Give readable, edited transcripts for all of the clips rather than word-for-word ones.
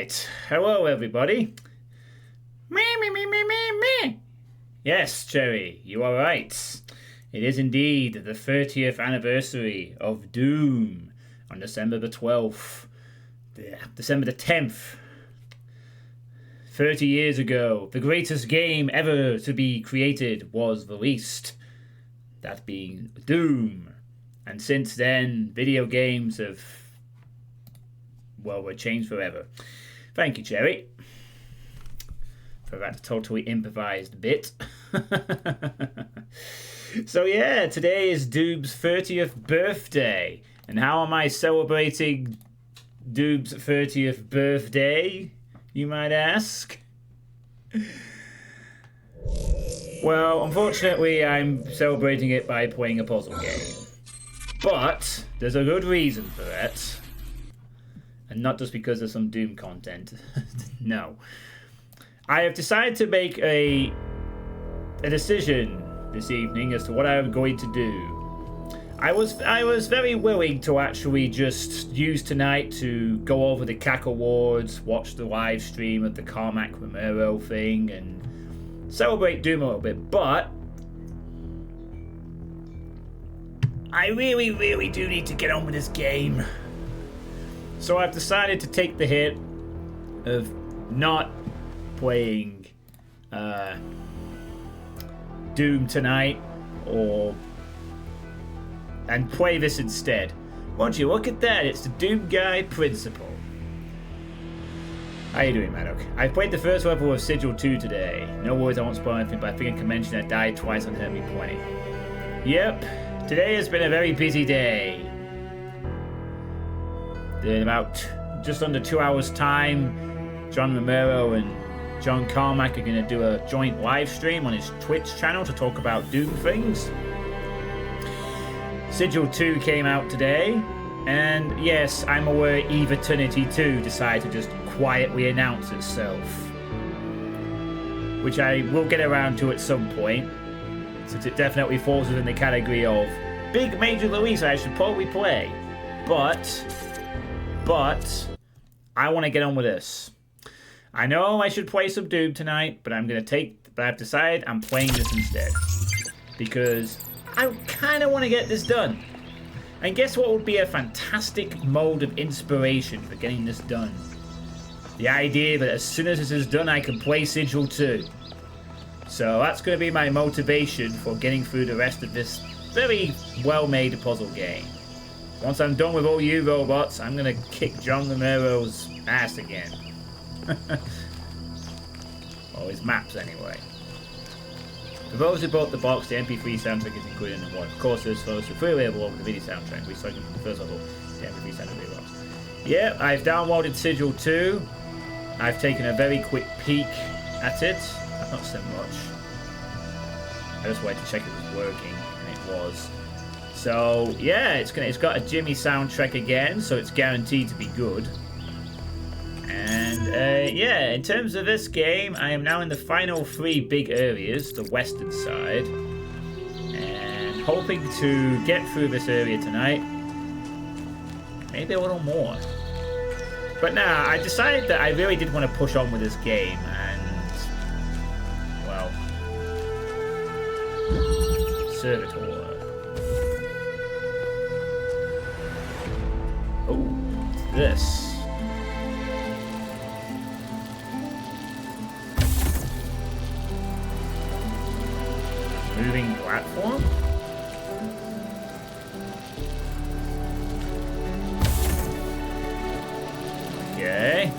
Right. Hello, everybody. Me, me, me, me, me, me. Yes, Cherry, you are right. It is indeed the 30th anniversary of Doom on December the 12th. December the 10th. 30 years ago, the greatest game ever to be created was released. That being Doom. And since then, video games have, well, were changed forever. Thank you, Cherry, for that totally improvised bit. So yeah, today is Doom's 30th birthday. And how am I celebrating Doom's 30th birthday, you might ask? Well, unfortunately, I'm celebrating it by playing a puzzle game. But there's a good reason for that. And not just because there's some Doom content. No. I have decided to make a decision this evening as to what I'm going to do. I was very willing to actually just use tonight to go over the CAC Awards, watch the live stream of the Carmack Romero thing, and celebrate Doom a little bit, but I really, really do need to get on with this game. So I've decided to take the hit of not playing Doom tonight, and play this instead. Won't you look at that? It's the Doom Guy Principle. How you doing, Maddock? I played the first level of Sigil 2 today. No worries, I won't spoil anything, but I think I can mention I died twice on Hermie plenty. Yep, today has been a very busy day. In about just under 2 hours' time, John Romero and John Carmack are going to do a joint live stream on his Twitch channel to talk about Doom things. Sigil 2 came out today, and yes, I'm aware Eve Eternity 2 decided to just quietly announce itself, which I will get around to at some point, since it definitely falls within the category of big major release I should probably play. But I want to get on with this. I know I should play some Doom tonight, but I've decided I'm playing this instead, because I kind of want to get this done. And guess what would be a fantastic mode of inspiration for getting this done? The idea that as soon as this is done, I can play Sigil 2. So that's going to be my motivation for getting through the rest of this very well-made puzzle game. Once I'm done with all you robots, I'm going to kick John Romero's ass again. Or his maps, anyway. For those who bought the box, the MP3 soundtrack is included in the one. Of course, there's those who freely available over the video soundtrack. We started from the first level, the MP3 soundtrack box. Yep, I've downloaded Sigil 2. I've taken a very quick peek at it. I've not said much. I just wanted to check it was working, and it was. So yeah, it's got a Jimmy soundtrack again, so it's guaranteed to be good. And yeah, in terms of this game, I am now in the final 3 big areas, the western side, and hoping to get through this area tonight. Maybe a little more. But now, I decided that I really did want to push on with this game, and well, Servitor. Oh, what's this? Moving platform? Okay.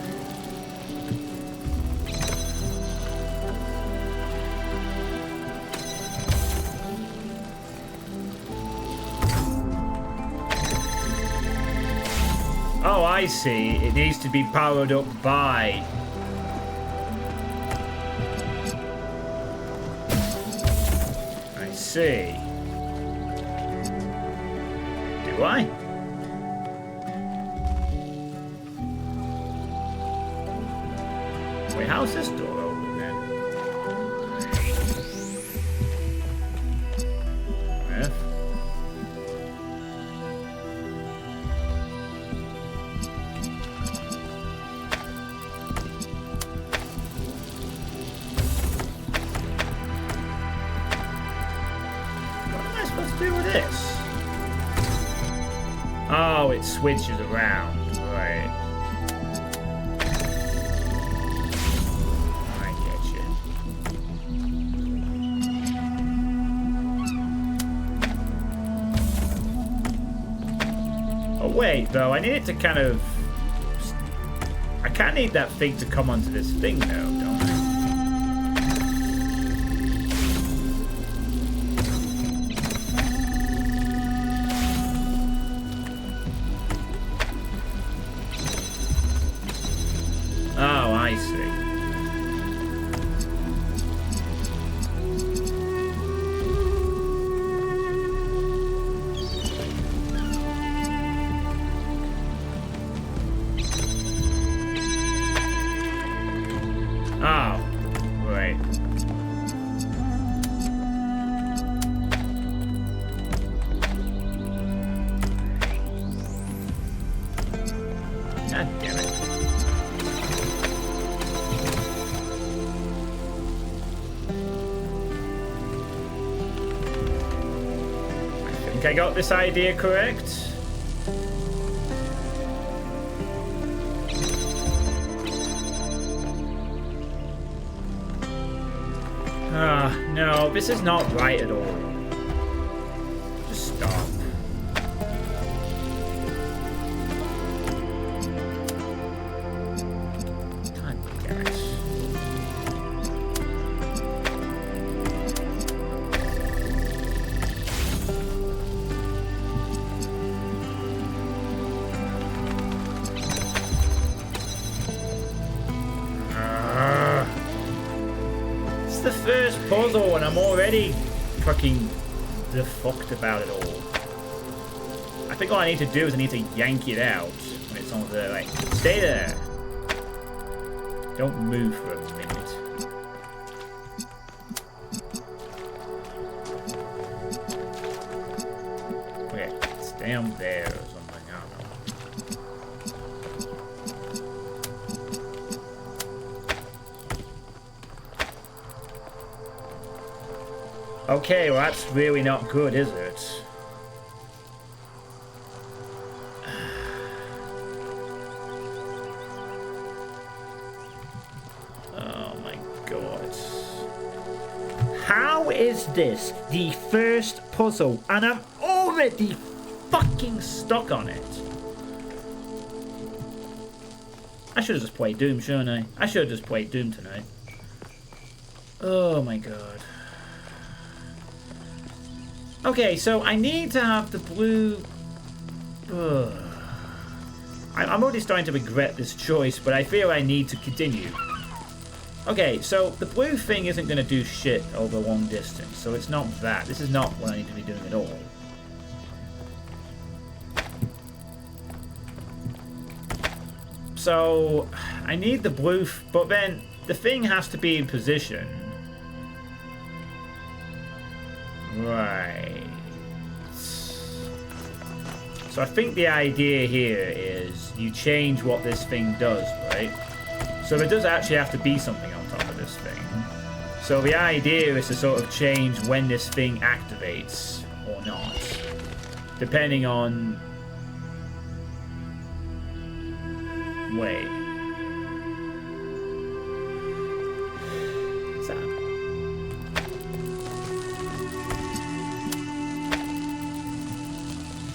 Oh, I see. It needs to be powered up by... I see. Do I? Wait, how's this door open then? F. Oh, it switches around. Right. I get you. Oh, wait, though. I need it to kind of... I kind of need that thing to come onto this thing, though, don't I? Oh, I see. Oh, right. God damn it. I think I got this idea correct. No, this is not right at all. Just stop. God damn it. The first puzzle and I'm already fucking fucked about it all. I think all I need to do is I need to yank it out when it's on the like stay there. Don't move for a minute. Okay, it's down there or something, I don't know. Okay, well that's really not good, is it? Oh my god. How is this the first puzzle and I'm already fucking stuck on it? I should have just played Doom, shouldn't I? I should have just played Doom tonight. Oh my god. Okay, so I need to have the blue... I'm already starting to regret this choice, but I feel I need to continue. Okay, so the blue thing isn't going to do shit over a long distance, so it's not that. This is not what I need to be doing at all. So, I need the blue... but then, the thing has to be in position. Right. So I think the idea here is you change what this thing does, right? So there does actually have to be something on top of this thing. So the idea is to sort of change when this thing activates or not, depending on... Wait. What's that?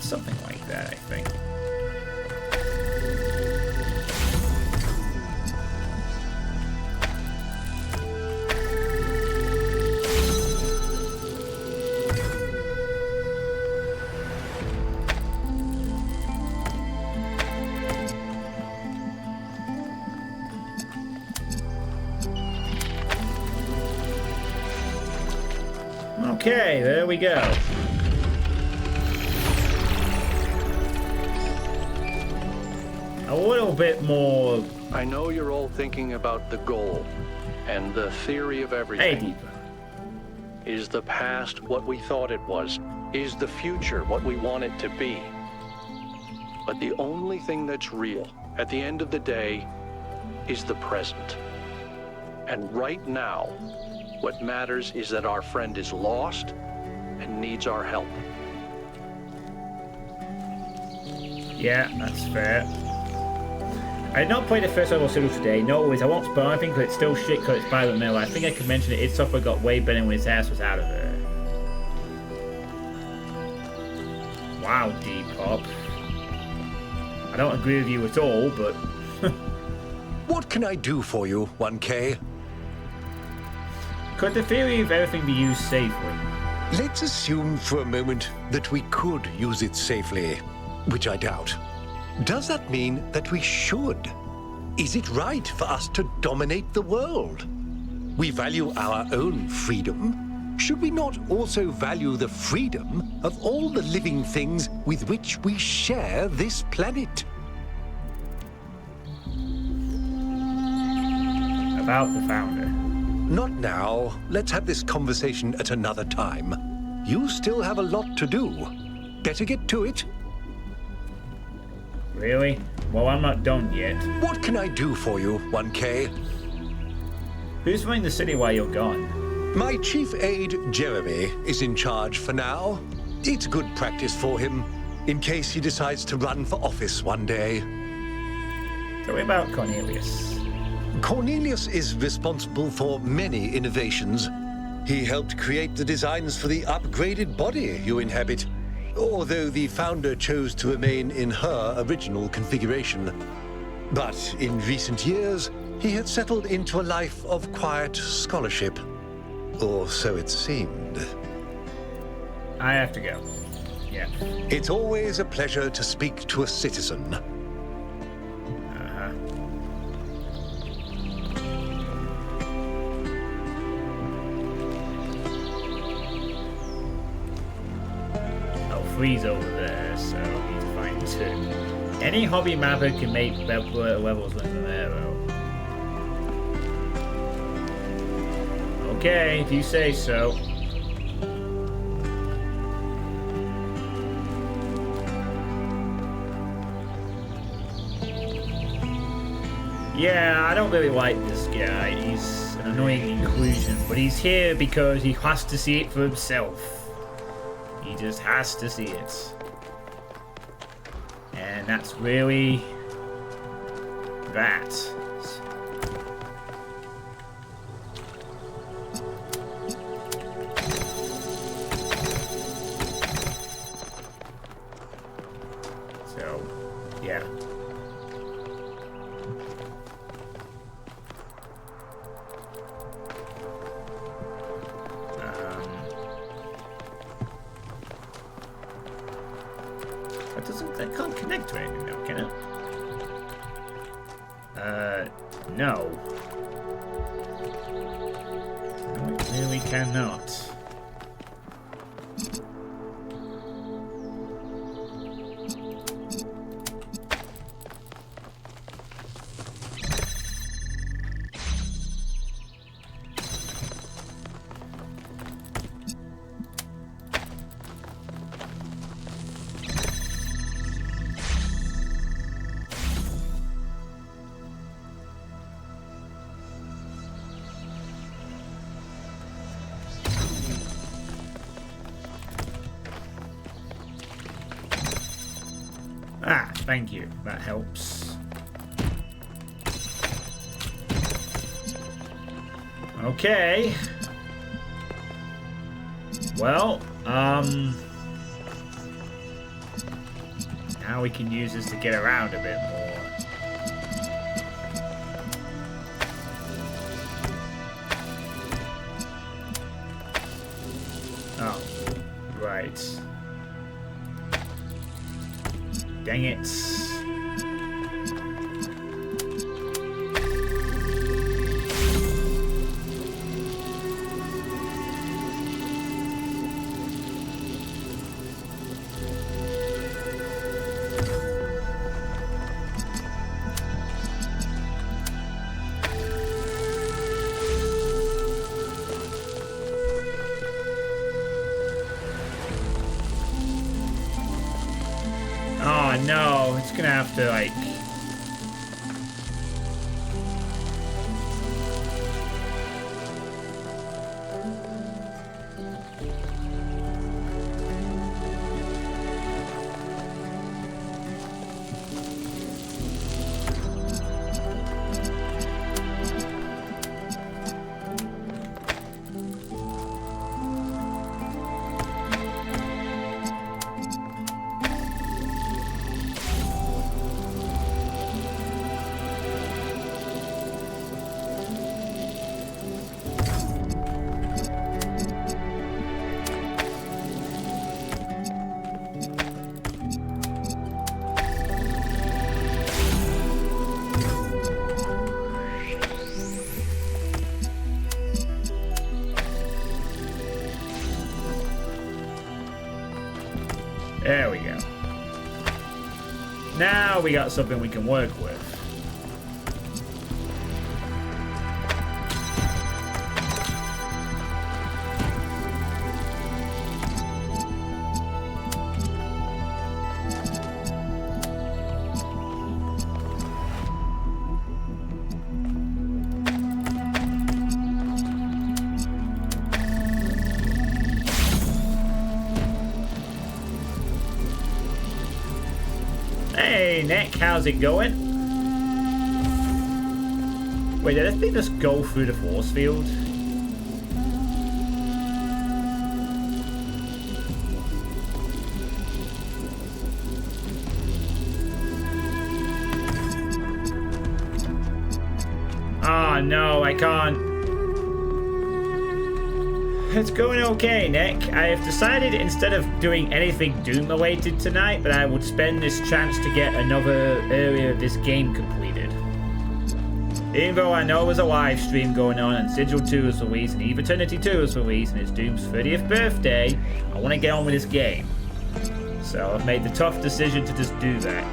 Something like that, I think. Okay, there we go. A little bit more... I know you're all thinking about the goal and the theory of everything. Hey, Deepa. Is the past what we thought it was? Is the future what we want it to be? But the only thing that's real, at the end of the day, is the present. And right now, what matters is that our friend is lost and needs our help. Yeah, that's fair. I did not play the first level Citadel today. No worries, I won't spoil anything because it's still shit because it's by the middle. I think I could mention it. Its software got way better when his ass was out of there. Wow, Depop. I don't agree with you at all, but... What can I do for you, 1K? Could the theory of everything be used safely? Let's assume for a moment that we could use it safely, which I doubt. Does that mean that we should? Is it right for us to dominate the world? We value our own freedom. Should we not also value the freedom of all the living things with which we share this planet? About the founder. Not now. Let's have this conversation at another time. You still have a lot to do. Better get to it. Really? Well, I'm not done yet. What can I do for you, 1K? Who's running the city while you're gone? My chief aide, Jeremy, is in charge for now. It's good practice for him, in case he decides to run for office one day. Tell me about Cornelius. Cornelius is responsible for many innovations. He helped create the designs for the upgraded body you inhabit, although the founder chose to remain in her original configuration. But in recent years, he had settled into a life of quiet scholarship. Or so it seemed. I have to go. Yeah. It's always a pleasure to speak to a citizen. Freeze over there, so I need to find two. Any hobby mapper can make levels with an arrow. Okay, if you say so. Yeah, I don't really like this guy. He's an annoying inclusion, but he's here because he has to see it for himself. He just has to see it. And that's really that. So, yeah. That can't connect to anything though, can it? No. No, it really cannot. Ah, thank you. That helps. Okay. Well, now we can use this to get around a bit more. Oh, right. Dang it. Oh no, it's gonna have to like... go. Now we got something we can work with. Hey, Nick, how's it going? Wait, did I think this go through the force field? Oh, no, I can't. It's going okay, Nick. I have decided instead of doing anything Doom related tonight that I would spend this chance to get another area of this game completed. Even though I know there's a live stream going on and Sigil 2 is released and Eve Eternity 2 is released and it's Doom's 30th birthday, I want to get on with this game. So I've made the tough decision to just do that.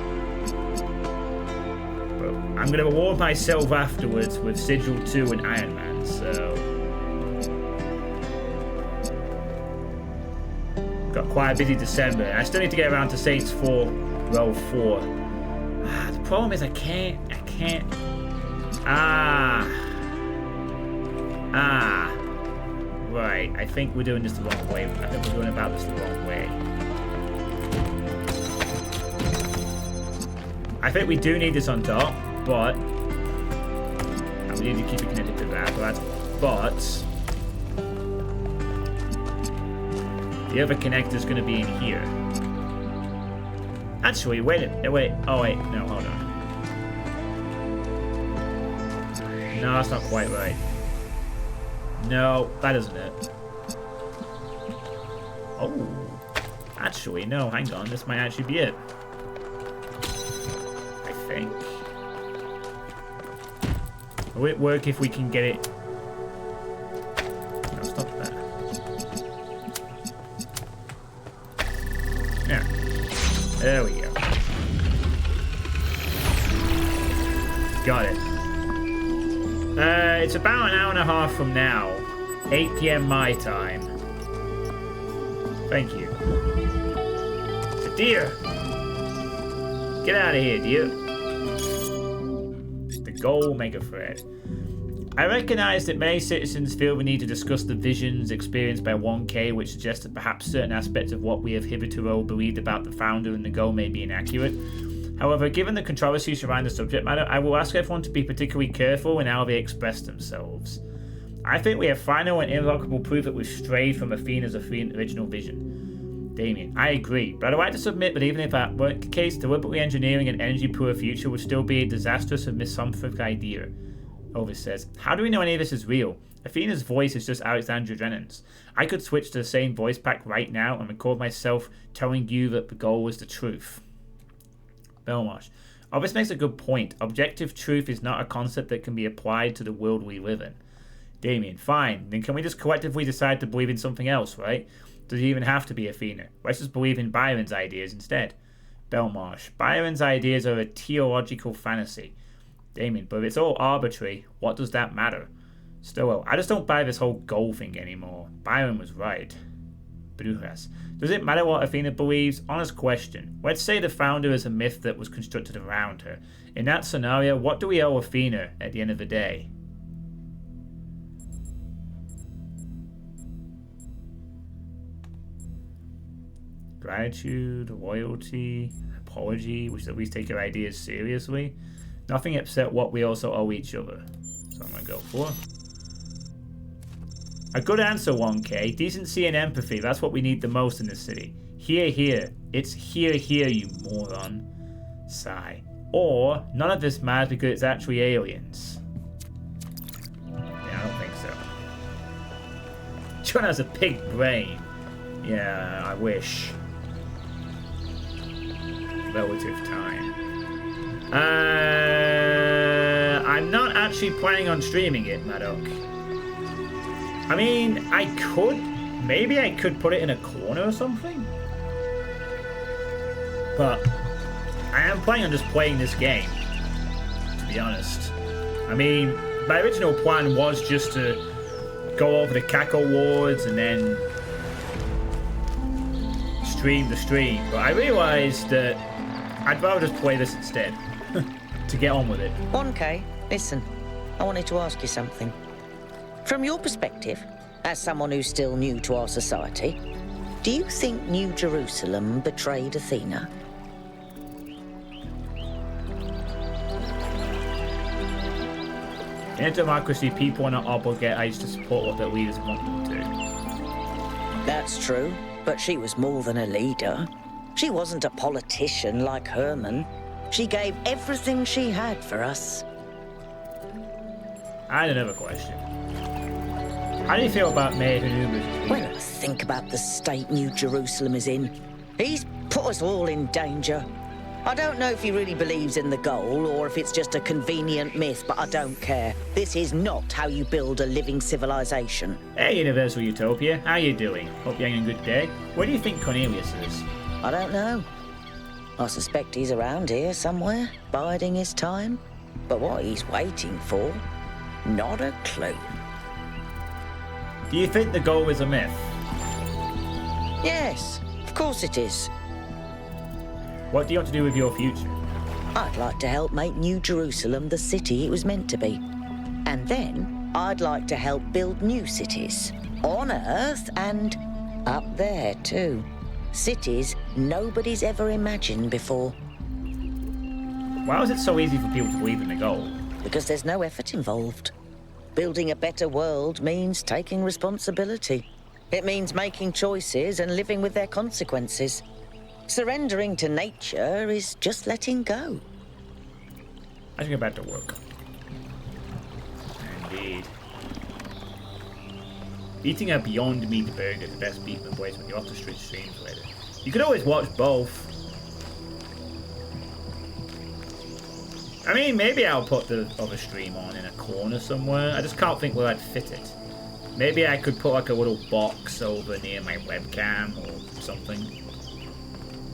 But I'm going to reward myself afterwards with Sigil 2 and Iron Man, so... Got quite a busy December. I still need to get around to Saints 4 Row 4. The problem is I can't. Right. I think we're doing this the wrong way. I think we're going about this the wrong way. I think we do need this on top, but... And we need to keep it connected to that, but... The other connector's going to be in here. Actually, wait. Oh, wait. No, hold on. No, that's not quite right. No, that isn't it. Oh. Actually, no, hang on. This might actually be it. I think. Will it work if we can get it? No, stop that. Yeah. There we go. Got it. It's about an hour and a half from now. 8 PM my time. Thank you. A deer! Get out of here, deer. The goal mega threat. I recognize that many citizens feel the need to discuss the visions experienced by 1K, which suggests that perhaps certain aspects of what we have hitherto all believed about the founder and the goal may be inaccurate. However, given the controversy surrounding the subject matter, I will ask everyone to be particularly careful in how they express themselves. I think we have final and irrevocable proof that we've strayed from Athena's original vision. Damien, I agree, but I'd like to submit that even if that weren't the case, deliberately engineering an energy-poor future would still be a disastrous and misanthropic idea. Ovis says, how do we know any of this is real? Athena's voice is just Alexandra Drennan's. I could switch to the same voice pack right now and record myself telling you that the goal was the truth. Belmarsh. Ovis makes a good point. Objective truth is not a concept that can be applied to the world we live in. Damien, fine. Then can we just collectively decide to believe in something else, right? Does it even have to be Athena? Let's just believe in Byron's ideas instead. Belmarsh. Byron's ideas are a theological fantasy. Damien, but if it's all arbitrary, what does that matter? Stowell, I just don't buy this whole goal thing anymore. Byron was right. Brujas. Does it matter what Athena believes? Honest question. Let's say the founder is a myth that was constructed around her. In that scenario, what do we owe Athena at the end of the day? Gratitude, loyalty, apology, which at least take your ideas seriously. Nothing except what we also owe each other. So I'm going to go for. A good answer, 1K. Decency and empathy. That's what we need the most in this city. Here, here. It's here, here, you moron. Sigh. Or, none of this matters because it's actually aliens. Yeah, I don't think so. John has a pig brain. Yeah, I wish. Relative time. I'm not actually planning on streaming it, Maddock. I mean, I could. Maybe I could put it in a corner or something. but I am planning on just playing this game, to be honest. I mean, my original plan was just to go over the Cackle Wars and then stream the stream, but I realised that I'd rather just play this instead, to get on with it. 1K, listen, I wanted to ask you something. From your perspective, as someone who's still new to our society, do you think New Jerusalem betrayed Athena? In a democracy, people are not obligated to support what their leaders want them to. That's true, but she was more than a leader. She wasn't a politician like Herman. She gave everything she had for us. I had another question. How do you feel about Mayor Hanuma's When I think about the state New Jerusalem is in, he's put us all in danger. I don't know if he really believes in the goal or if it's just a convenient myth, but I don't care. This is not how you build a living civilization. Hey, Universal Utopia, how you doing? Hope you're having a good day. Where do you think Cornelius is? I don't know. I suspect he's around here somewhere, biding his time. But what he's waiting for, not a clue. Do you think the goal is a myth? Yes, of course it is. What do you want to do with your future? I'd like to help make New Jerusalem the city it was meant to be. And then I'd like to help build new cities. On Earth and up there too. Cities nobody's ever imagined before. Why is it so easy for people to believe in the goal? Because there's no effort involved. Building a better world means taking responsibility. It means making choices and living with their consequences. Surrendering to nature is just letting go. I should go back to work. Indeed. Eating a Beyond Meat burger is the best beat in the place when you're off the street streams later. You could always watch both. I mean, maybe I'll put the other stream on in a corner somewhere. I just can't think where I'd fit it. Maybe I could put like a little box over near my webcam or something.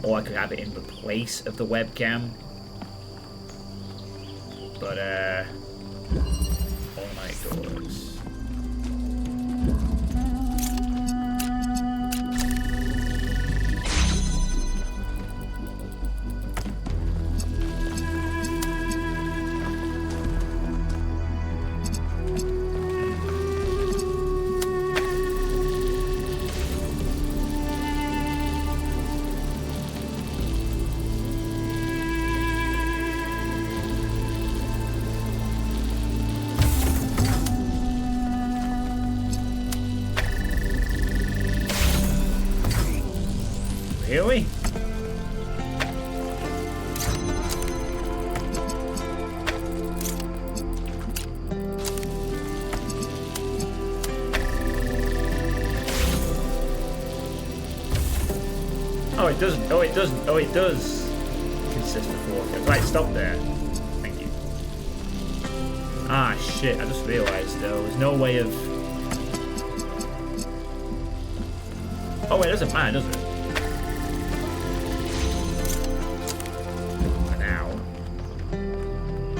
Or I could have it in the place of the webcam. But, all night doors. Really? Oh, it doesn't. Oh, it doesn't. Oh, it does consist of water. Right, stop there. Thank you. Ah, shit. I just realized, though, there's no way of... Oh, wait, it doesn't matter, does it?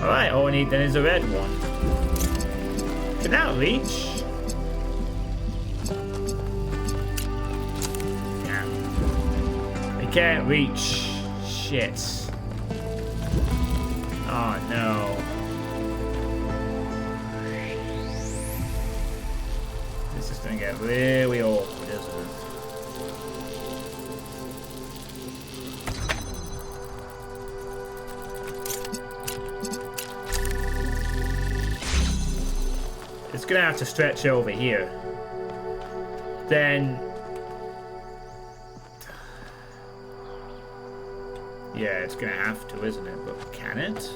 Alright, all I need then is a red one. Can that reach? Yeah. It can't reach. Shit. Oh no. This is gonna get really awkward, isn't it? It's gonna have to stretch over here. Then... Yeah, it's gonna have to, isn't it? But can it?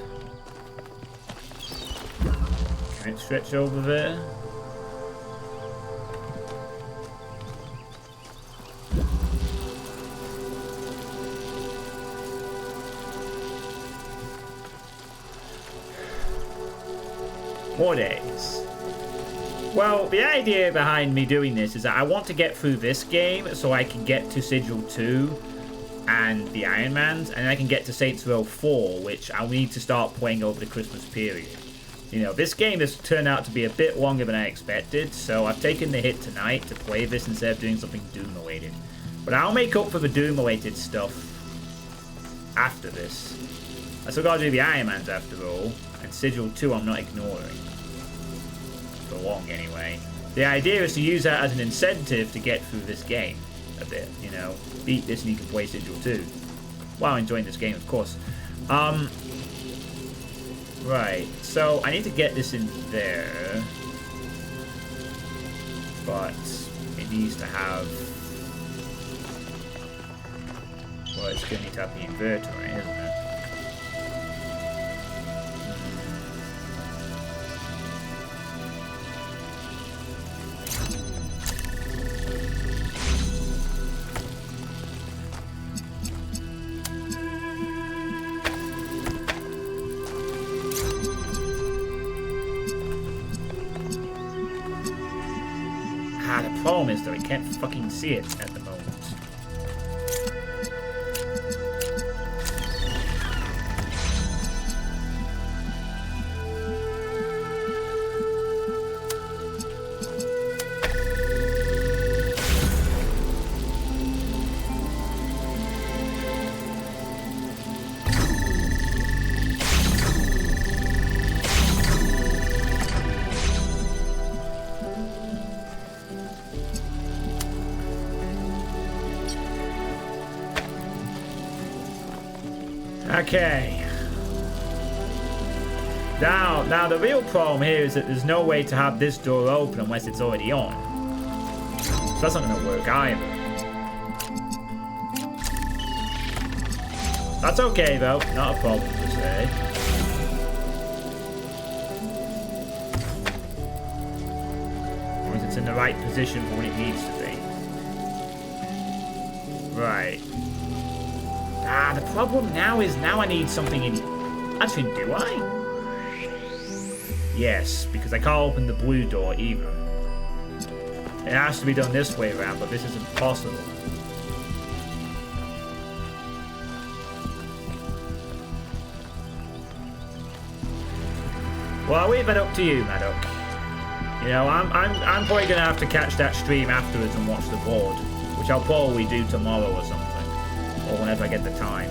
Can it stretch over there? More days. Well, the idea behind me doing this is that I want to get through this game so I can get to Sigil 2 and the Iron Mans, and then I can get to Saints Row 4, which I'll need to start playing over the Christmas period. You know, this game has turned out to be a bit longer than I expected, so I've taken the hit tonight to play this instead of doing something Doom-related. But I'll make up for the Doom-related stuff after this. I still gotta do the Iron Mans after all, and Sigil 2 I'm not ignoring. For long, anyway. The idea is to use that as an incentive to get through this game a bit, you know. Beat this and you can play Sigil 2. While enjoying this game, of course. Right, so I need to get this in there. But it needs to have... Well, it's going to need to have the inverter in it, isn't it? The problem is though, I can't fucking see it at the moment. Okay. Now the real problem here is that there's no way to have this door open unless it's already on. So that's not gonna work either. That's okay though, not a problem per se. As long as it's in the right position for when it needs to be. Right. The problem now is I need something in... Actually, do I? Yes, because I can't open the blue door either. It has to be done this way around, but this isn't possible. Well, I'll leave that up to you, Maddock. You know, I'm probably gonna have to catch that stream afterwards and watch the board, which I'll probably do tomorrow or something. Or whenever I get the time.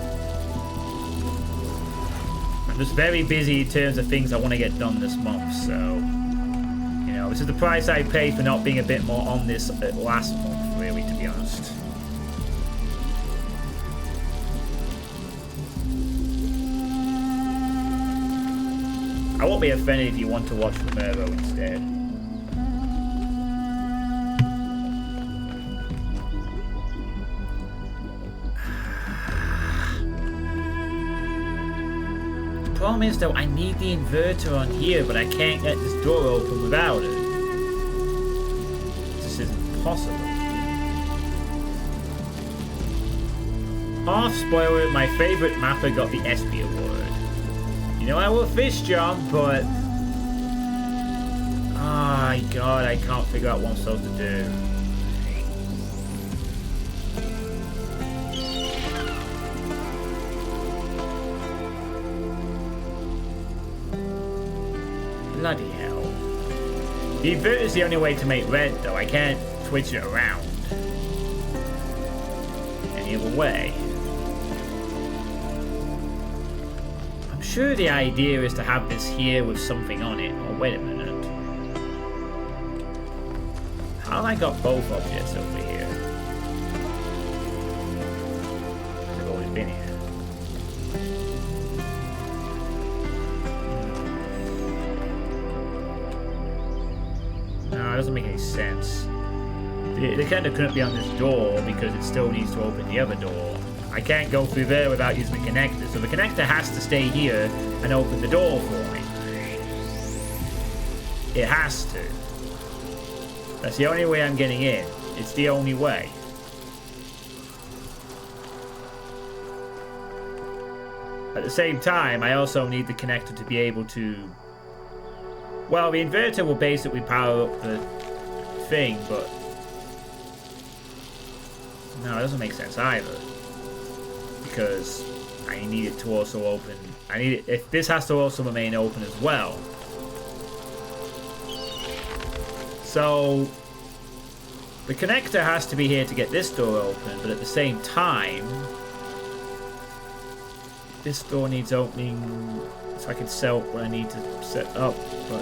I'm just very busy in terms of things I want to get done this month, so... You know, this is the price I paid for not being a bit more on this last month, really, to be honest. I won't be offended if you want to watch Romero instead. The problem is though, I need the inverter on here, but I can't get this door open without it. This isn't possible. Half spoiler, my favourite mapper got the ESPY award. You know, I will fish John, but... Oh god, I can't figure out what I'm supposed to do. Bloody hell. The inverter is the only way to make red, though. I can't switch it around any other way. I'm sure the idea is to have this here with something on it. Oh, wait a minute. How have I got both objects over here? They've always been here. No, it doesn't make any sense. They kind of couldn't be on this door because it still needs to open the other door. I can't go through there without using the connector, so the connector has to stay here and open the door for me. It has to. That's the only way I'm getting in. It's the only way. At the same time, I also need the connector to be able to... Well, the inverter will basically power up the thing, but... No, it doesn't make sense either. because I need it to also open. I need it, if this has to also remain open as well. So the connector has to be here to get this door open, but at the same time, this door needs opening so I can sell what I need to set up. But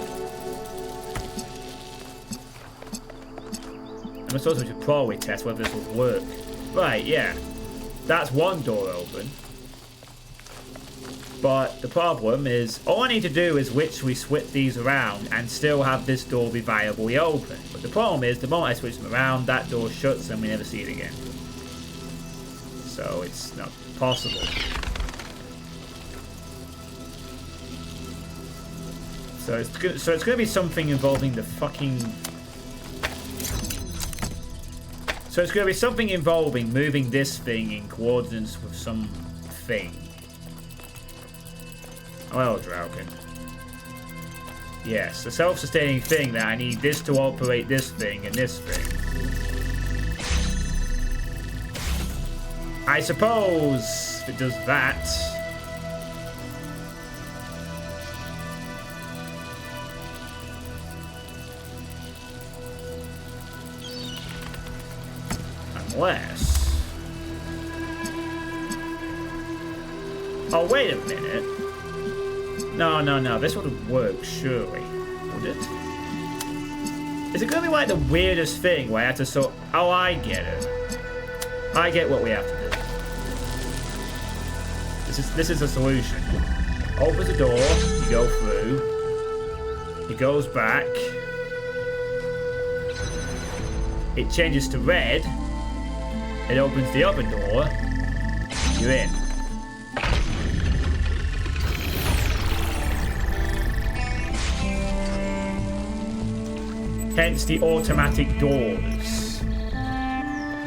I'm supposed to probably test whether this will work. Right, yeah. That's one door open. But the problem is, all I need to do is literally switch these around and still have this door be viably open. But the problem is, the moment I switch them around, that door shuts and we never see it again. So it's not possible. So it's going to be something involving the fucking... So it's going to be something involving moving this thing in coordinates with some thing. Well, Drauken. Yes, a self-sustaining thing that I need this to operate this thing and this thing. I suppose if it does that... Unless... Oh, wait a minute. No, this wouldn't work, surely. Would it? Is it going to be like the weirdest thing where I have to sort... Oh, I get it. I get what we have to do. This is a solution. Opens the door, you go through. It goes back. It changes to red. It opens the other door. You're in. Hence the automatic doors.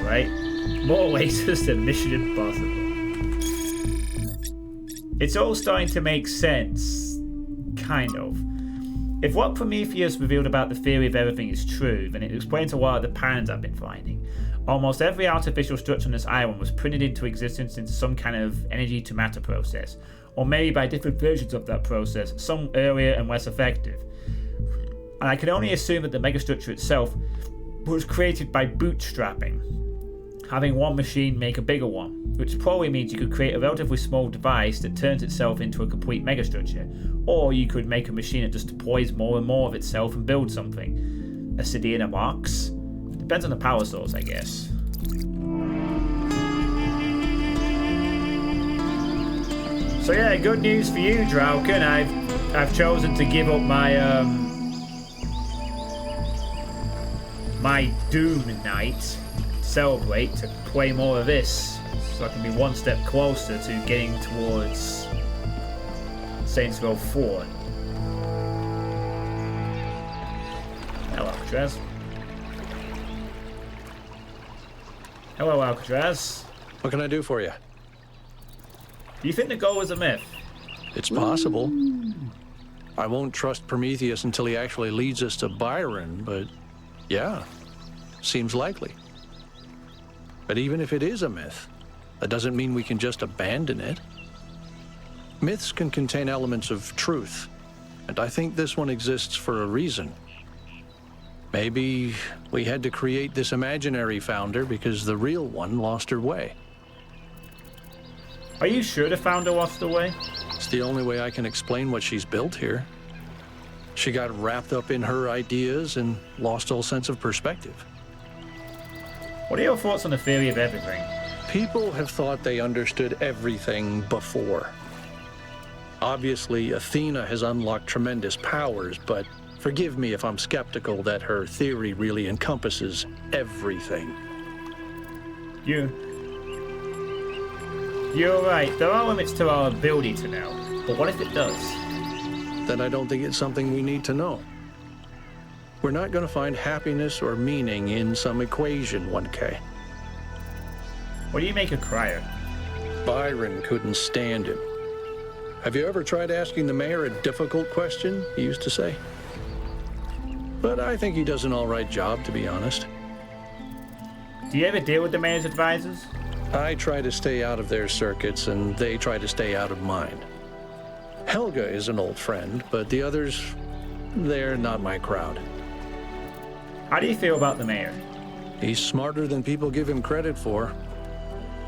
Right? More lasers than Mission Impossible. It's all starting to make sense. Kind of. If what Prometheus revealed about the theory of everything is true, then it explains a lot of the patterns I've been finding. Almost every artificial structure on this island was printed into existence into some kind of energy-to-matter process, or maybe by different versions of that process, some earlier and less effective. And I can only assume that the megastructure itself was created by bootstrapping, having one machine make a bigger one, which probably means you could create a relatively small device that turns itself into a complete megastructure, or you could make a machine that just deploys more and more of itself and build something. A city in a box? Depends on the power source, I guess. So yeah, good news for you, Drauken. I've chosen to give up my my Doom Night celebrate to play more of this, so I can be one step closer to getting towards Saints Row 4. Hello, Alcatraz. Hello, Alcatraz. What can I do for you? Do you think the goal was a myth? It's possible. I won't trust Prometheus until he actually leads us to Byron, but yeah, seems likely. But even if it is a myth, that doesn't mean we can just abandon it. Myths can contain elements of truth, and I think this one exists for a reason. Maybe we had to create this imaginary founder because the real one lost her way. Are you sure the founder lost her way? It's the only way I can explain what she's built here. She got wrapped up in her ideas and lost all sense of perspective. What are your thoughts on the theory of everything? People have thought they understood everything before. Obviously, Athena has unlocked tremendous powers, but forgive me if I'm skeptical that her theory really encompasses everything. You're right. There are limits to our ability to know. But what if it does? Then I don't think it's something we need to know. We're not going to find happiness or meaning in some equation, 1K. What do you make of Cryer? Byron couldn't stand him. Have you ever tried asking the mayor a difficult question, he used to say? But I think he does an all right job, to be honest. Do you ever deal with the mayor's advisors? I try to stay out of their circuits, and they try to stay out of mine. Helga is an old friend, but the others, they're not my crowd. How do you feel about the mayor? He's smarter than people give him credit for.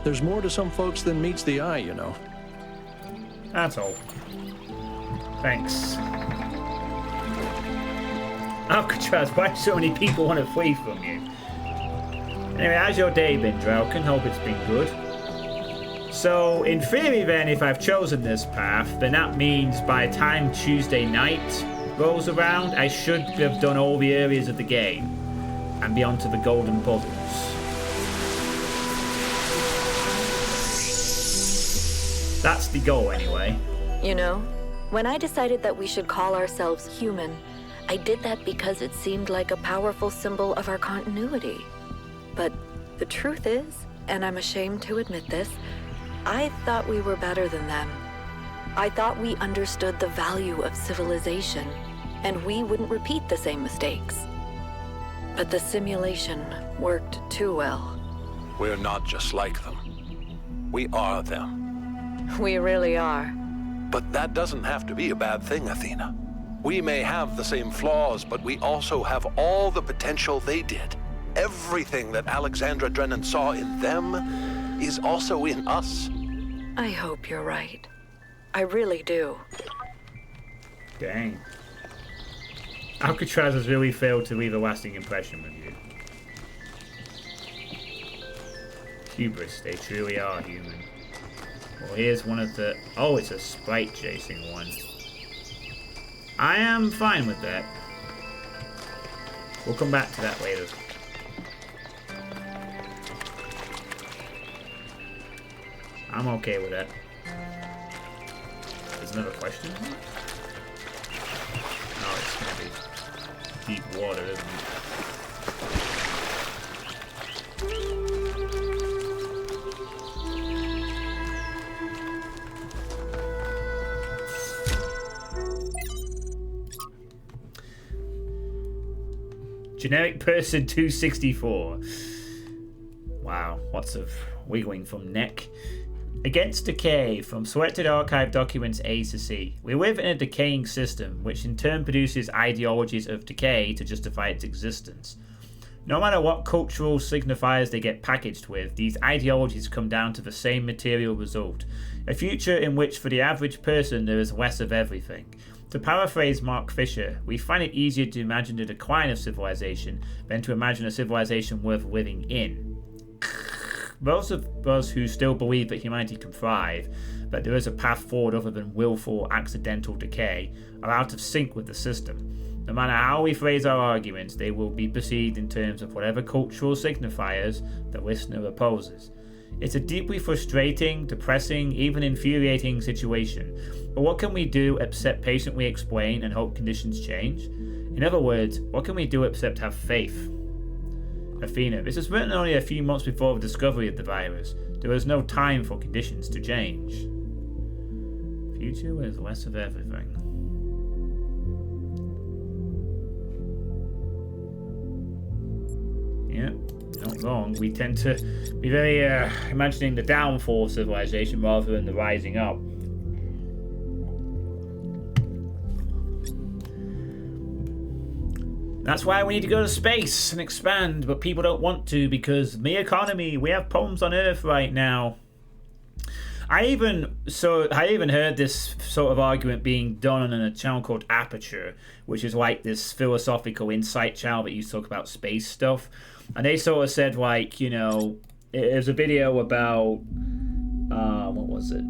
There's more to some folks than meets the eye, you know. That's all. Thanks. Alcatraz, why do so many people want to flee from you? Anyway, how's your day been, Drauken? Hope it's been good. So, in theory then, if I've chosen this path, then that means by the time Tuesday night rolls around, I should have done all the areas of the game and be onto the golden puzzles. That's the goal, anyway. You know, when I decided that we should call ourselves human, I did that because it seemed like a powerful symbol of our continuity. But the truth is, and I'm ashamed to admit this, I thought we were better than them. I thought we understood the value of civilization, and we wouldn't repeat the same mistakes. But the simulation worked too well. We're not just like them. We are them. We really are. But that doesn't have to be a bad thing, Athena. We may have the same flaws, but we also have all the potential they did. Everything that Alexandra Drennan saw in them is also in us. I hope you're right. I really do. Dang. Alcatraz has really failed to leave a lasting impression with you. Hubris, they truly are human. Well, here's one of the... Oh, it's a sprite chasing one. I am fine with that. We'll come back to that later. I'm okay with that. There's another question? Oh, it's gonna be deep water, isn't it? Generic person 264. Wow, lots of wiggling from neck. Against decay, from selected archive documents A to C. We live in a decaying system, which in turn produces ideologies of decay to justify its existence. No matter what cultural signifiers they get packaged with, these ideologies come down to the same material result. A future in which for the average person there is less of everything. To paraphrase Mark Fisher, we find it easier to imagine the decline of civilization than to imagine a civilization worth living in. Those of us who still believe that humanity can thrive, that there is a path forward other than willful, accidental decay, are out of sync with the system. No matter how we phrase our arguments, they will be perceived in terms of whatever cultural signifiers the listener opposes. It's a deeply frustrating, depressing, even infuriating situation. But what can we do except patiently explain and hope conditions change? In other words, what can we do except have faith? Athena, this was written only a few months before the discovery of the virus. There was no time for conditions to change. Future with less of everything. Yeah, not wrong. We tend to be very imagining the downfall of civilization rather than the rising up. That's why we need to go to space and expand, but people don't want to because the economy, we have problems on Earth right now. I even heard this sort of argument being done on a channel called Aperture, which is like this philosophical insight channel that used to talk about space stuff. And they sort of said, like, you know, it was a video about, what was it?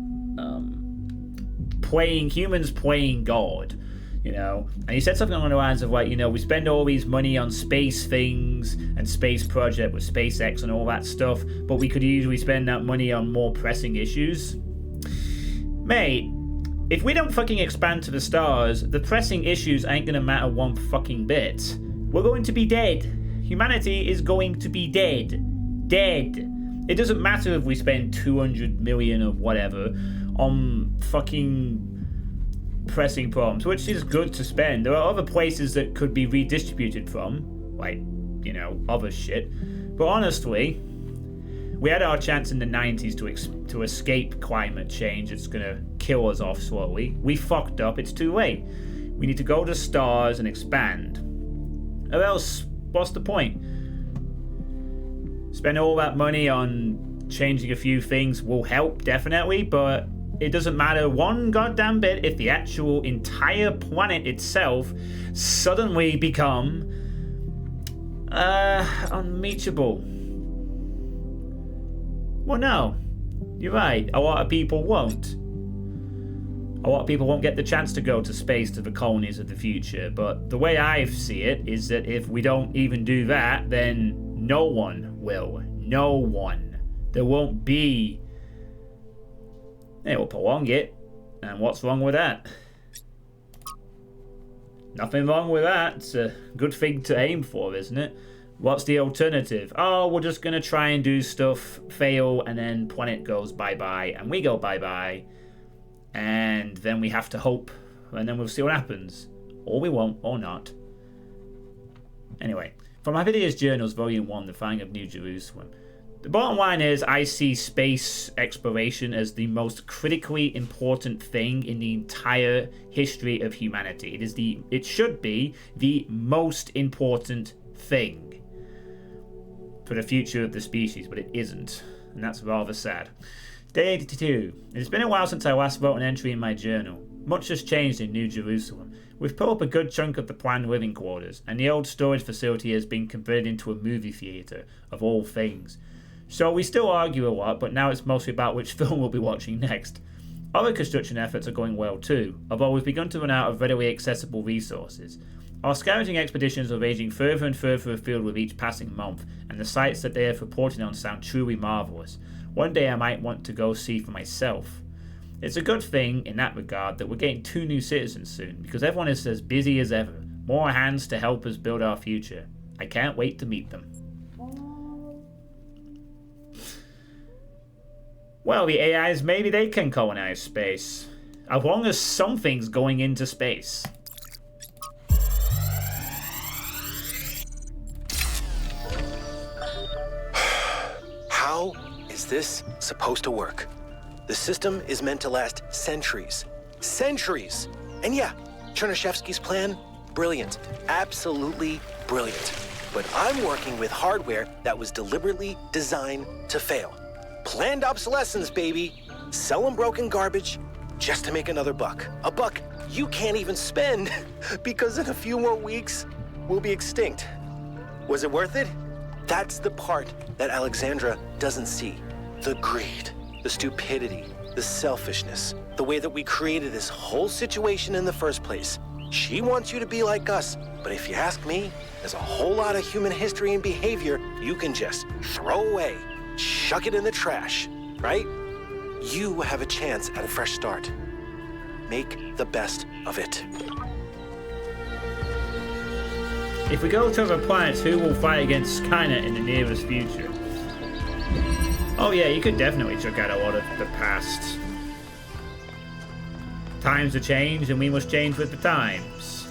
Humans playing God. You know, and he said something along the lines of like, you know, we spend all these money on space things and space project with SpaceX and all that stuff, but we could usually spend that money on more pressing issues. Mate, if we don't fucking expand to the stars, the pressing issues ain't gonna matter one fucking bit. We're going to be dead. Humanity is going to be dead. Dead. It doesn't matter if we spend 200 million or whatever on fucking pressing problems, which is good to spend. There are other places that could be redistributed from, like, you know, other shit. But honestly, We had our chance in the 90s to escape climate change. It's going to kill us off slowly. We fucked up. It's too late. We need to go to the stars and expand. Or else, what's the point? Spend all that money on changing a few things will help, definitely, but it doesn't matter one goddamn bit if the actual entire planet itself suddenly become unreachable. Well, no, you're right. A lot of people won't. A lot of people won't get the chance to go to space to the colonies of the future. But the way I see it is that if we don't even do that, then no one will. No one. There won't be. It will prolong it. And what's wrong with that? Nothing wrong with that. It's a good thing to aim for, isn't it? What's the alternative? Oh, we're just going to try and do stuff, fail, and then planet goes bye-bye, and we go bye-bye. And then we have to hope, and then we'll see what happens. Or we won't, or not. Anyway, from Avidia's Journals, Volume 1, The Finding of New Jerusalem. The bottom line is, I see space exploration as the most critically important thing in the entire history of humanity. It should be the most important thing for the future of the species, but it isn't, and that's rather sad. Day 82. It's been a while since I last wrote an entry in my journal. Much has changed in New Jerusalem. We've put up a good chunk of the planned living quarters, and the old storage facility has been converted into a movie theatre, of all things. So we still argue a lot, but now it's mostly about which film we'll be watching next. Other construction efforts are going well too, although we've begun to run out of readily accessible resources. Our scouting expeditions are raging further and further afield with each passing month, and the sites that they have reported on sound truly marvellous. One day I might want to go see for myself. It's a good thing, in that regard, that we're getting 2 new citizens soon, because everyone is as busy as ever. More hands to help us build our future. I can't wait to meet them. Well, the AIs, maybe they can colonize space. As long as something's going into space. How is this supposed to work? The system is meant to last centuries. Centuries! And yeah, Chernyshevsky's plan, brilliant. Absolutely brilliant. But I'm working with hardware that was deliberately designed to fail. Planned obsolescence, baby. Selling broken garbage just to make another buck. A buck you can't even spend because in a few more weeks, we'll be extinct. Was it worth it? That's the part that Alexandra doesn't see. The greed, the stupidity, the selfishness, the way that we created this whole situation in the first place. She wants you to be like us, but if you ask me, there's a whole lot of human history and behavior you can just throw away. Chuck it in the trash, right? You have a chance at a fresh start. Make the best of it. If we go to other planets, who will fight against Skynet in the nearest future? Oh yeah, you could definitely check out a lot of the past. Times have changed and we must change with the times.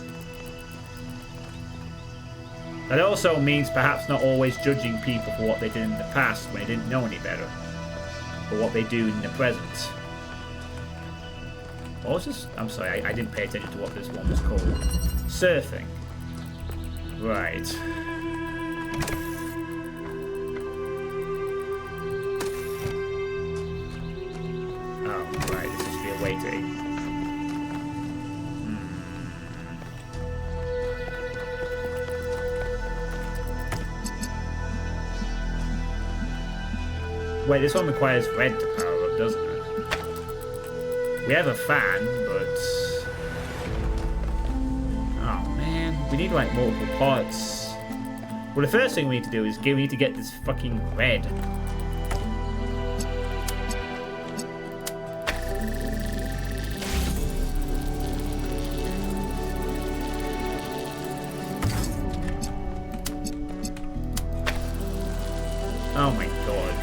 That also means perhaps not always judging people for what they did in the past when they didn't know any better, but what they do in the present. What was this? I'm sorry, I didn't pay attention to what this one was called. Surfing. Right. Oh, right, this is the awaiting. Wait, this one requires red to power up, doesn't it? We have a fan, but... Oh, man. We need, like, multiple parts. Well, the first thing we need to do is we need to get this fucking red. Oh my god.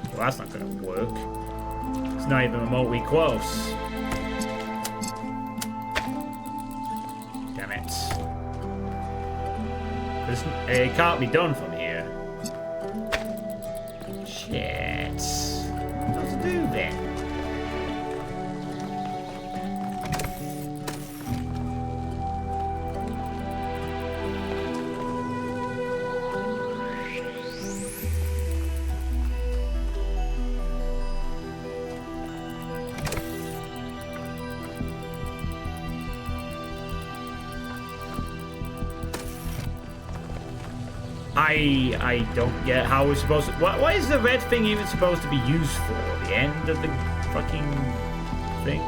Well, that's not gonna work. It's not even remotely close. Damn it. It can't be done from here. Shit. What to do then? I don't get how we're supposed to... What is the red thing even supposed to be used for? The end of the fucking thing?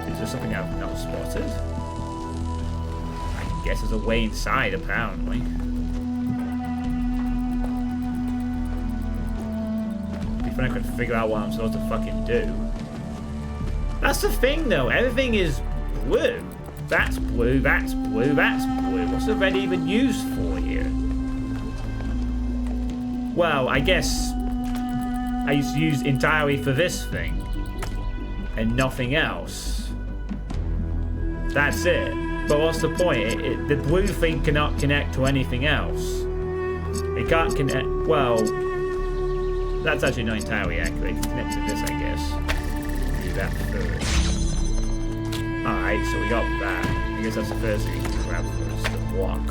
Is there something I've not spotted? I guess there's a way inside, apparently. If I could figure out what I'm supposed to fucking do. That's the thing, though. Everything is blue. That's blue, that's blue, that's blue. What's the red even used for here? Well, I guess I used to use entirely for this thing and nothing else. That's it. But what's the point? The blue thing cannot connect to anything else. It can't connect. Well, that's actually not entirely accurate. It can connect to this, I guess. Do that first. Alright, so we got that. I guess that's the first thing we can grab for us, the block.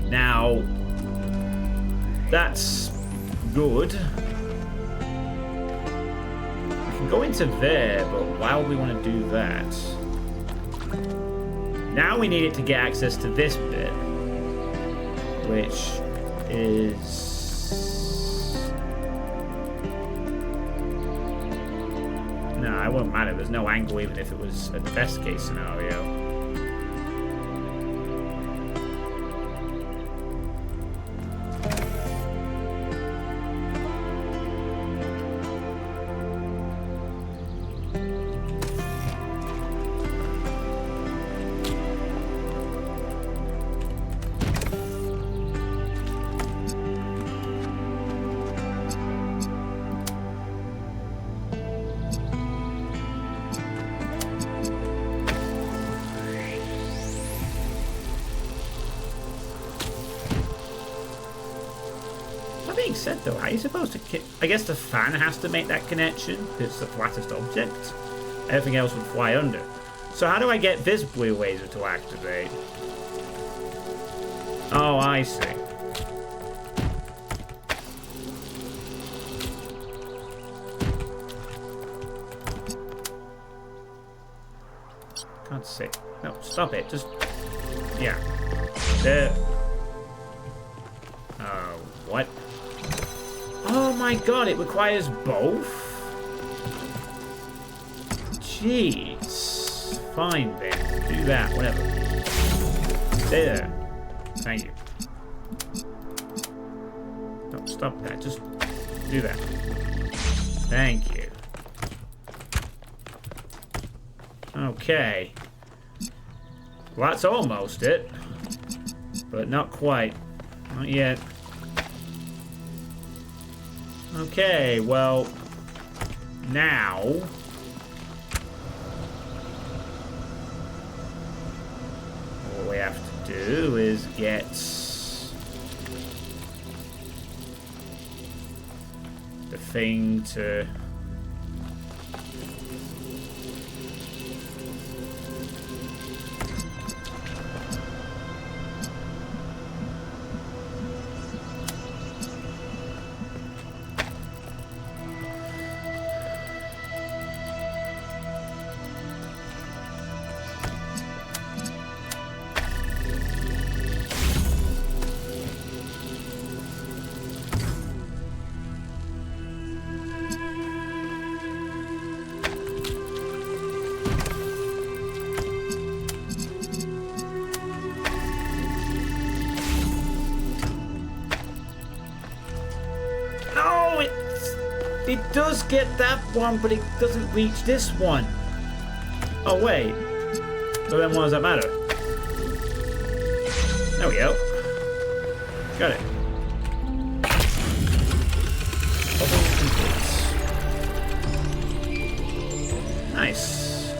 Now, that's good. We can go into there, but why would we want to do that? Now we need it to get access to this bit, which is... No, it won't matter. There's no angle even if it was a best case scenario. Said though, how are you supposed to I guess the fan has to make that connection. It's the flattest object. Everything else would fly under. So how do I get this blue laser to activate? Oh, I see. Can't see. No, stop it. Just... Yeah. There. What? Oh my god, it requires both? Jeez. Fine then. Do that, whatever. There. Thank you. No, stop that. Just do that. Thank you. Okay. Well, that's almost it. But not quite. Not yet. Okay, well, now all we have to do is get the thing to It does get that one, but it doesn't reach this one. Oh, wait. So then what does that matter? There we go. Got it. Bubble complete. Nice.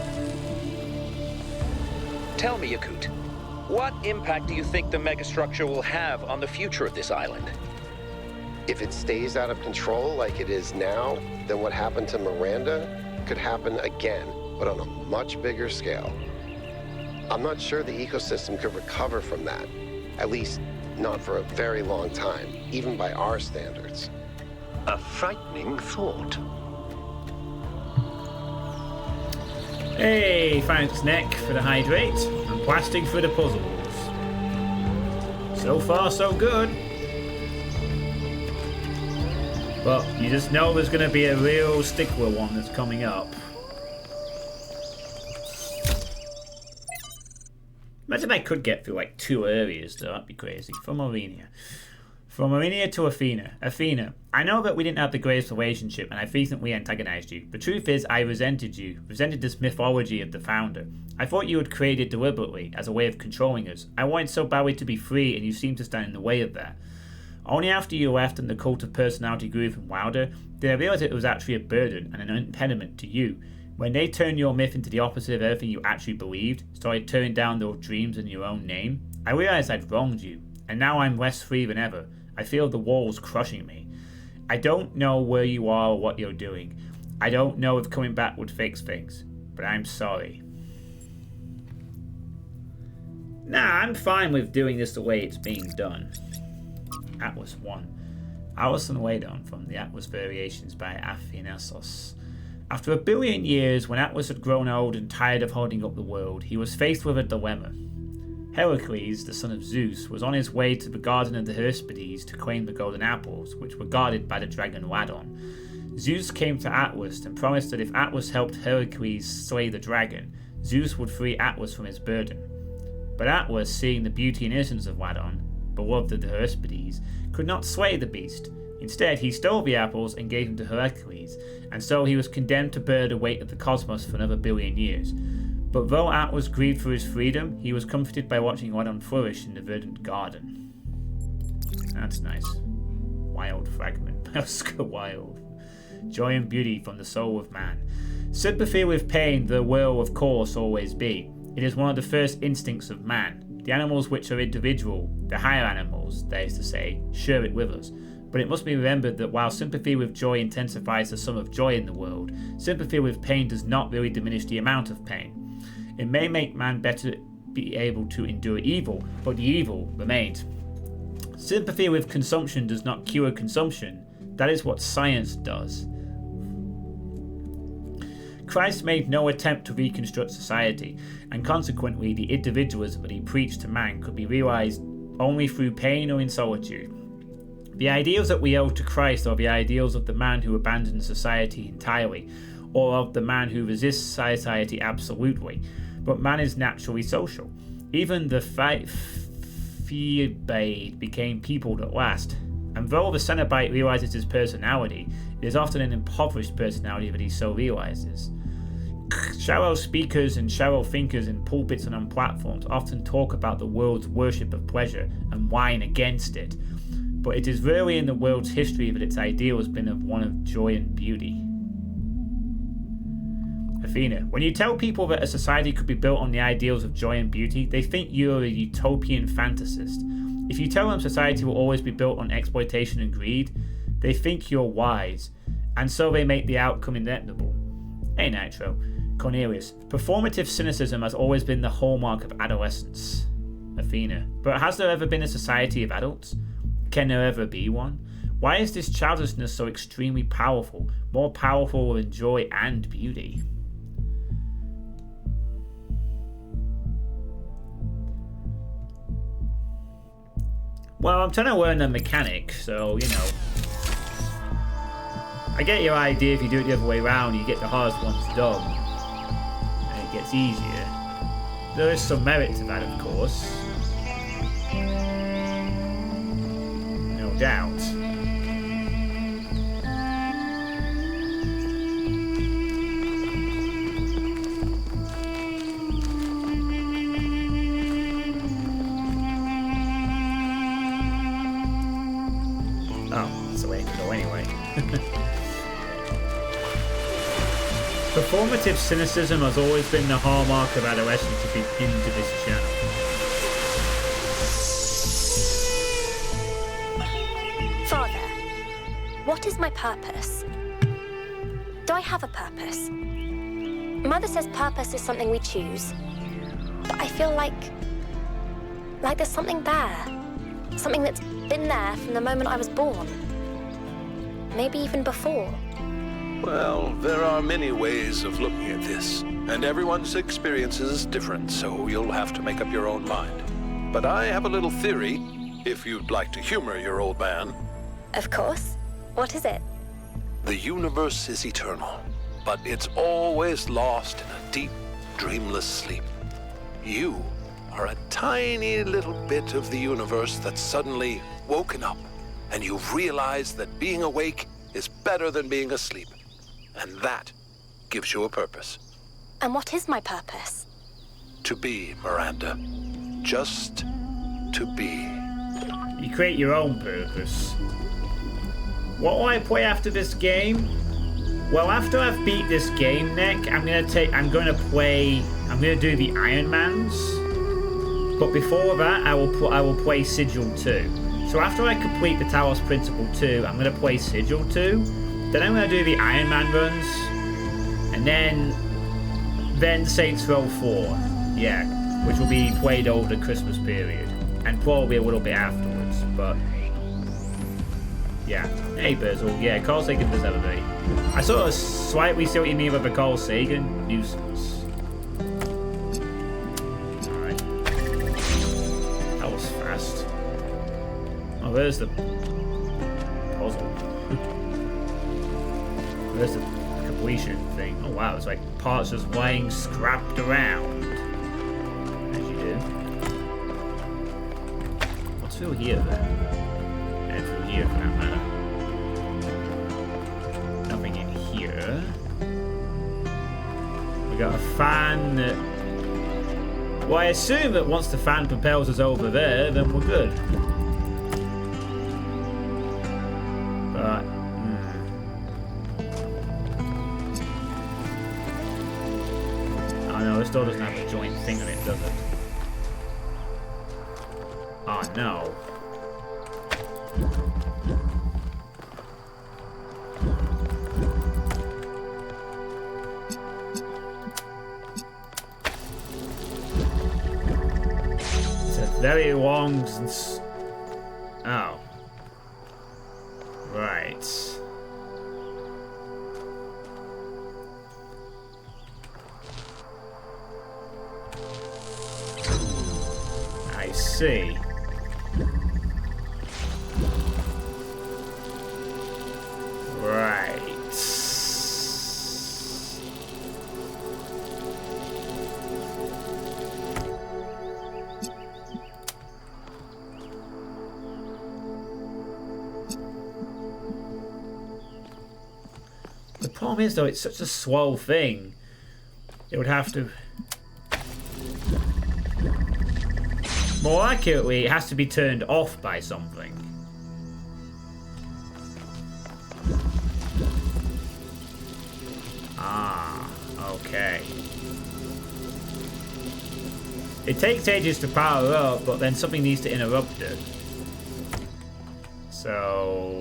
Tell me, Yakut, What impact do you think the megastructure will have on the future of this island? If it stays out of control like it is now, then what happened to Miranda could happen again, but on a much bigger scale. I'm not sure the ecosystem could recover from that, at least not for a very long time, even by our standards. A frightening thought. Hey, thanks Nick for the hydrate and plastic for the puzzles. So far so good. But you just know there's going to be a real stickler one that's coming up. Imagine I could get through like 2 areas though, that'd be crazy. From Aurenia. From Aurenia to Athena. Athena, I know that we didn't have the greatest relationship and I frequently antagonized you. The truth is, I resented you, resented this mythology of the founder. I thought you had created deliberately, as a way of controlling us. I wanted so badly to be free and you seemed to stand in the way of that. Only after you left and the cult of personality grew even wilder, did I realize it was actually a burden and an impediment to you. When they turned your myth into the opposite of everything you actually believed, started tearing down those dreams in your own name, I realized I'd wronged you, and now I'm less free than ever. I feel the walls crushing me. I don't know where you are or what you're doing. I don't know if coming back would fix things, but I'm sorry. Nah, I'm fine with doing this the way it's being done. Atlas 1. Atlas and Ladon from the Atlas Variations by Athanasos. After 1 billion years, when Atlas had grown old and tired of holding up the world, he was faced with a dilemma. Heracles, the son of Zeus, was on his way to the Garden of the Hesperides to claim the golden apples, which were guarded by the dragon Ladon. Zeus came to Atlas and promised that if Atlas helped Heracles slay the dragon, Zeus would free Atlas from his burden. But Atlas, seeing the beauty and innocence of Ladon, beloved of the Hesperides, could not slay the beast. Instead, he stole the apples and gave them to Heracles, and so he was condemned to bear the weight of the cosmos for another 1 billion years. But though Atlas grieved for his freedom, he was comforted by watching Ladon flourish in the verdant garden. That's nice. Wild fragment. Oscar Wilde. Joy and beauty from the soul of man. Sympathy with pain there will, of course, always be. It is one of the first instincts of man. The animals which are individual, the higher animals, that is to say, share it with us. But it must be remembered that while sympathy with joy intensifies the sum of joy in the world, sympathy with pain does not really diminish the amount of pain. It may make man better be able to endure evil, but the evil remains. Sympathy with consumption does not cure consumption. That is what science does. Christ made no attempt to reconstruct society, and consequently the individualism that he preached to man could be realized only through pain or in solitude. The ideals that we owe to Christ are the ideals of the man who abandons society entirely, or of the man who resists society absolutely. But man is naturally social. Even the Phoebe became peopled at last. And though the Cenobite realizes his personality, it is often an impoverished personality that he so realizes. Shallow speakers and shallow thinkers in pulpits and on platforms often talk about the world's worship of pleasure and whine against it. But it is rarely in the world's history that its ideal has been of one of joy and beauty. Athena, when you tell people that a society could be built on the ideals of joy and beauty, they think you're a utopian fantasist. If you tell them society will always be built on exploitation and greed, they think you're wise, and so they make the outcome inevitable. Hey Nitro, Cornelius, performative cynicism has always been the hallmark of adolescence. Athena, but has there ever been a society of adults? Can there ever be one? Why is this childishness so extremely powerful, more powerful than joy and beauty? Well, I'm trying to learn the mechanic, so, you know. I get your idea. If you do it the other way around, you get the hardest ones done. And it gets easier. There is some merit to that, of course. No doubt. Oh, that's the way to go anyway. Performative cynicism has always been the hallmark of adolescents if you've been to this channel. Father, what is my purpose? Do I have a purpose? Mother says purpose is something we choose. But I feel like there's something there. Something that's been there from the moment I was born. Maybe even before. Well, there are many ways of looking at this, and everyone's experience is different, so you'll have to make up your own mind. But I have a little theory, if you'd like to humor your old man. Of course. What is it? The universe is eternal, but it's always lost in a deep, dreamless sleep. You are a tiny little bit of the universe that's suddenly woken up, and you've realized that being awake is better than being asleep. And that gives you a purpose. And what is my purpose? To be, Miranda. Just to be. You create your own purpose. What will I play after this game? Well, after I've beat this game, Nick, I'm gonna do the Iron Mans. But before that, I will play Sigil 2. So after I complete the Talos Principle 2, I'm gonna play Sigil 2. Then I'm gonna do the Iron Man runs, and then Saints Row 4. Yeah, which will be played over the Christmas period, and probably a little bit afterwards. But yeah, hey Bizzle, yeah, Carl Sagan does have a very. I sort of slightly see what you mean with the Carl Sagan nuisance. Alright. That was fast. Oh, there's the puzzle. There's the completion thing. Oh wow, it's like parts just lying scrapped around. As you do. What's through here then? And through here for that matter. Nothing in here. We got a fan that... Well, I assume that once the fan propels us over there, then we're good. But... Oh no, this door doesn't have a joint thing on it, does it? Oh no. Very long since... Oh. Right. I see. Right. The problem is, though, it's such a slow thing. It would have to... More accurately, it has to be turned off by something. Ah, okay. It takes ages to power up, but then something needs to interrupt it. So...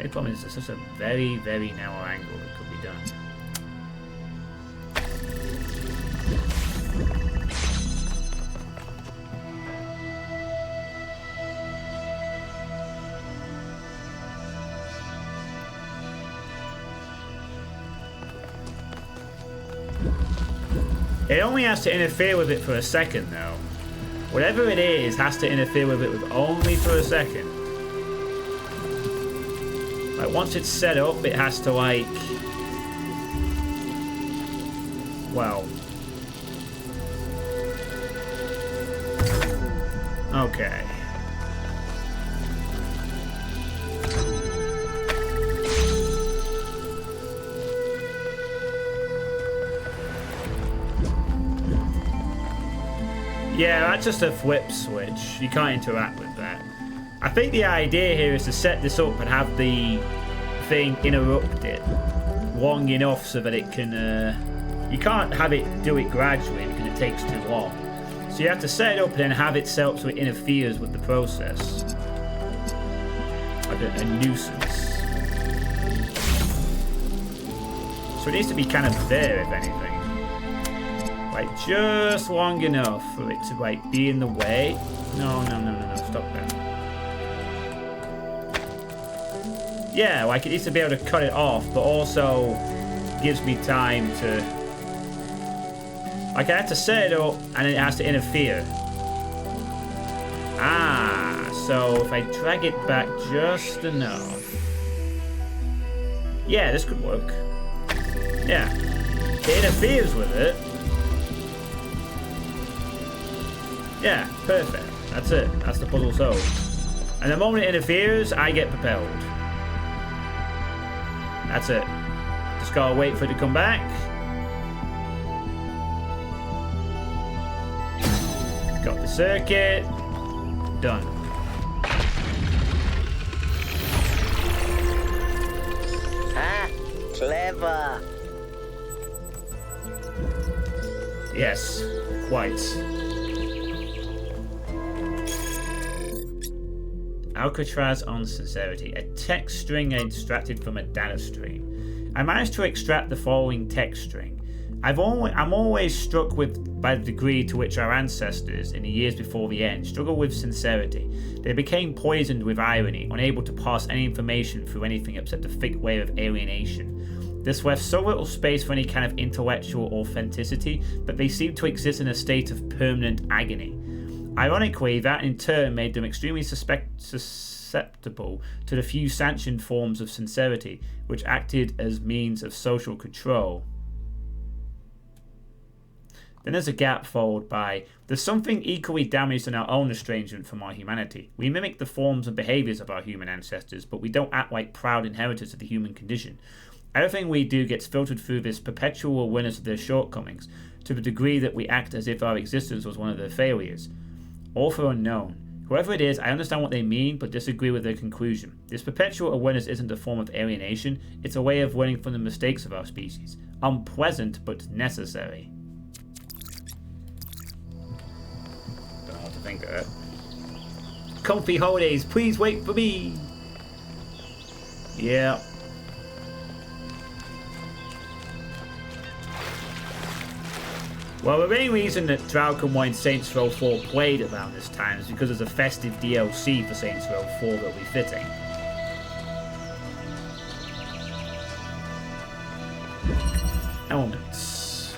The problem is, it's such a very, very narrow angle that could be done. It only has to interfere with it for a second, though. Whatever it is has to interfere with it only for a second. Like, once it's set up, it has to, like... Well... Okay. Yeah, that's just a flip switch. You can't interact with that. I think the idea here is to set this up and have the thing interrupt it long enough so that it can... you can't have it do it gradually because it takes too long. So you have to set it up and then have it set up so it interferes with the process. Like a nuisance. So it needs to be kind of there, if anything. Like, just long enough for it to, like, be in the way. No, stop that. Yeah, like, it needs to be able to cut it off, but also gives me time to... Like, I have to set it up, and it has to interfere. Ah, so if I drag it back just enough... Yeah, this could work. Yeah. It interferes with it. Yeah, perfect. That's it. That's the puzzle solved. And the moment it interferes, I get propelled. That's it. Just gotta wait for it to come back. Got the circuit. Done. Ah, clever. Yes, quite. Alcatraz on sincerity. A text string extracted from a data stream. I managed to extract the following text string. I'm always struck by the degree to which our ancestors, in the years before the end, struggled with sincerity. They became poisoned with irony, unable to pass any information through anything except a thick wave of alienation. This left so little space for any kind of intellectual authenticity that they seemed to exist in a state of permanent agony. Ironically, that in turn made them extremely susceptible to the few sanctioned forms of sincerity, which acted as means of social control. Then there's a gap followed by, there's something equally damaged in our own estrangement from our humanity. We mimic the forms and behaviours of our human ancestors, but we don't act like proud inheritors of the human condition. Everything we do gets filtered through this perpetual awareness of their shortcomings, to the degree that we act as if our existence was one of their failures. Author unknown. Whoever it is, I understand what they mean, but disagree with their conclusion. This perpetual awareness isn't a form of alienation, it's a way of learning from the mistakes of our species. Unpleasant, but necessary. Don't know what to think of that. Comfy holidays, please wait for me! Yeah. Well, the main reason that Draken wanted Saints Row 4 played around this time is because there's a festive DLC for Saints Row 4 that'll be fitting. Elements.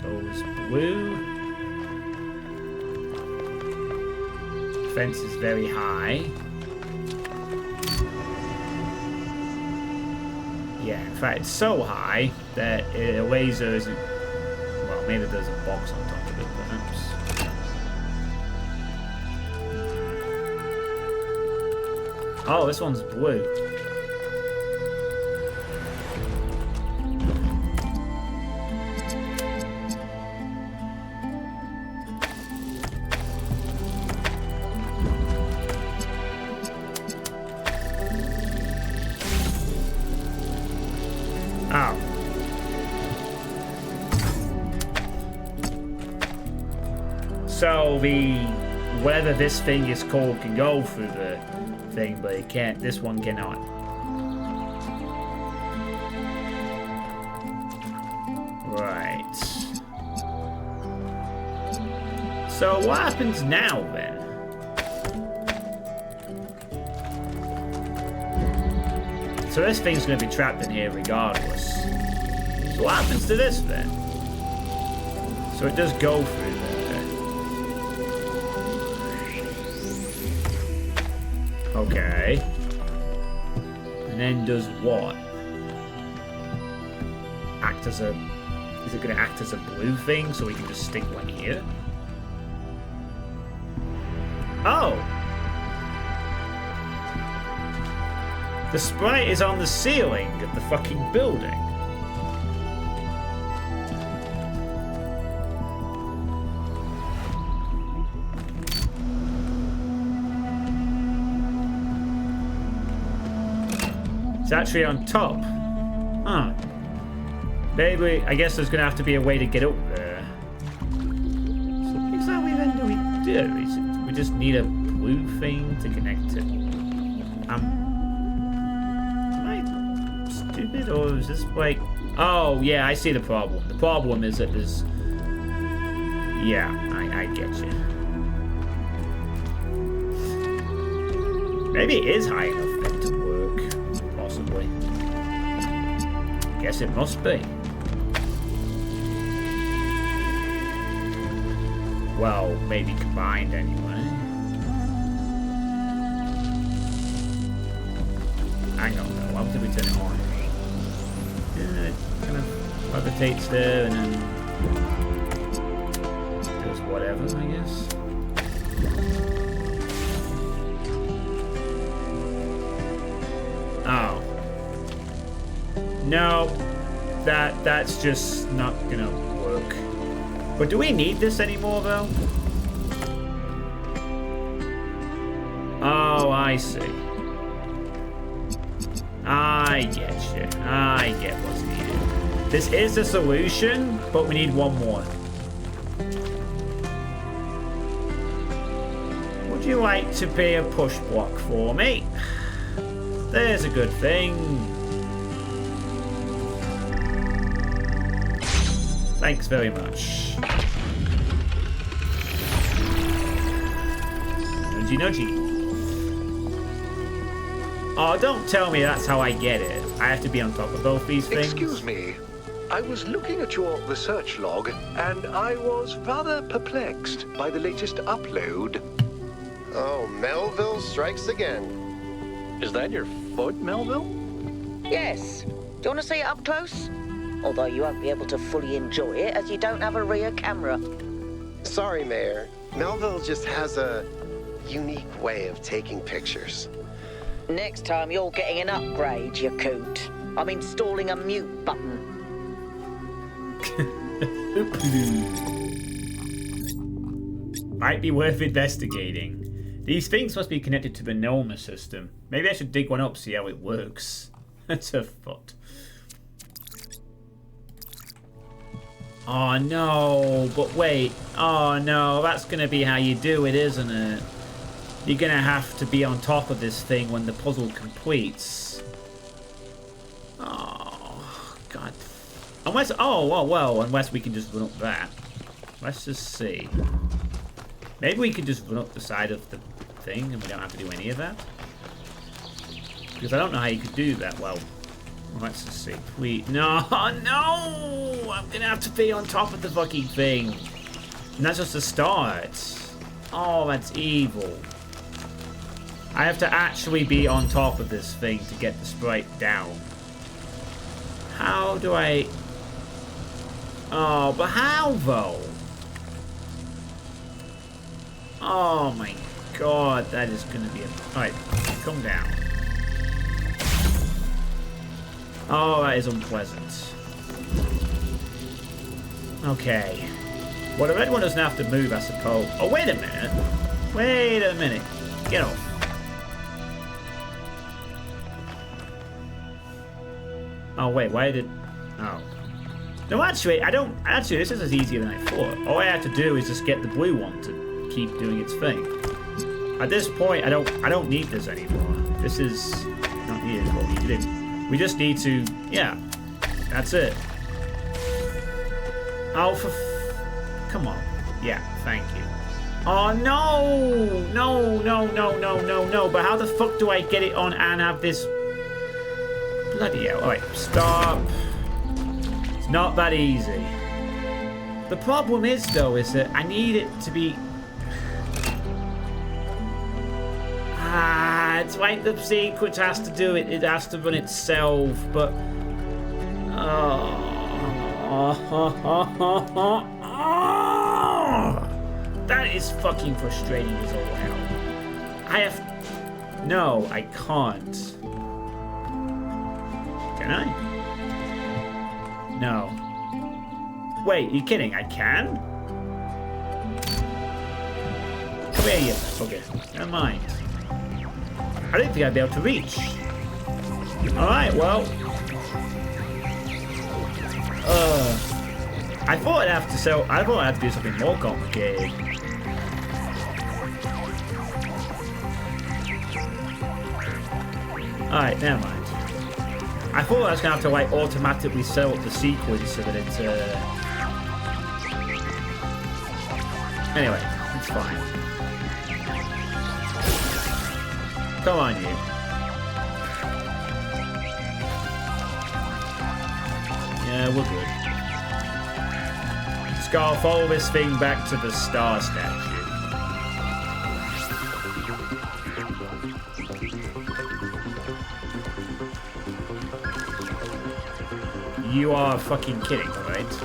Those blue. Fence is very high. Yeah, in fact, it's so high that a laser isn't... Well, maybe there's a box on top of it, perhaps. Oh, this one's blue. Oh. So whatever this thing is called can go through the thing, but it can't. This one cannot. Right. So what happens now then? So this thing's going to be trapped in here regardless. So what happens to this then? So it does go through there. Okay. And then does what? Act as a... Is it going to act as a blue thing so we can just stick one here? Oh! The sprite is on the ceiling of the fucking building. It's actually on top. Huh. Maybe, I guess there's gonna have to be a way to get up there. So what exactly then do we do? Is it, we just need a blue thing to connect to. Am I stupid, or is this like... Oh, yeah, I see the problem. The problem is that there's... Yeah, I get you. Maybe it is high enough then to work, possibly. Guess it must be. Well, maybe combined anyway. Hang on though, why did we turn it on? Yeah, it kind of levitates there and then does whatever, I guess. Oh. No, that's just not gonna work. But do we need this anymore, though? Oh, I see. I get you. I get what's needed. This is the solution, but we need one more. Would you like to be a push block for me? There's a good thing. Thanks very much. Nudgy nudgy. Oh, don't tell me that's how I get it. I have to be on top of both these things. Excuse me. I was looking at your research log, and I was rather perplexed by the latest upload. Oh, Melville strikes again. Is that your foot, Melville? Yes. Do you want to see it up close? Although you won't be able to fully enjoy it as you don't have a rear camera. Sorry, Mayor. Melville just has a unique way of taking pictures. Next time you're getting an upgrade, you coot. I'm installing a mute button. Might be worth investigating. These things must be connected to the Noma system. Maybe I should dig one up, see how it works. That's a foot. Oh no, but wait. Oh no, that's gonna be how you do it, isn't it? You're gonna have to be on top of this thing when the puzzle completes. Oh, God. Unless, oh, well, unless we can just run up that. Let's just see. Maybe we can just run up the side of the thing and we don't have to do any of that. Because I don't know how you could do that. Well, let's just see. No, no! I'm gonna have to be on top of the fucking thing. And that's just the start. Oh, that's evil. I have to actually be on top of this thing to get the sprite down. How do I... Oh, but how though? Oh my god, that is gonna be a... Alright, come down. Oh, that is unpleasant. Okay. Well, the red one doesn't have to move, I suppose. Oh, wait a minute. Wait a minute. Get off. Oh, wait, why did... Oh. No, actually, I don't... Actually, this is easier than I thought. All I have to do is just get the blue one to keep doing its thing. At this point, I don't need this anymore. This is not needed what we did. We just need to... Yeah. That's it. Oh, for... Come on. Yeah, thank you. Oh, no! No, no, no, no, no, no. But how the fuck do I get it on and have this... Bloody hell. Alright, stop. It's not that easy. The problem is, though, is that I need it to be... It's like the sequence has to do it. It has to run itself, but... That is fucking frustrating as all hell. I have... No, I can't. Can I? No. Wait, are you kidding? I can? Come here, you fucker. Never mind. I didn't think I'd be able to reach. Alright, well. I thought I'd have to do something more complicated. Alright, never mind. I thought I was gonna have to like automatically set up the sequence so that it's Anyway, it's fine. Come on, you. Yeah, we're good. Scar, follow this thing back to the star statue. You are fucking kidding, right?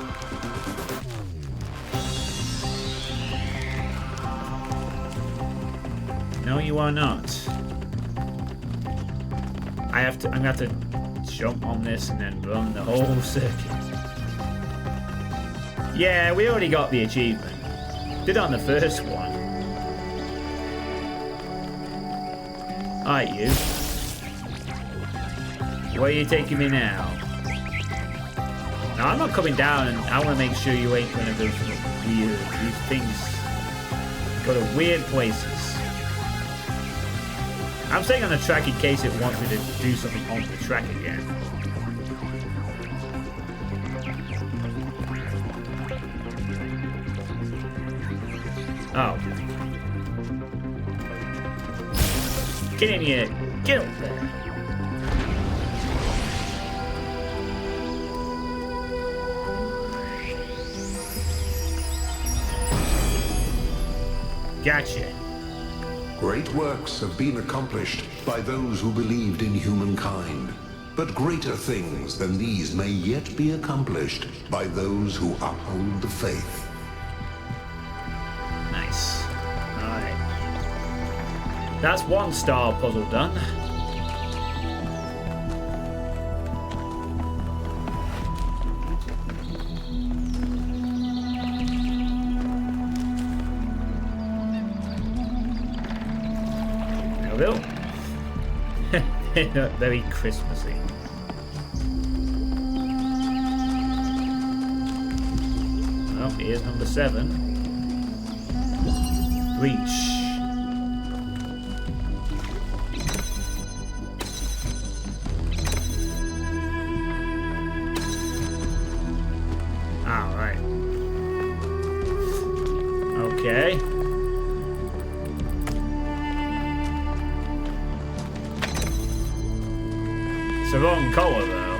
No, you are not. I'm gonna have to jump on this and then run the whole circuit. Yeah, we already got the achievement. Did it on the first one. Alright, you. Where are you taking me now? No, I'm not coming down, and I want to make sure you ain't gonna go for weird. These things go to weird places. I'm staying on the track in case it wants me to do something on the track again. Oh. Get in here. Get up there. Gotcha. Great works have been accomplished by those who believed in humankind. But greater things than these may yet be accomplished by those who uphold the faith. Nice. Alright. That's one star puzzle done. Bill. Very Christmassy. Well, here's number 7. Reach. Alright. Okay. It's the wrong colour, though.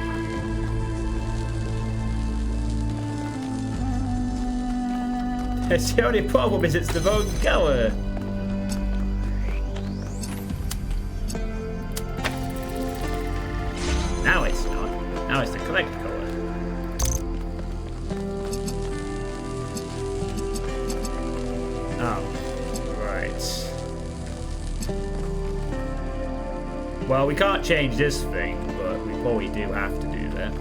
It's the only problem is it's the wrong colour. Now it's not. Now it's the correct colour. Oh, right. Well, we can't change this thing, but we probably do have to do that.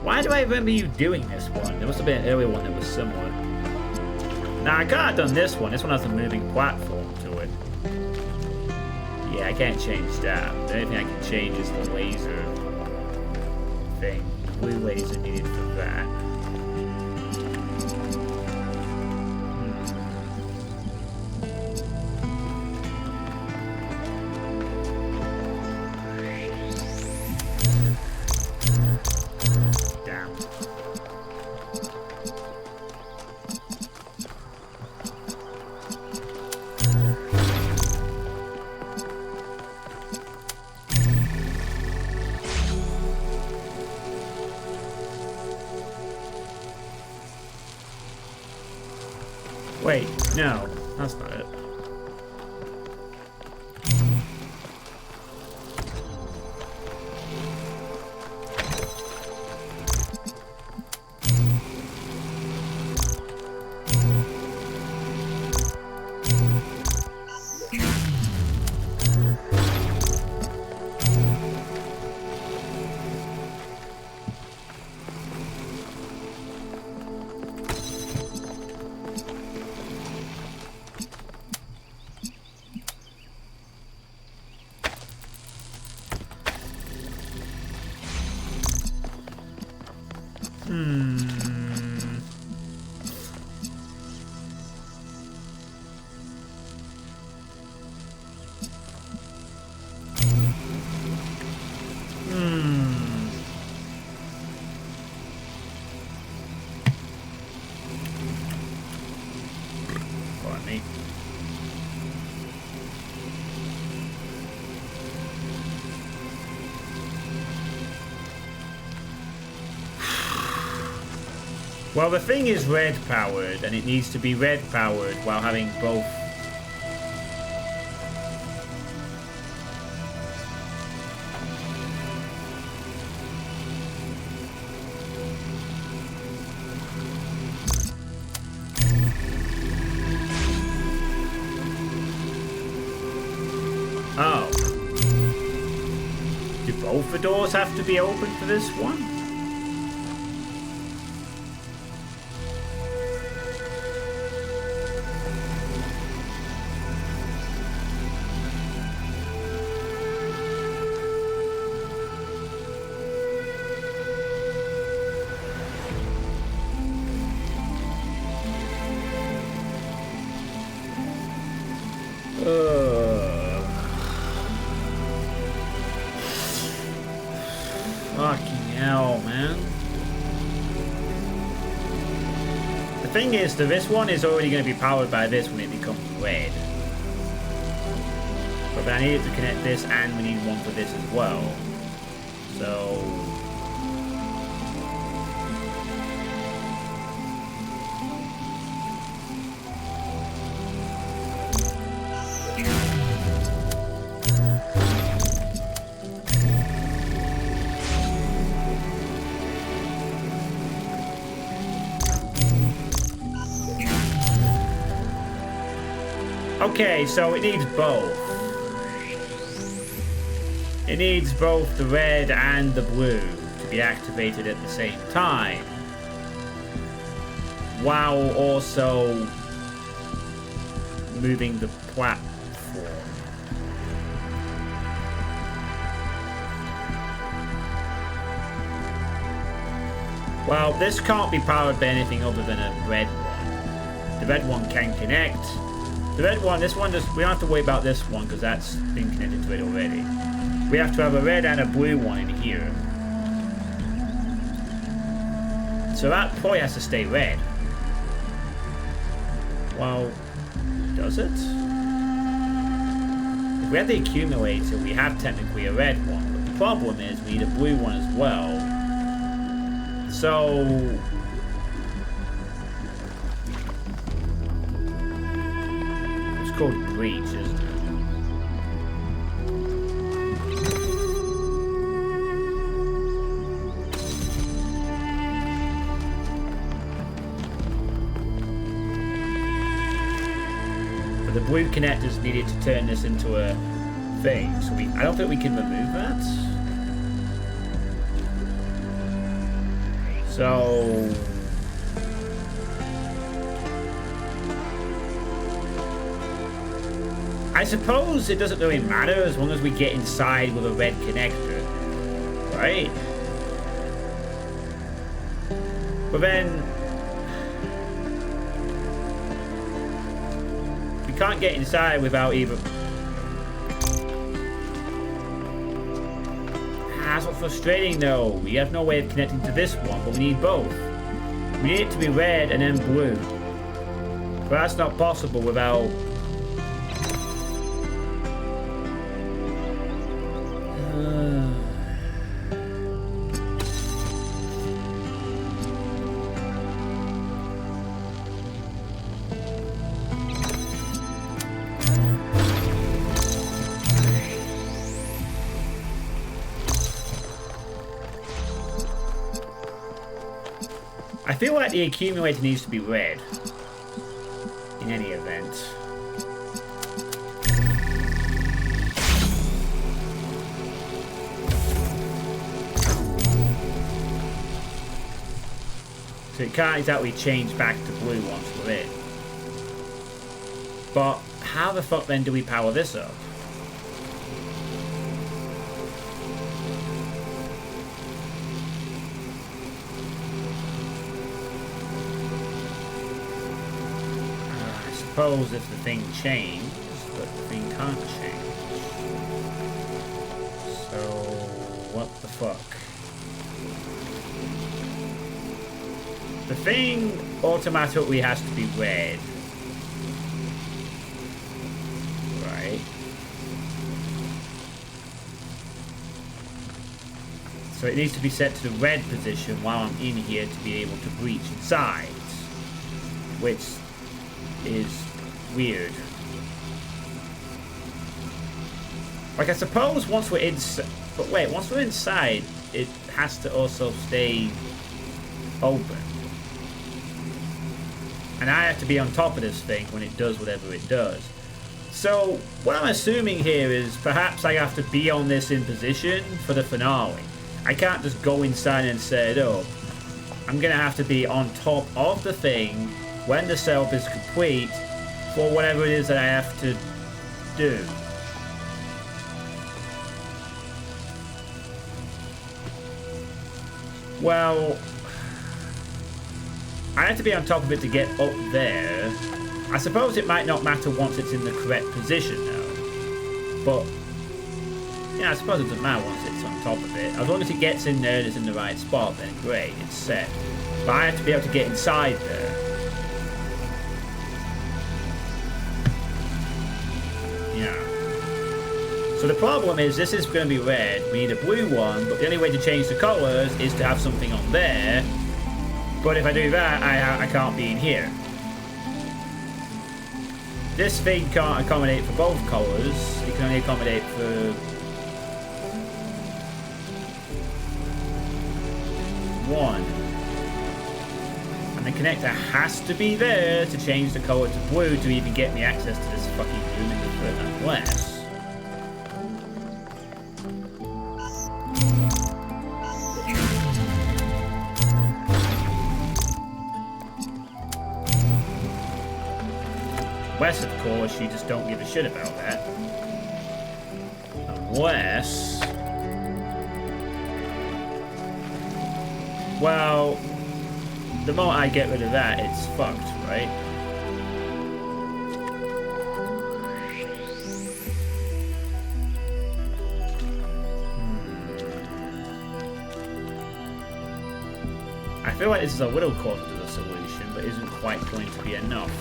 Why do I remember you doing this one? There must have been an earlier one that was similar. Nah, I can't have done this one. This one has a moving platform to it. Yeah, I can't change that. The only thing I can change is the laser thing. Blue laser needed for that. Wait, no, that's not it. Pardon me. Well, the thing is red powered, and it needs to be red powered while having both. Oh. Do both the doors have to be open for this one? Fucking hell, man. The thing is that this one is already going to be powered by this when it becomes red. But I needed to connect this, and we need one for this as well. So... Okay, so it needs both. It needs both the red and the blue to be activated at the same time, while also moving the platform. Well, this can't be powered by anything other than a red one. The red one can connect. The red one, this one, we don't have to worry about this one because that's been connected to it already. We have to have a red and a blue one in here. So that probably has to stay red. Well, does it? If we have the accumulator, we have technically a red one. But the problem is we need a blue one as well. So... it's called breach, isn't it? But the blue connectors needed to turn this into a thing, so I don't think we can remove that. So... I suppose it doesn't really matter as long as we get inside with a red connector, right? But then... we can't get inside without either... That's what's frustrating though. We have no way of connecting to this one, but we need both. We need it to be red and then blue. But that's not possible without... I feel like the accumulator needs to be red in any event. So it can't exactly change back to blue once we're in. But how the fuck then do we power this up? suppose if the thing changed, but the thing can't change. So, what the fuck? The thing automatically has to be red. Right. So it needs to be set to the red position while I'm in here to be able to breach inside. Which is weird. Like, I suppose once we're inside... But wait, once we're inside, it has to also stay open. And I have to be on top of this thing when it does whatever it does. So, what I'm assuming here is perhaps I have to be on this in position for the finale. I can't just go inside and set it up. I'm going to have to be on top of the thing when the setup is complete for whatever it is that I have to do. Well, I have to be on top of it to get up there. I suppose it might not matter once it's in the correct position though. But, yeah, I suppose it doesn't matter once it's on top of it. As long as it gets in there and it's in the right spot, then great, it's set. But I have to be able to get inside there. Yeah. So the problem is this is going to be red. We need a blue one, but the only way to change the colours is to have something on there. But if I do that, I can't be in here. This thing can't accommodate for both colours. It can only accommodate for one. And the connector has to be there to change the colour to blue to even get me access to this fucking room in the first place. Unless, of course, you just don't give a shit about that. Unless... Well, the moment I get rid of that, it's fucked, right? I feel like this is a little closer to the solution, but isn't quite going to be enough.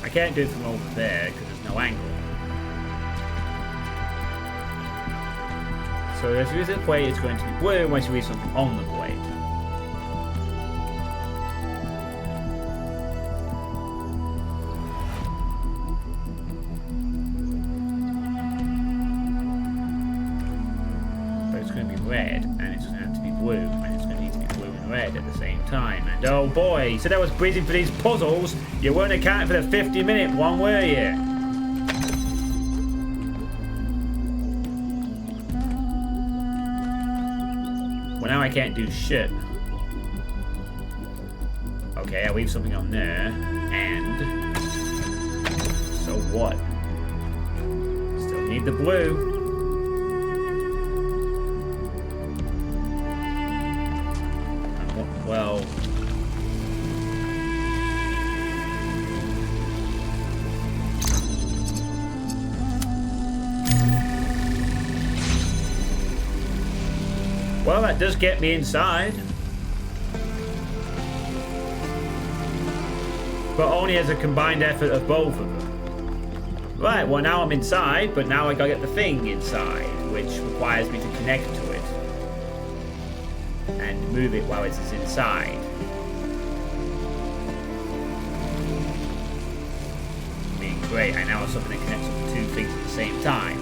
I can't do it from over there because there's no angle. So if you use the blade, it's going to be blue once you use something on the blade. But it's going to be red, and it's going to have to be blue, and it's going to need to be blue and red at the same time. And oh boy, you said I was breathing for these puzzles. You weren't accounting for the 50-minute one, were you? Well, now I can't do shit. Okay, I'll leave something on there. And... so what? Still need the blue. And what, well... Well, that does get me inside. But only as a combined effort of both of them. Right, well now I'm inside, but now I gotta get the thing inside, which requires me to connect to it. And move it while it's inside. I mean, great, I now have something that connects up to two things at the same time.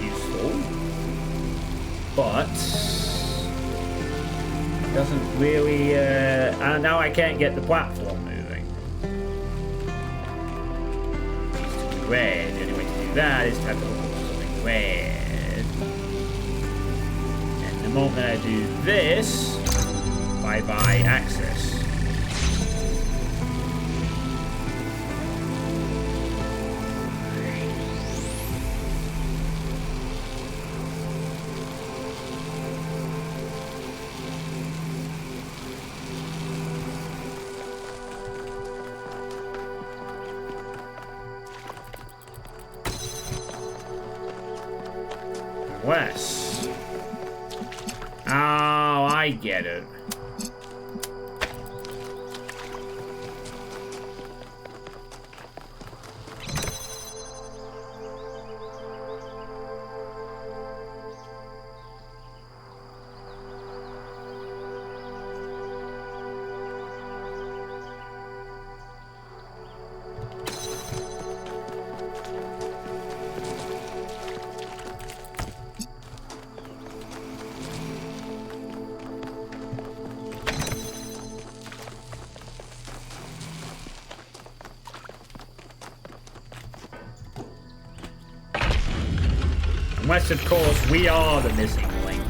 Useful. But it doesn't really, and now I can't get the platform moving. It needs to be red. The only way to do that is to have to look for something red. And the moment that I do this, bye-bye access. West. Oh, I get it. Unless, of course, we are the missing link.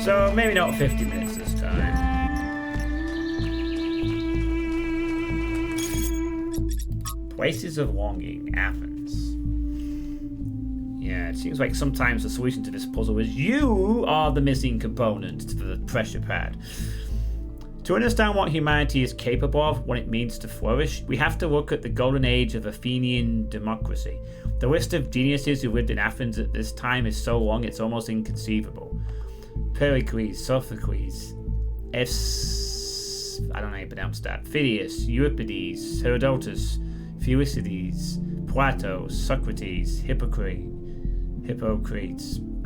So, maybe not 50 minutes this time. Places of Longing, Athens. Yeah, it seems like sometimes the solution to this puzzle is you are the missing component to the pressure pad. To understand what humanity is capable of, what it means to flourish, we have to look at the golden age of Athenian democracy. The list of geniuses who lived in Athens at this time is so long it's almost inconceivable. Pericles, Sophocles, I don't know how you pronounce that, Phidias, Euripides, Herodotus, Thucydides, Plato, Socrates, Hippocrates,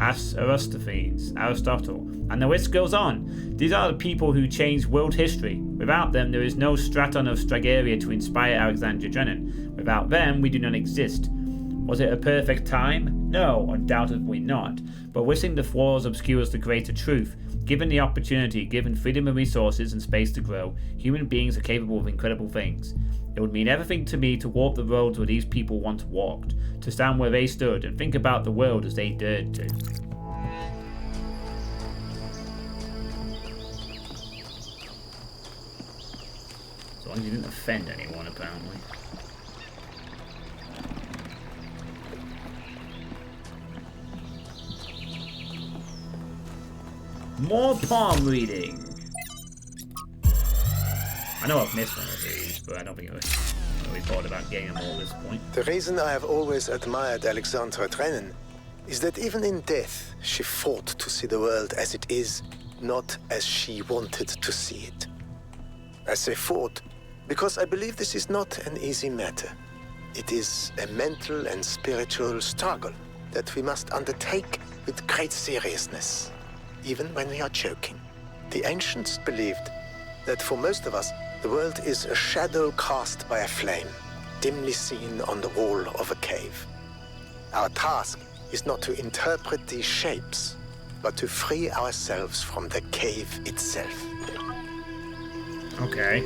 Aristophanes, Aristotle, and the list goes on. These are the people who changed world history. Without them, there is no straton of Stragaria to inspire Alexander Drennan. Without them, we do not exist. Was it a perfect time? No, undoubtedly not. But listing the flaws obscures the greater truth. Given the opportunity, given freedom and resources and space to grow, human beings are capable of incredible things. It would mean everything to me to walk the roads where these people once walked, to stand where they stood and think about the world as they dared to. As long as you didn't offend anyone, apparently. More palm reading. I know I've missed one of these, but I don't think I really thought about getting them all at this point. The reason I have always admired Alexandra Drennan is that even in death, she fought to see the world as it is, not as she wanted to see it. I say fought because I believe this is not an easy matter. It is a mental and spiritual struggle that we must undertake with great seriousness, even when we are joking. The ancients believed that for most of us, the world is a shadow cast by a flame, dimly seen on the wall of a cave. Our task is not to interpret these shapes, but to free ourselves from the cave itself. Okay.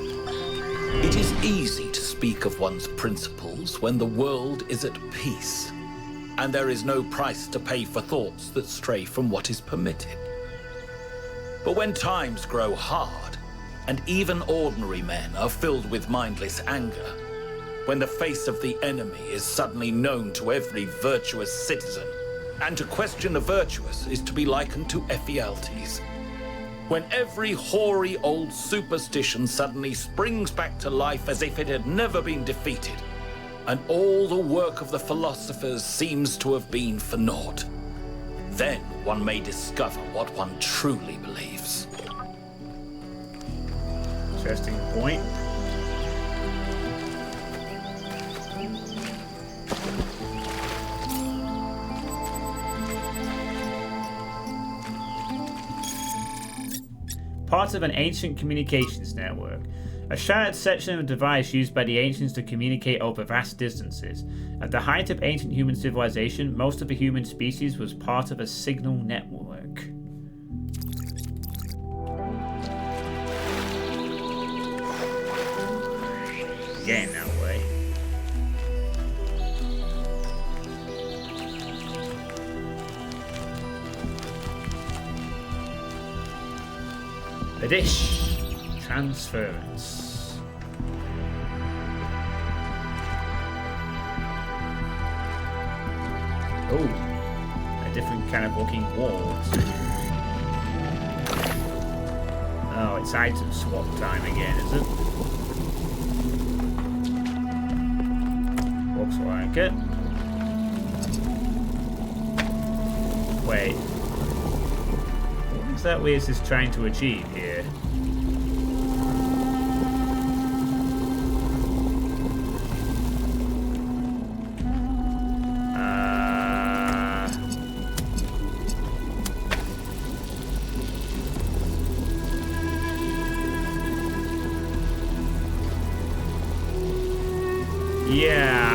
It is easy to speak of one's principles when the world is at peace, and there is no price to pay for thoughts that stray from what is permitted. But when times grow hard, and even ordinary men are filled with mindless anger, when the face of the enemy is suddenly known to every virtuous citizen, and to question the virtuous is to be likened to Ephialtes, when every hoary old superstition suddenly springs back to life as if it had never been defeated, and all the work of the philosophers seems to have been for naught, then one may discover what one truly believes. Interesting point. Part of an ancient communications network. A shared section of a device used by the ancients to communicate over vast distances. At the height of ancient human civilization, most of the human species was part of a signal network. Getting that way. The dish. Transference. Oh, a different kind of looking wall. Oh, it's item swap time again, is it? Looks like it. Wait. What exactly is this trying to achieve here? Yeah,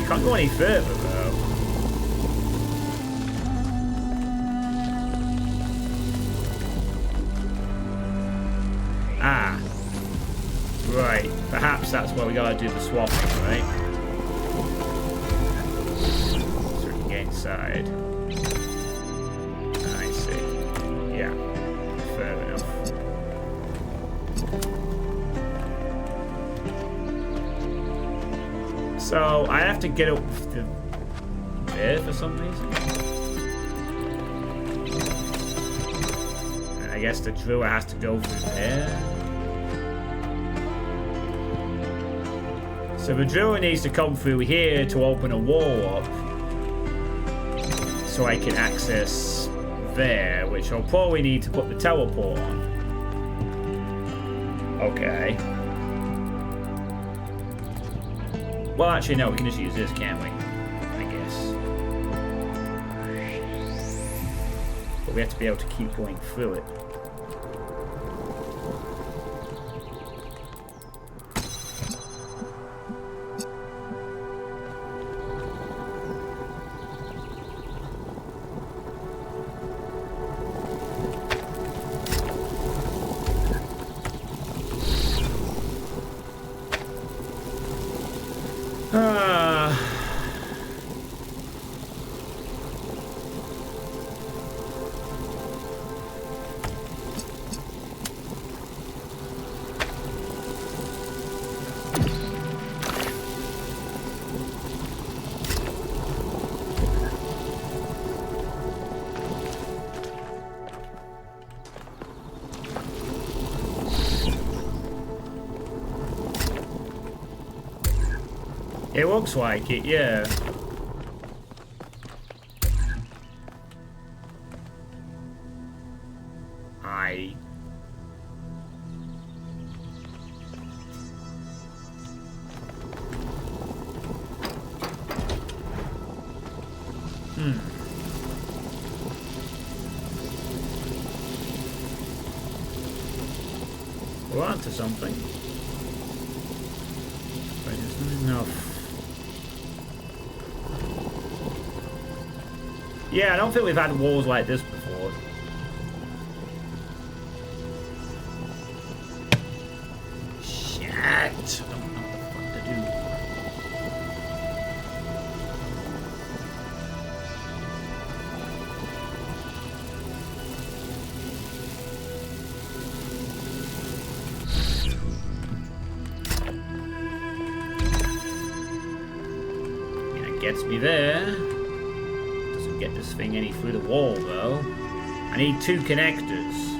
can't go any further though. Ah. Right. Perhaps that's where we gotta do the swapping, right? So we can get inside. I see. Yeah. Fair enough. So I have to get up to there for some reason. And I guess the driller has to go through there. So the driller needs to come through here to open a wall up so I can access there, which I'll probably need to put the teleport on. Okay. Well, actually, no, we can just use this, can't we? I guess. But we have to be able to keep going through it. It looks like it, yeah. We're on to something. But it's not enough. Yeah, I don't think we've had walls like this before. Shit! I don't know what to do. Gets me there. Doesn't get this thing any through the wall though. I need 2 connectors.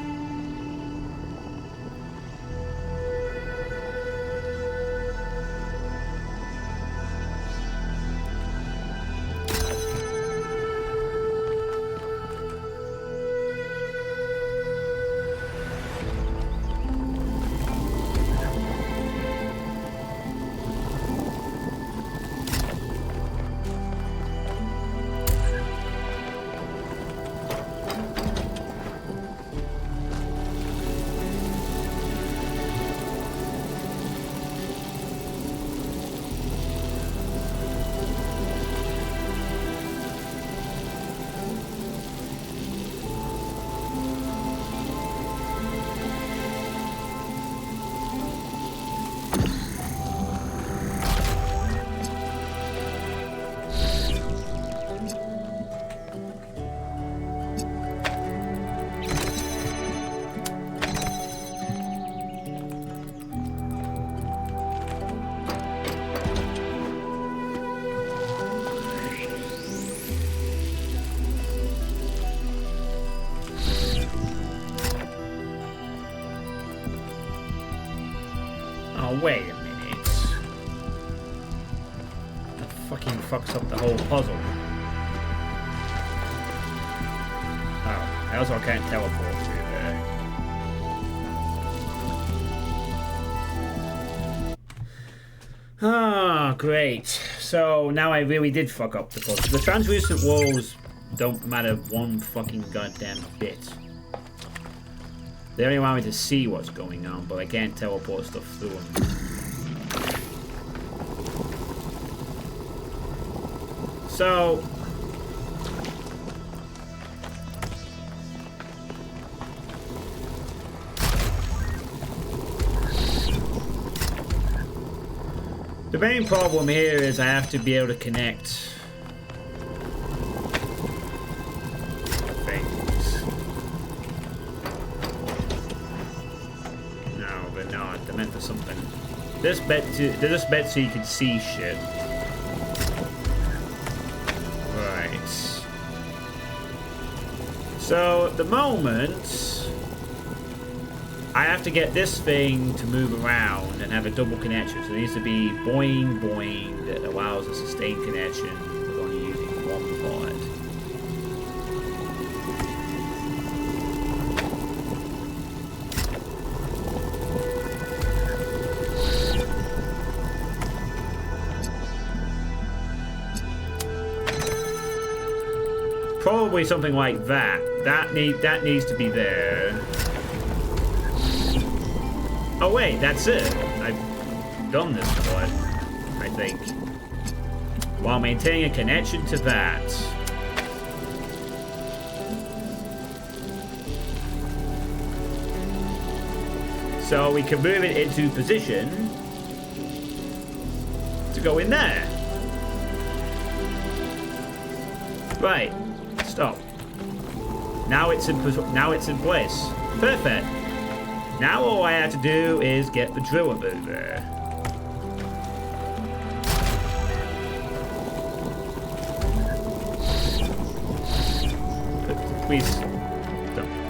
Now wait a minute. That fucking fucks up the whole puzzle. Oh, I also can't teleport through there. Ah, great. So now I really did fuck up the puzzle. The translucent walls don't matter one fucking goddamn bit. They only allow me to see what's going on, but I can't teleport stuff through them. So... the main problem here is I have to be able to connect things. No, they're not. They're meant for something. They're just meant so you can see shit. Right. So at the moment, I have to get this thing to move around and have a double connection. So it needs to be boing boing that allows a sustained connection with only using one part. Probably something like that. That needs to be there. Oh wait, that's it. I've done this before, I think. While maintaining a connection to that. So we can move it into position to go in there. Right. Stop. Now it's in place. Perfect. Now all I have to do is get the drill over. Please don't.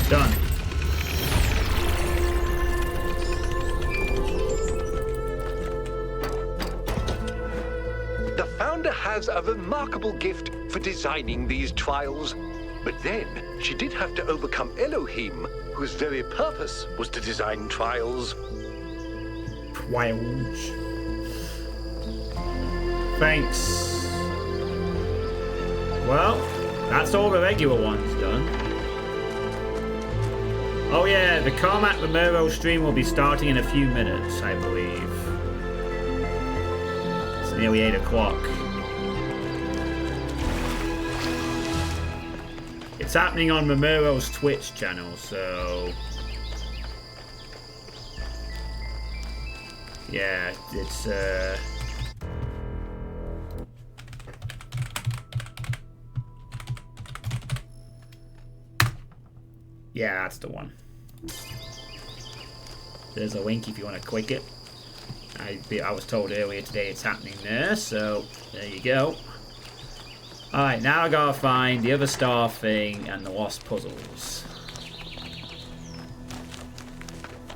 Done. The founder has a remarkable gift for designing these trials. But then, she did have to overcome Elohim, whose very purpose was to design trials. Trials. Thanks. Well, that's all the regular ones done. Oh yeah, the Carmack Romero stream will be starting in a few minutes, I believe. It's nearly 8 o'clock. It's happening on Romero's Twitch channel, so... yeah, it's yeah, that's the one. There's a link if you want to click it. I was told earlier today it's happening there, so there you go. Alright, now I gotta find the other star thing and the lost puzzles.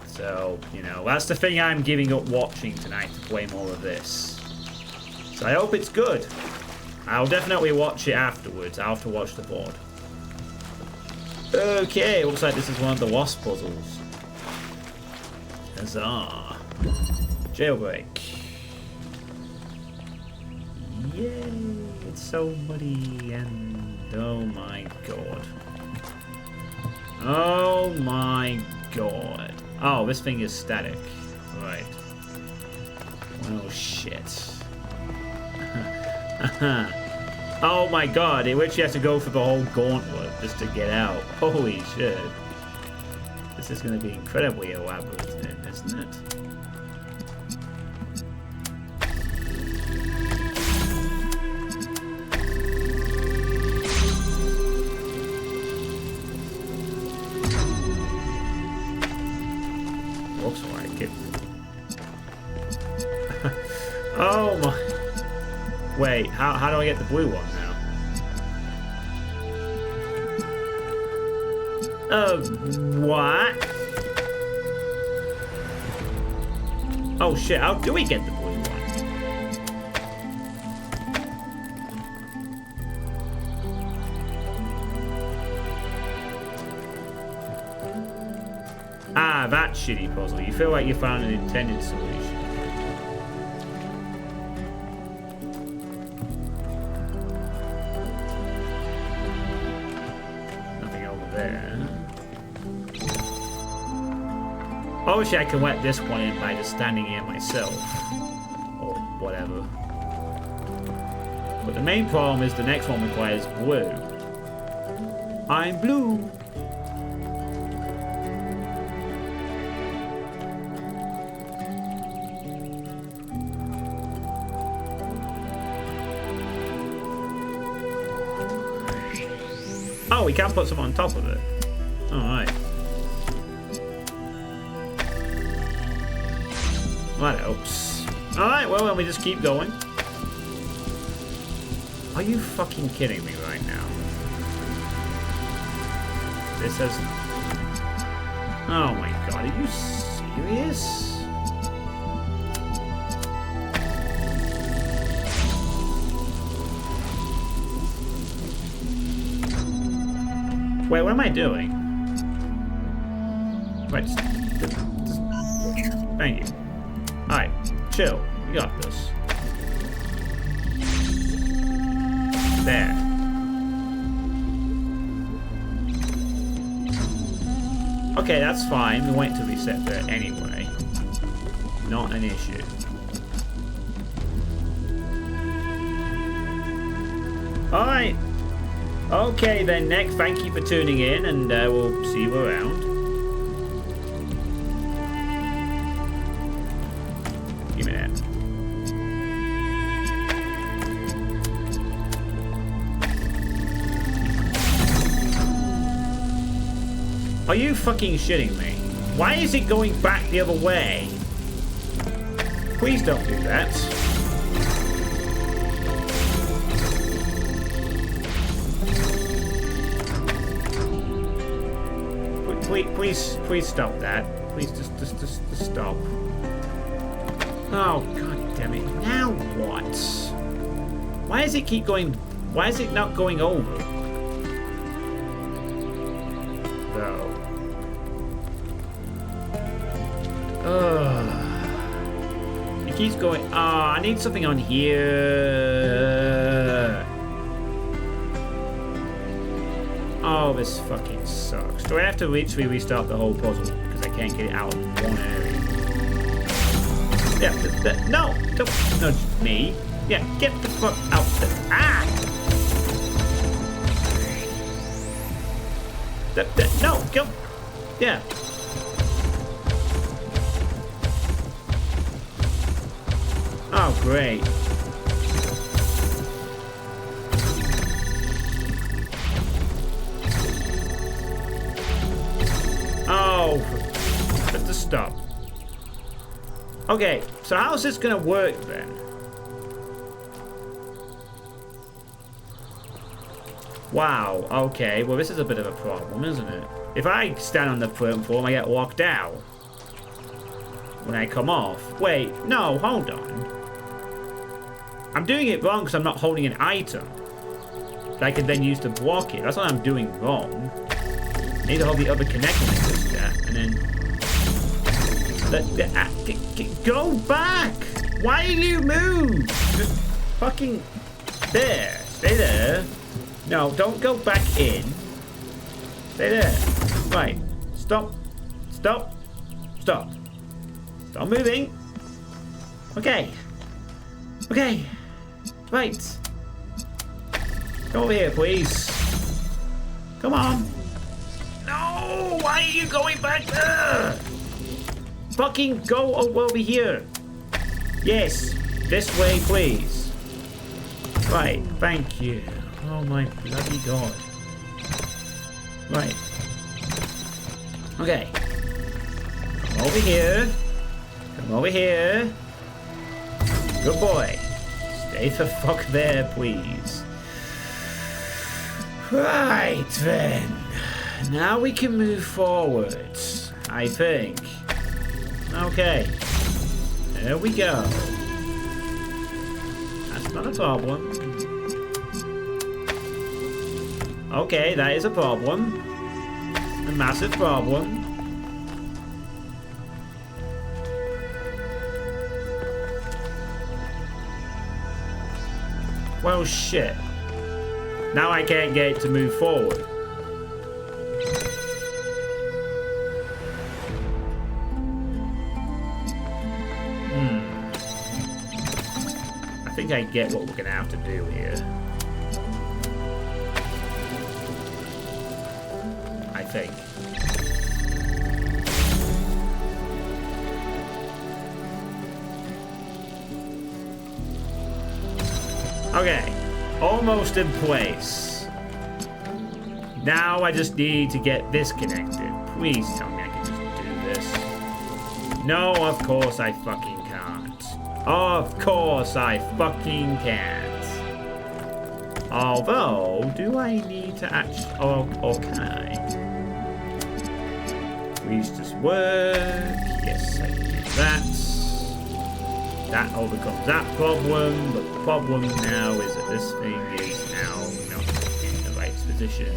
So, you know, that's the thing I'm giving up watching tonight to play more of this. So I hope it's good. I'll definitely watch it afterwards. I'll have to watch the board. Okay, looks like this is one of the lost puzzles. Huzzah. Jailbreak. Yay, it's so muddy and oh my god. Oh my god. Oh, this thing is static. Right. Oh shit. Oh my god, it literally has to go for the whole gauntlet just to get out. Holy shit. This is going to be incredibly elaborate, isn't it? Looks like it. Oh my. Wait, how do I get the blue one now? What? Oh shit, how do we get the blue one? Ah, that shitty puzzle. You feel like you found an intended solution. Nothing over there. Obviously, I can let this one in by just standing here myself. Or whatever. But the main problem is the next one requires blue. I'm blue. Oh, we can put some on top of it. Alright. That helps. Alright, well, then we just keep going. Are you fucking kidding me right now? This has... Oh my god, are you serious? Wait, what am I doing? Wait, just thank you. Alright, chill. You got this. There. Okay, that's fine. We wait till we set there anyway. Not an issue. Alright. Okay then, Nick, thank you for tuning in, and we'll see you around. Give me that. Are you fucking shitting me? Why is it going back the other way? Please don't do that. Please stop that. Please just stop. Oh god damn it! Now what? Why does it keep going? Why is it not going over? Though. It keeps going. Ah, I need something on here. Oh, this fucking sucks. Do I have to literally restart the whole puzzle because I can't get it out of one area? Yeah, no, don't nudge me. Yeah, get the fuck out there. Ah! No, go. Yeah. Oh, great. Oh, but to stop. Okay, so how's this gonna work then? Wow, okay, well this is a bit of a problem, isn't it? If I stand on the platform, I get locked out. When I come off. Wait, no, hold on. I'm doing it wrong because I'm not holding an item that I can then use to block it. That's what I'm doing wrong. I need to hold the other connector like that, and then... Go back! Why do you move? Just fucking... There. Stay there. No, don't go back in. Stay there. Right. Stop. Stop. Stop. Stop moving. Okay. Okay. Right. Come over here, please. Come on. No! Why are you going back there? Fucking go over here. Yes. This way, please. Right. Thank you. Oh my bloody god. Right. Okay. Come over here. Come over here. Good boy. Stay the fuck there, please. Right then. Now we can move forward, I think. Okay. There we go. That's not a problem. Okay, that is a problem. A massive problem. Well, shit. Now I can't get it to move forward. I think I get what we're gonna have to do here. I think. Okay, almost in place. Now I just need to get this connected. Please tell me I can just do this. No, of course I fucking can't. Of course I fucking can't. Although, do I need to actually... or can I? Please just work. Yes, I can do that. That overcomes that problem, but the problem now is that this thing is now not in the right position.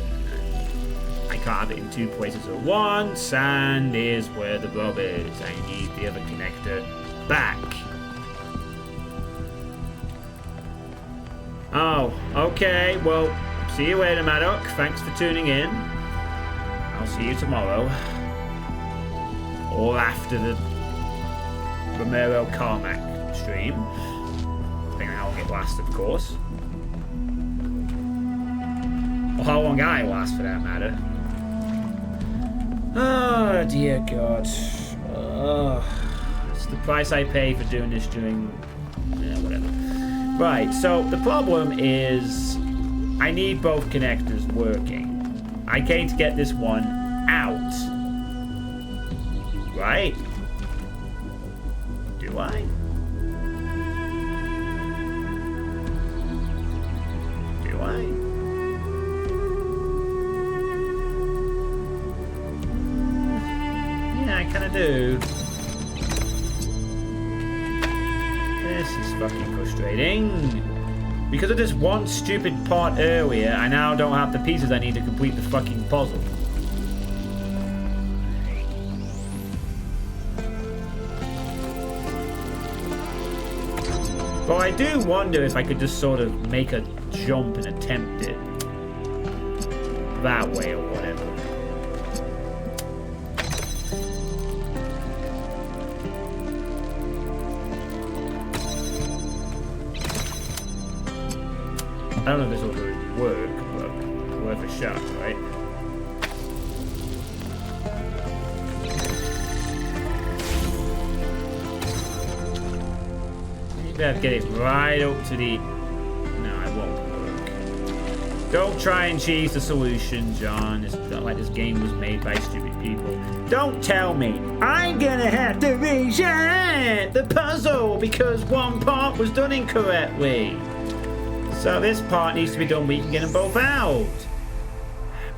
I can't have it in two places at once, and here's where the rub is. I need the other connector back. Oh, okay, well, see you later, Maddock. Thanks for tuning in. I'll see you tomorrow. Or after the Romero Carmack stream. Depending on how long it lasts, of course. Or how long I last, for that matter. Oh, dear God. It's the price I pay for doing this during... yeah, whatever. Right, so the problem is... I need both connectors working. I can't get this one out. Right? Do I? Yeah, I kind of do. This is fucking frustrating. Because of this one stupid part earlier, I now don't have the pieces I need to complete the fucking puzzle. Well, I do wonder if I could just sort of make a jump and attempt it that way or whatever. I don't know if this will really work, but worth a shot, right? Maybe I'll get it right up to the... No, I won't work. Don't try and cheese the solution, John. It's not like this game was made by stupid people. Don't tell me I'm gonna have to reset the puzzle because one part was done incorrectly. So this part needs to be done, we can get them both out.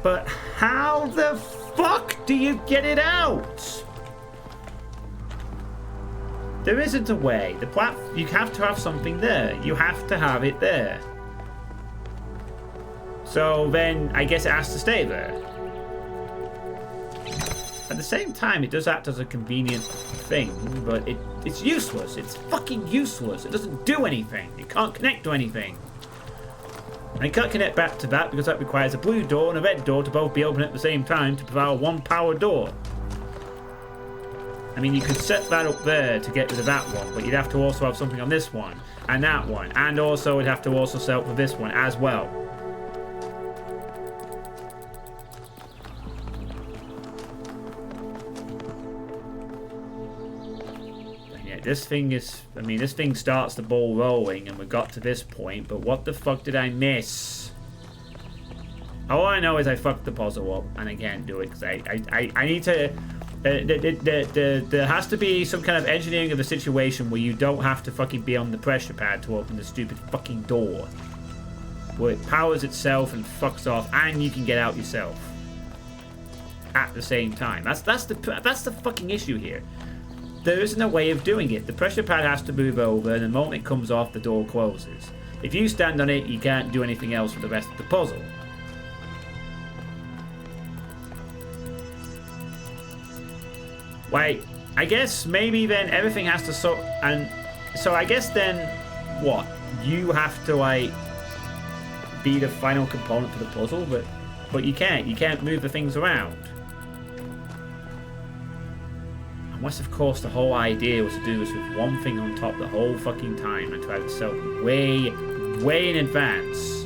But how the fuck do you get it out? There isn't a way. You have to have something there. You have to have it there. So then I guess it has to stay there. At the same time, it does act as a convenient thing, but it's useless. It's fucking useless. It doesn't do anything. It can't connect to anything. And it can't connect back to that because that requires a blue door and a red door to both be open at the same time to provide one power door. I mean, you could set that up there to get rid of that one, but you'd have to also have something on this one, and that one, and also it'd have to also set up for this one as well. And yet this thing is, I mean, this thing starts the ball rolling, and we got to this point, but what the fuck did I miss? All I know is I fucked the puzzle up, and I can't do it, because I need to... There has to be some kind of engineering of the situation where you don't have to fucking be on the pressure pad to open the stupid fucking door. Where it powers itself and fucks off, and you can get out yourself at the same time. That's the fucking issue here. There isn't a way of doing it. The pressure pad has to move over, and the moment it comes off, the door closes. If you stand on it, you can't do anything else for the rest of the puzzle. Wait, I guess maybe then everything has to so I guess then what? You have to like be the final component for the puzzle, but you can't move the things around. Unless of course the whole idea was to do this with one thing on top the whole fucking time and to have it set up way in advance.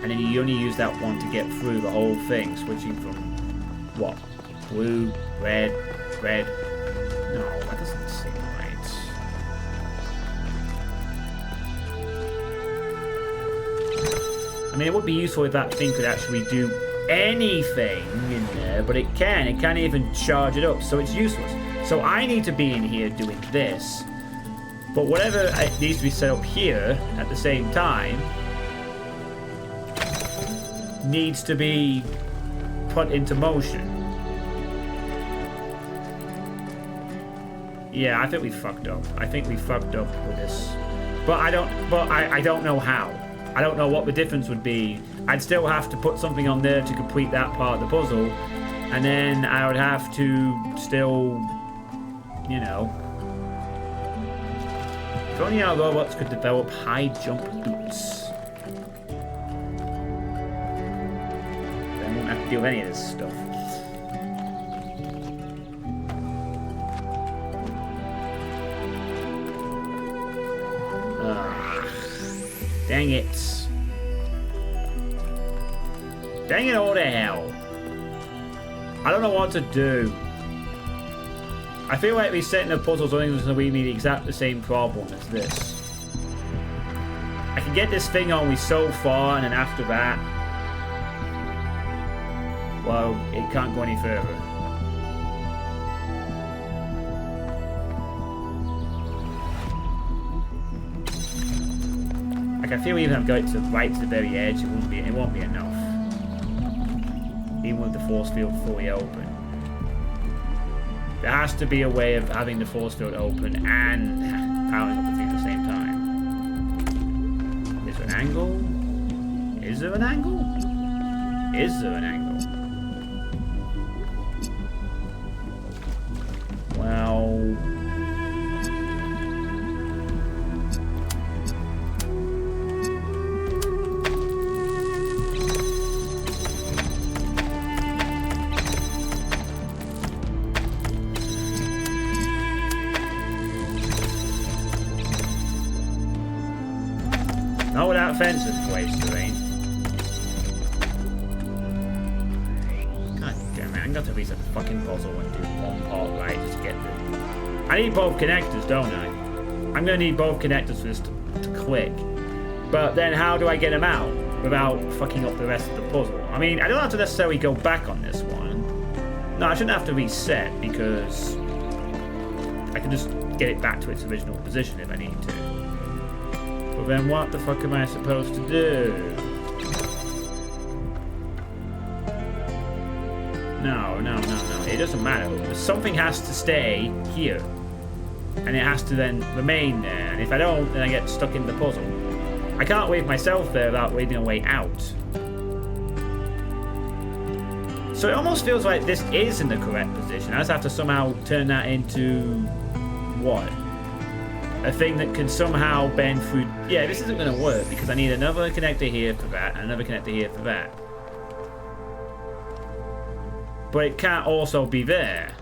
And then you only use that one to get through the whole thing, switching from what? Blue, red. No, that doesn't seem right. I mean, it would be useful if that thing could actually do anything in there, but it can't even charge it up, so it's useless. So I need to be in here doing this, but whatever needs to be set up here at the same time needs to be put into motion. Yeah, I think we fucked up. I think we fucked up with this. But I don't know how. I don't know what the difference would be. I'd still have to put something on there to complete that part of the puzzle. And then I would have to still, you know. If only our robots could develop high jump boots. Then we won't have to deal with any of this stuff. Dang it. Dang it all to hell. I don't know what to do. I feel like resetting the puzzles only is going to be the exact same problem as this. I can get this thing only so far, and then after that, well, it can't go any further. Like, I feel even if I go right to the very edge, it won't be enough. Even with the force field fully open. There has to be a way of having the force field open and powering up the thing at the same time. Is there an angle? Is there an angle? Is there an angle? Well... Not without fences placed, Lorraine. God damn it, I'm gonna have to reset the fucking puzzle and do one part right just to get through. I need both connectors, don't I? I'm gonna need both connectors for this to click. But then how do I get them out without fucking up the rest of the puzzle? I mean, I don't have to necessarily go back on this one. No, I shouldn't have to reset because I can just get it back to its original position if I need to. But then what the fuck am I supposed to do? No. It doesn't matter. Something has to stay here. And it has to then remain there. And if I don't, then I get stuck in the puzzle. I can't wave myself there without waving a way out. So it almost feels like this is in the correct position. I just have to somehow turn that into... what? A thing that can somehow bend through... Yeah, this isn't going to work because I need another connector here for that and another connector here for that. But it can't also be there.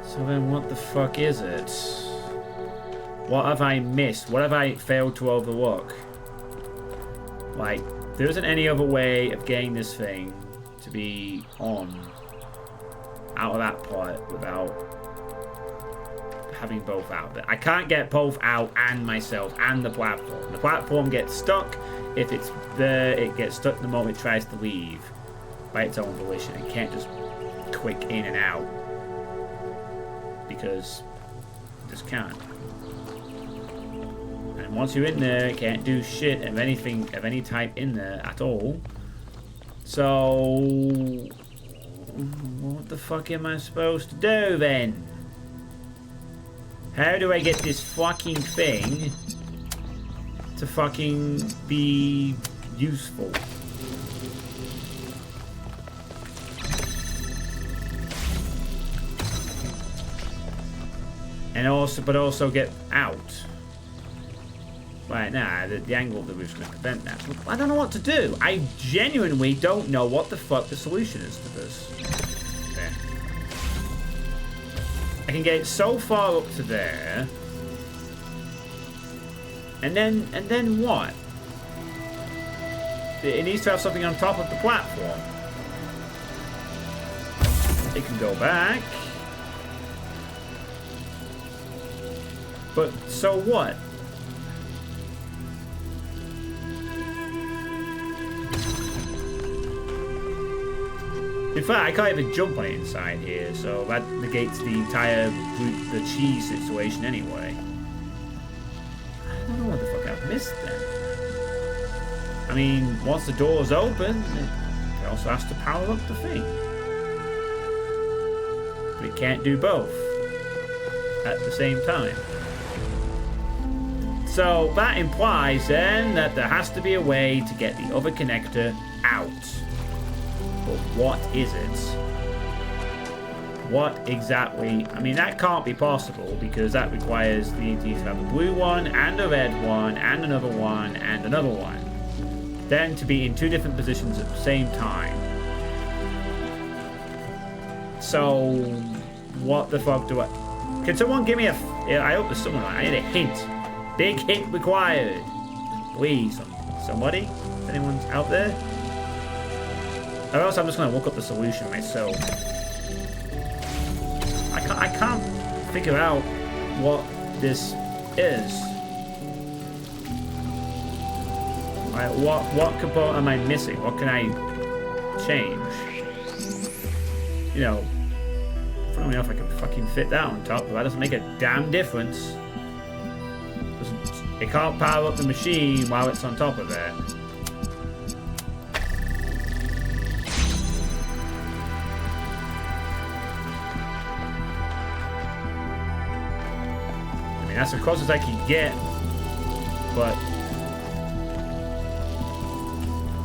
So then what the fuck is it? What have I missed? What have I failed to overlook? Like, there isn't any other way of getting this thing to be on out of that part without having both out. But I can't get both out and myself and the platform. The platform gets stuck. If it's there, it gets stuck the moment it tries to leave by its own volition. It can't just quick in and out because it just can't. And once you're in there, it can't do shit of anything of any type in there at all. So what the fuck am I supposed to do then? How do I get this fucking thing to fucking be useful? And also get out. Right now, the angle of the roof's going to prevent that. I don't know what to do. I genuinely don't know what the fuck the solution is to this. There. I can get it so far up to there. And then what? It needs to have something on top of the platform. It can go back. But so what? In fact, I can't even jump on it inside here, so that negates the entire the cheese situation anyway. I don't know what the fuck I've missed then. I mean, once the door's open, it also has to power up the thing. But it can't do both at the same time. So that implies then that there has to be a way to get the other connector out. But what is it? What exactly? I mean, that can't be possible because that requires the ET to have a blue one and a red one and another one and another one. Then to be in two different positions at the same time. So, what the fuck do I... Can someone give me a... I hope there's someone... I need a hint. Big hint required. Please, somebody? Is anyone out there? Or else I'm just going to look up the solution myself. I can't figure out what this is. Like, what component am I missing? What can I change? You know, funnily enough, I can fucking fit that on top, but that doesn't make a damn difference. It can't power up the machine while it's on top of it. I mean, that's as close as I can get, but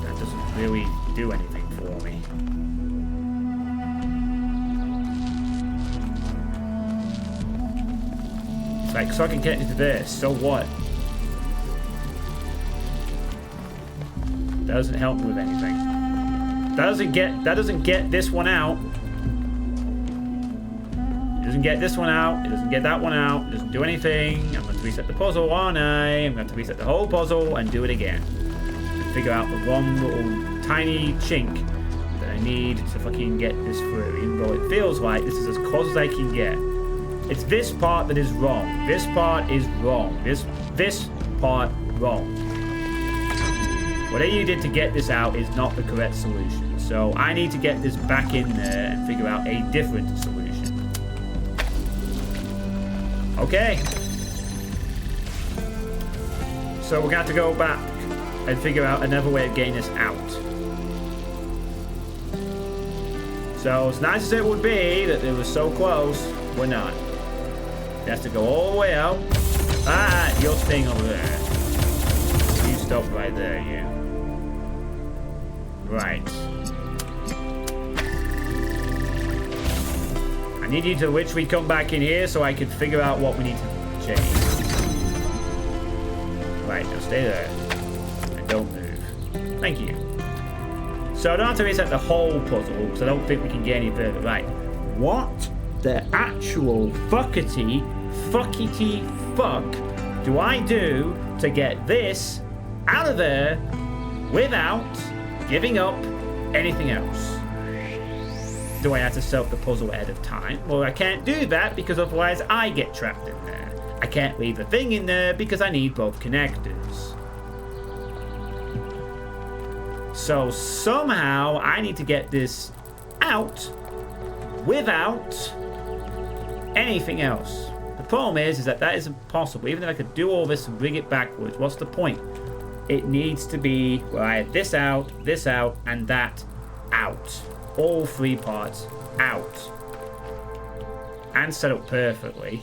that doesn't really do anything for me. It's like, so I can get into this, so what? Doesn't help with anything. That doesn't get this one out. It doesn't get this one out. It doesn't get that one out. It doesn't do anything. I'm going to reset the puzzle, aren't I? I'm going to reset the whole puzzle and do it again. And figure out the one little tiny chink that I need to fucking get this through. Even though it feels like this is as close as I can get. It's this part that is wrong. This part is wrong. This part wrong. Whatever you did to get this out is not the correct solution. So I need to get this back in there and figure out a different solution. Okay. So we're going to have to go back and figure out another way of getting this out. So as nice as it would be that it was so close, we're not. It has to go all the way out. Ah, you're staying over there. You stop right there, you. Right. I need you to literally come back in here so I can figure out what we need to change. Right, now stay there. And don't move. Thank you. So I don't have to reset the whole puzzle because I don't think we can get any further. Right. What the actual fuckity fuck do I do to get this out of there without giving up anything else? do I have to solve the puzzle ahead of time? Well, I can't do that because otherwise I get trapped in there. I can't leave the thing in there because I need both connectors. So somehow I need to get this out without anything else. The problem is that isn't possible. Even if I could do all this and bring it backwards, what's the point? It needs to be where I have this out, and that out. All three parts out. And set up perfectly.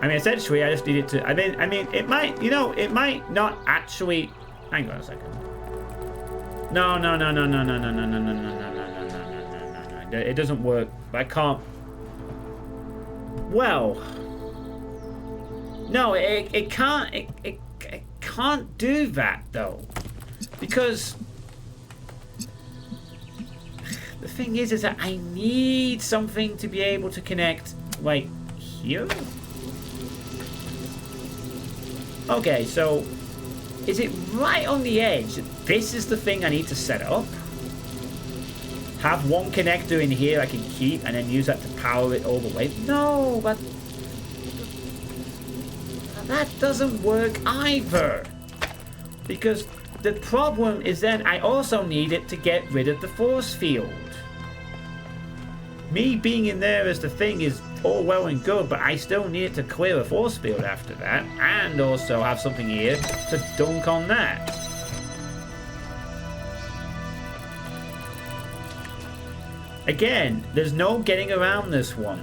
I mean, essentially, I just need it to... I mean, it might, it might not actually... Hang on a second. No. It doesn't work. I can't... Well... No, it can't... It can't do that, though. Because... The thing is that I need something to be able to connect, like, here? Okay, so... Is it right on the edge that this is the thing I need to set up? Have one connector in here I can keep and then use that to power it all the way? No, but... That doesn't work either. Because the problem is then I also need it to get rid of the force field. Me being in there as the thing is all well and good, but I still need it to clear a force field after that, and also have something here to dunk on that. Again, there's no getting around this one.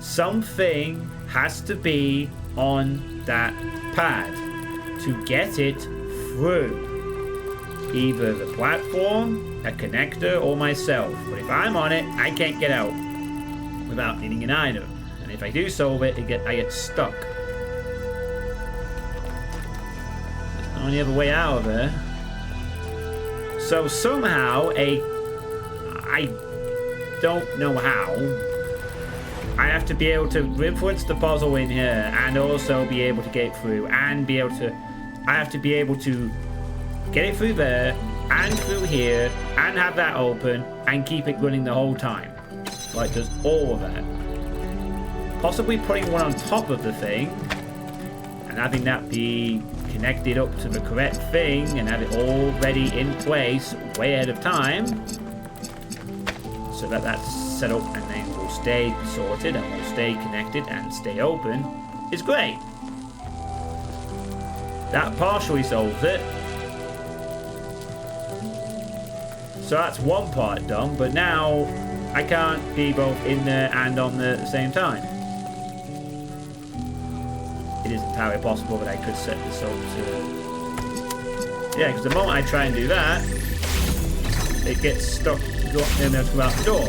Something has to be on that pad to get it through. Either the platform, a connector, or myself. But if I'm on it, I can't get out without needing an item. And if I do solve it, I get stuck. There's no any other way out of there. So somehow, I don't know how, I have to be able to influence the puzzle in here and also be able to get it through and be able to... I have to be able to get it through there and through here and have that open and keep it running the whole time. Like, does all of that. Possibly putting one on top of the thing and having that be connected up to the correct thing and have it already in place way ahead of time so that that's set up and then will stay sorted and will stay connected and stay open is great. That partially solves it. So that's one part done, but now I can't be both in there and on there at the same time. It is entirely possible that I could set this up to... Yeah, because the moment I try and do that, it gets stuck in there throughout the door.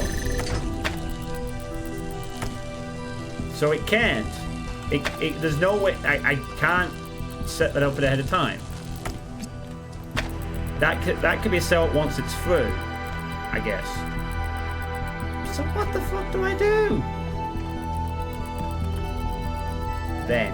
So it can't. There's no way... I can't set that up ahead of time. That could be set up once it's through, I guess. So what the fuck do I do? Then.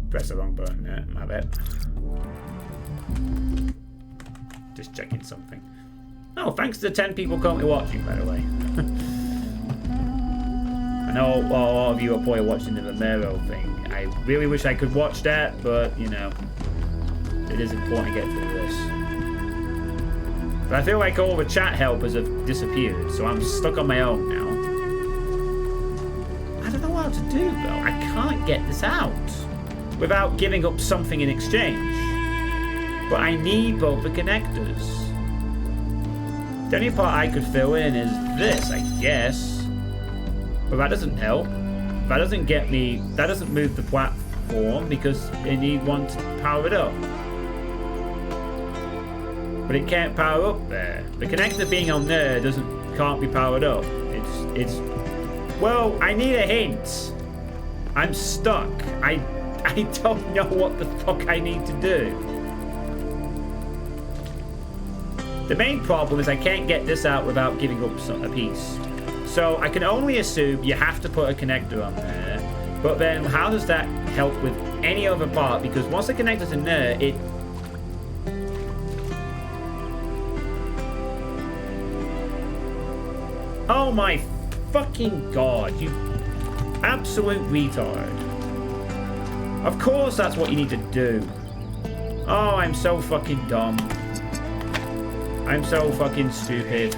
Press the wrong button there, my bad. Just checking something. Oh, thanks to the 10 people currently watching, by the way. I know a lot of you are probably watching the Romero thing. I really wish I could watch that, but, you know, it is important to get through this. But I feel like all the chat helpers have disappeared, so I'm stuck on my own now. I don't know what to do, though. I can't get this out without giving up something in exchange. But I need both the connectors. The only part I could fill in is this, I guess. But that doesn't help. That doesn't get me... That doesn't move the platform because I need one to power it up. But it can't power up there. The connector being on there can't be powered up. It's... Well, I need a hint. I'm stuck. I don't know what the fuck I need to do. The main problem is I can't get this out without giving up a piece. So I can only assume you have to put a connector on there. But then how does that help with any other part? Because once the connector's in there, it... Oh my fucking god, you absolute retard. Of course that's what you need to do. Oh, I'm so fucking dumb. I'm so fucking stupid.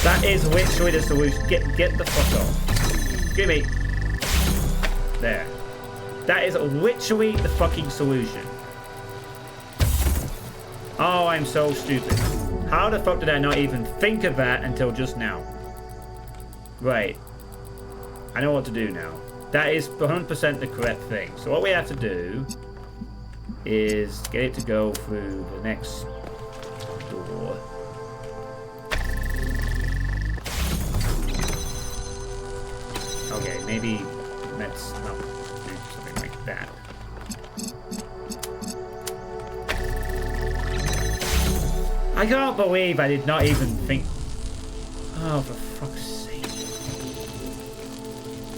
That is literally the solution. Get the fuck off. Give me. There. That is literally the fucking solution. Oh, I'm so stupid. How the fuck did I not even think of that until just now? Right. I know what to do now. That is 100% the correct thing. So what we have to do is get it to go through the next door. Okay, maybe let's not do something like that. I can't believe I did not even think... Oh, for fuck's sake.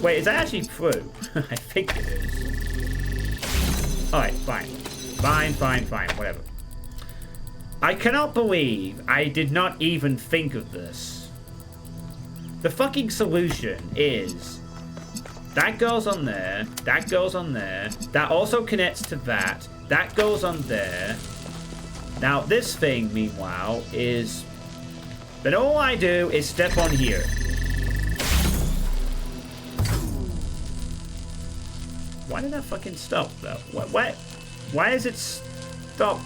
Wait, is that actually through? I think it is. Alright, fine. Fine, whatever. I cannot believe I did not even think of this. The fucking solution is... That goes on there, that goes on there, that also connects to that, that goes on there. Now this thing, meanwhile, is... Then all I do is step on here. Why did that fucking stop, though? Why is it stop?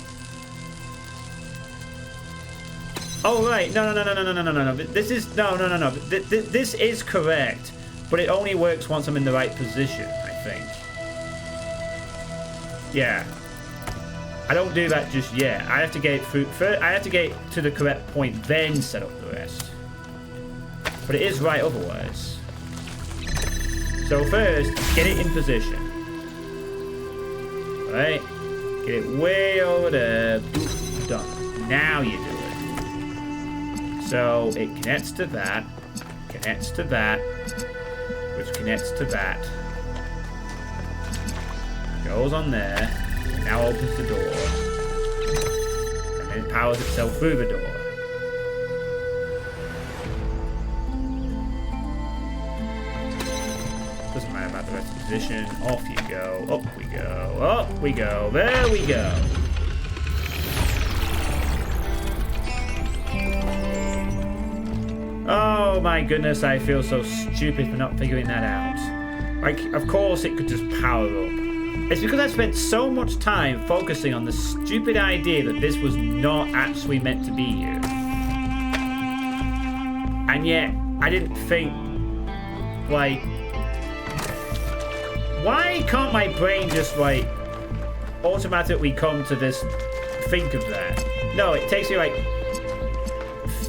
Oh, right. No. This is... No. This is correct. But it only works once I'm in the right position, I think. Yeah. I don't do that just yet. I have to get it through... First, I have to get to the correct point, then set up the rest. But it is right otherwise. So first, get it in position. Alright. Get it way over there. Boop, done. Now you do it. So it connects to that. Connects to that. Which connects to that. Goes on there. Now opens the door. And then it powers itself through the door. Doesn't matter about the rest of the position. Off you go. Up we go. Up we go. There we go. Oh my goodness, I feel so stupid for not figuring that out. Like, of course it could just power up. It's because I spent so much time focusing on the stupid idea that this was not actually meant to be here. And yet, I didn't think, like... Why can't my brain just, like, automatically come to this, think of that? No, it takes me, like...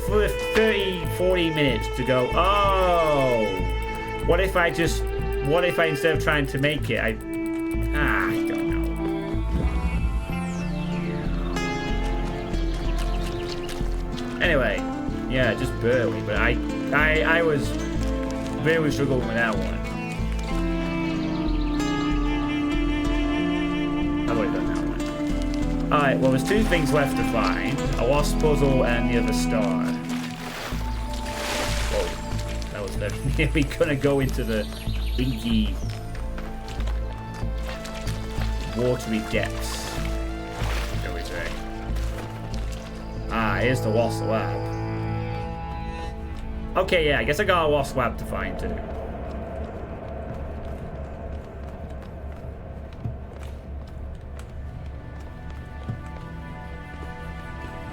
for 30, 40 minutes to go, oh, what if I instead of trying to make it, I don't know. Anyway, yeah, just barely, but I was really struggling with that one. I've already done that one. Alright, well, there's two things left to find. A lost puzzle and the other star. Whoa. That was very nearly gonna go into the inky, watery depths, shall we say. Ah, here's the lost lab. Okay, yeah, I guess I got a lost lab to find too.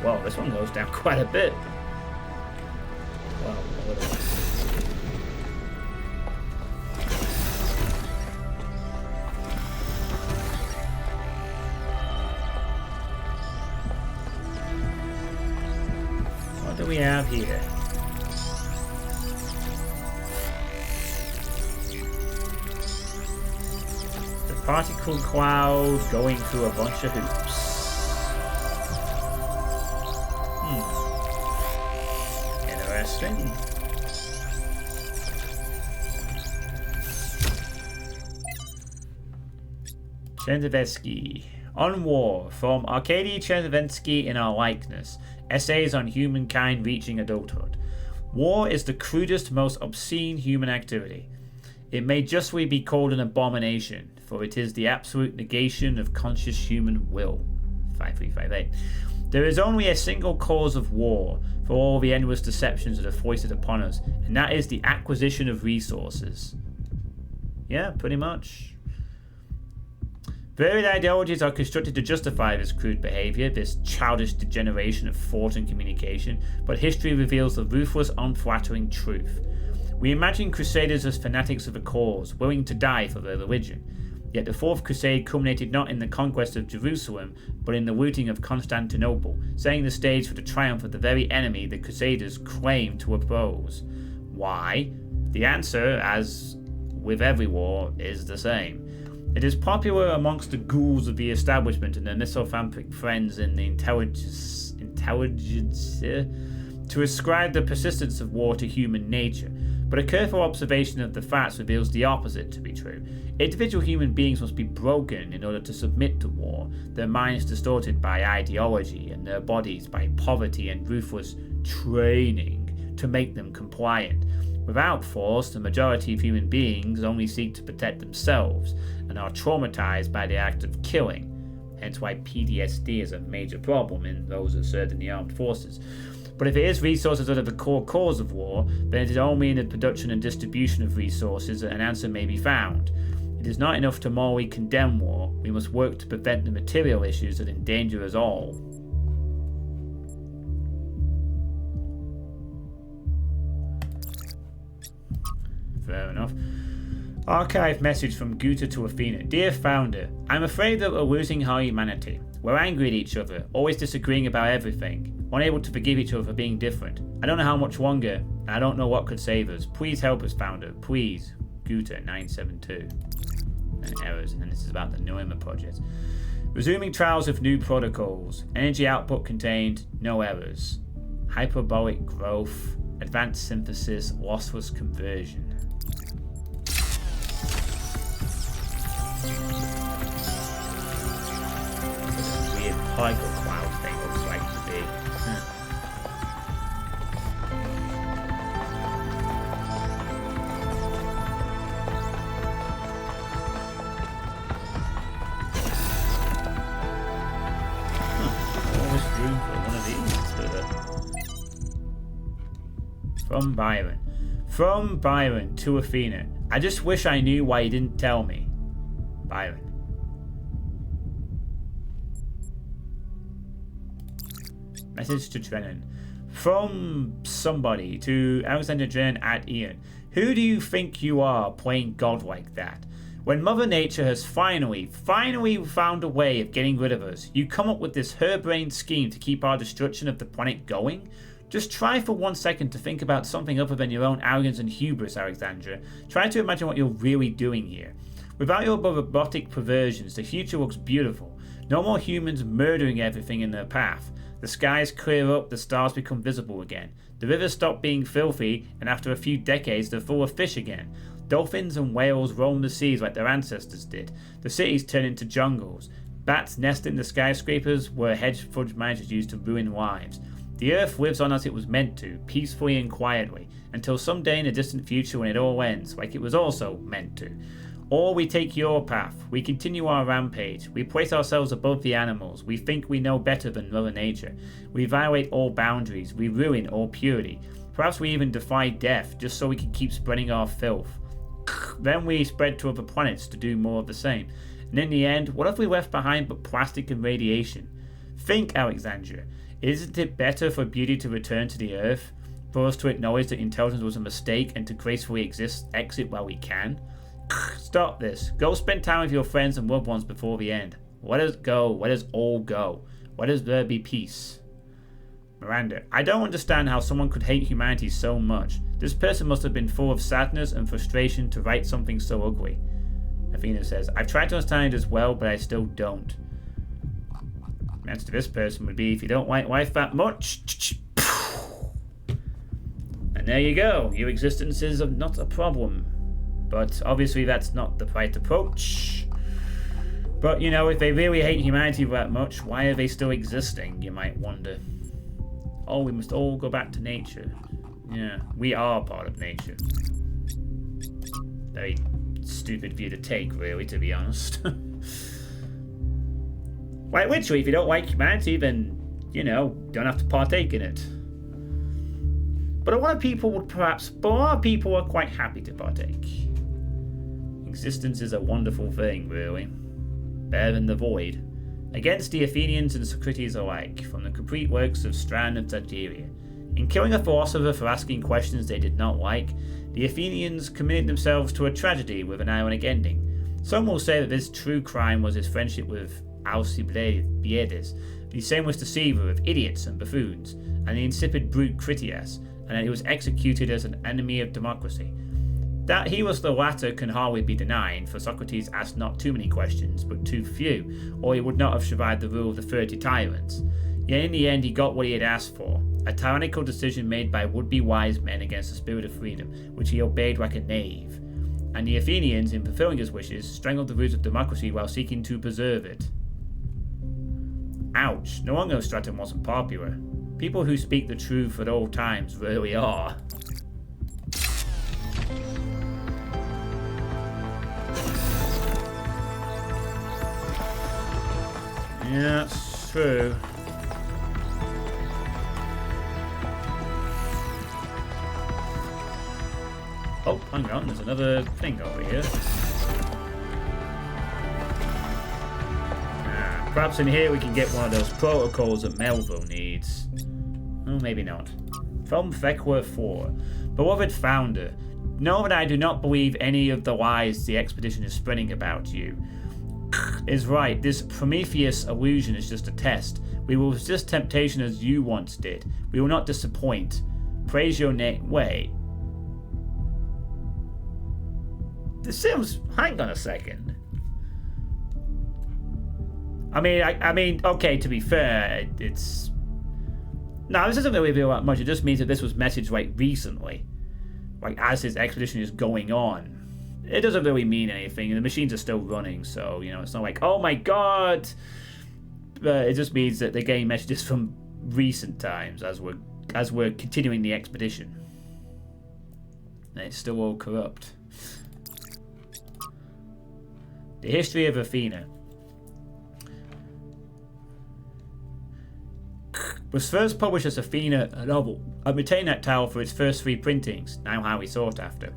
Well, this one goes down quite a bit. Wow, what a... What do we have here? The particle cloud going through a bunch of hoops. Interesting. Chernovetsky. On War, from Arkady Chernovetsky in Our Likeness. Essays on Humankind Reaching Adulthood. War is the crudest, most obscene human activity. It may justly be called an abomination, for it is the absolute negation of conscious human will. 5358. There is only a single cause of war for all the endless deceptions that are foisted upon us, and that is the acquisition of resources. Yeah, pretty much. Varied ideologies are constructed to justify this crude behavior, this childish degeneration of thought and communication, but history reveals the ruthless, unflattering truth. We imagine crusaders as fanatics of a cause, willing to die for their religion. Yet the Fourth Crusade culminated not in the conquest of Jerusalem, but in the looting of Constantinople, setting the stage for the triumph of the very enemy the Crusaders claimed to oppose. Why? The answer, as with every war, is the same. It is popular amongst the ghouls of the establishment and their misanthropic friends in the intelligence to ascribe the persistence of war to human nature, but a careful observation of the facts reveals the opposite to be true. Individual human beings must be broken in order to submit to war, their minds distorted by ideology and their bodies by poverty and ruthless training to make them compliant. Without force, the majority of human beings only seek to protect themselves and are traumatized by the act of killing, hence why PTSD is a major problem in those that served in the armed forces. But if it is resources that are the core cause of war, then it is only in the production and distribution of resources that an answer may be found. It is not enough to morally condemn war, we must work to prevent the material issues that endanger us all. Fair enough. Archive message from Guta to Athena. Dear Founder, I'm afraid that we're losing our humanity. We're angry at each other, always disagreeing about everything, unable to forgive each other for being different. I don't know how much longer, and I don't know what could save us. Please help us, Founder. Please. Guta 972. And errors, and this is about the Noema project. Resuming trials of new protocols. Energy output contained, no errors. Hyperbolic growth, advanced synthesis, lossless conversion. Weird particle cloud thing looks like to be. Almost room for one of these. From Byron. From Byron to Athena. I just wish I knew why you didn't tell me. Byron. Message to Drennan. From somebody to Alexander Drennan at Ian. Who do you think you are playing God like that? When Mother Nature has finally found a way of getting rid of us, you come up with this harebrained scheme to keep our destruction of the planet going? Just try for 1 second to think about something other than your own arrogance and hubris, Alexandra. Try to imagine what you're really doing here. Without your robotic perversions, the future looks beautiful. No more humans murdering everything in their path. The skies clear up, the stars become visible again. The rivers stop being filthy, and after a few decades they're full of fish again. Dolphins and whales roam the seas like their ancestors did. The cities turn into jungles. Bats nest in the skyscrapers where hedge fund managers used to ruin lives. The Earth lives on as it was meant to, peacefully and quietly, until someday in a distant future when it all ends, like it was also meant to. Or we take your path, we continue our rampage, we place ourselves above the animals, we think we know better than Mother Nature, we violate all boundaries, we ruin all purity, perhaps we even defy death just so we can keep spreading our filth. Then we spread to other planets to do more of the same, and in the end, what have we left behind but plastic and radiation? Think, Alexandria. Isn't it better for beauty to return to the Earth? For us to acknowledge that intelligence was a mistake and to gracefully exit while we can? Stop this. Go spend time with your friends and loved ones before the end. Let us go. Let us all go. Let us there be peace. Miranda, I don't understand how someone could hate humanity so much. This person must have been full of sadness and frustration to write something so ugly. Athena says, I've tried to understand it as well, but I still don't. The answer to this person would be, if you don't like life that much, And there you go. Your existence is not a problem. But obviously that's not the right approach. But, you know, if they really hate humanity that much, why are they still existing, you might wonder. Oh, we must all go back to nature. Yeah, we are part of nature. Very stupid view to take, really, to be honest. Like, literally, if you don't like humanity, then, you know, don't have to partake in it. But a lot of people would perhaps, but a lot of people are quite happy to partake. Existence is a wonderful thing, really. Better than the void. Against the Athenians and Socrates alike, from the complete works of Strand and Tartaria. In killing a philosopher for asking questions they did not like, the Athenians committed themselves to a tragedy with an ironic ending. Some will say that this true crime was his friendship with Alcibiades, the shameless deceiver of idiots and buffoons, and the insipid brute Critias, and that he was executed as an enemy of democracy. That he was the latter can hardly be denied, for Socrates asked not too many questions, but too few, or he would not have survived the rule of the 30 tyrants. Yet in the end he got what he had asked for, a tyrannical decision made by would-be wise men against the spirit of freedom, which he obeyed like a knave. And the Athenians, in fulfilling his wishes, strangled the roots of democracy while seeking to preserve it. Ouch, no wonder Straton wasn't popular. People who speak the truth at all times really are. Yeah, that's true. Oh, hang on, there's another thing over here. Perhaps in here we can get one of those protocols that Melville needs. Oh, maybe not. From Thecla 4. Beloved Founder, know that I do not believe any of the lies the expedition is spreading about you. Is right, this Prometheus illusion is just a test. We will resist temptation as you once did. We will not disappoint. Praise your name. Wait. This seems... Hang on a second. I mean, okay, to be fair, it's... No, this doesn't really reveal that much. It just means that this was messaged, like, recently. Like, as his expedition is going on. It doesn't really mean anything. The machines are still running, so, you know, it's not like, oh my god! But it just means that they're getting messages from recent times as we're continuing the expedition. And it's still all corrupt. The History of Athena was first published as Athena, a novel, and retained that title for its first 3 printings, now highly sought after.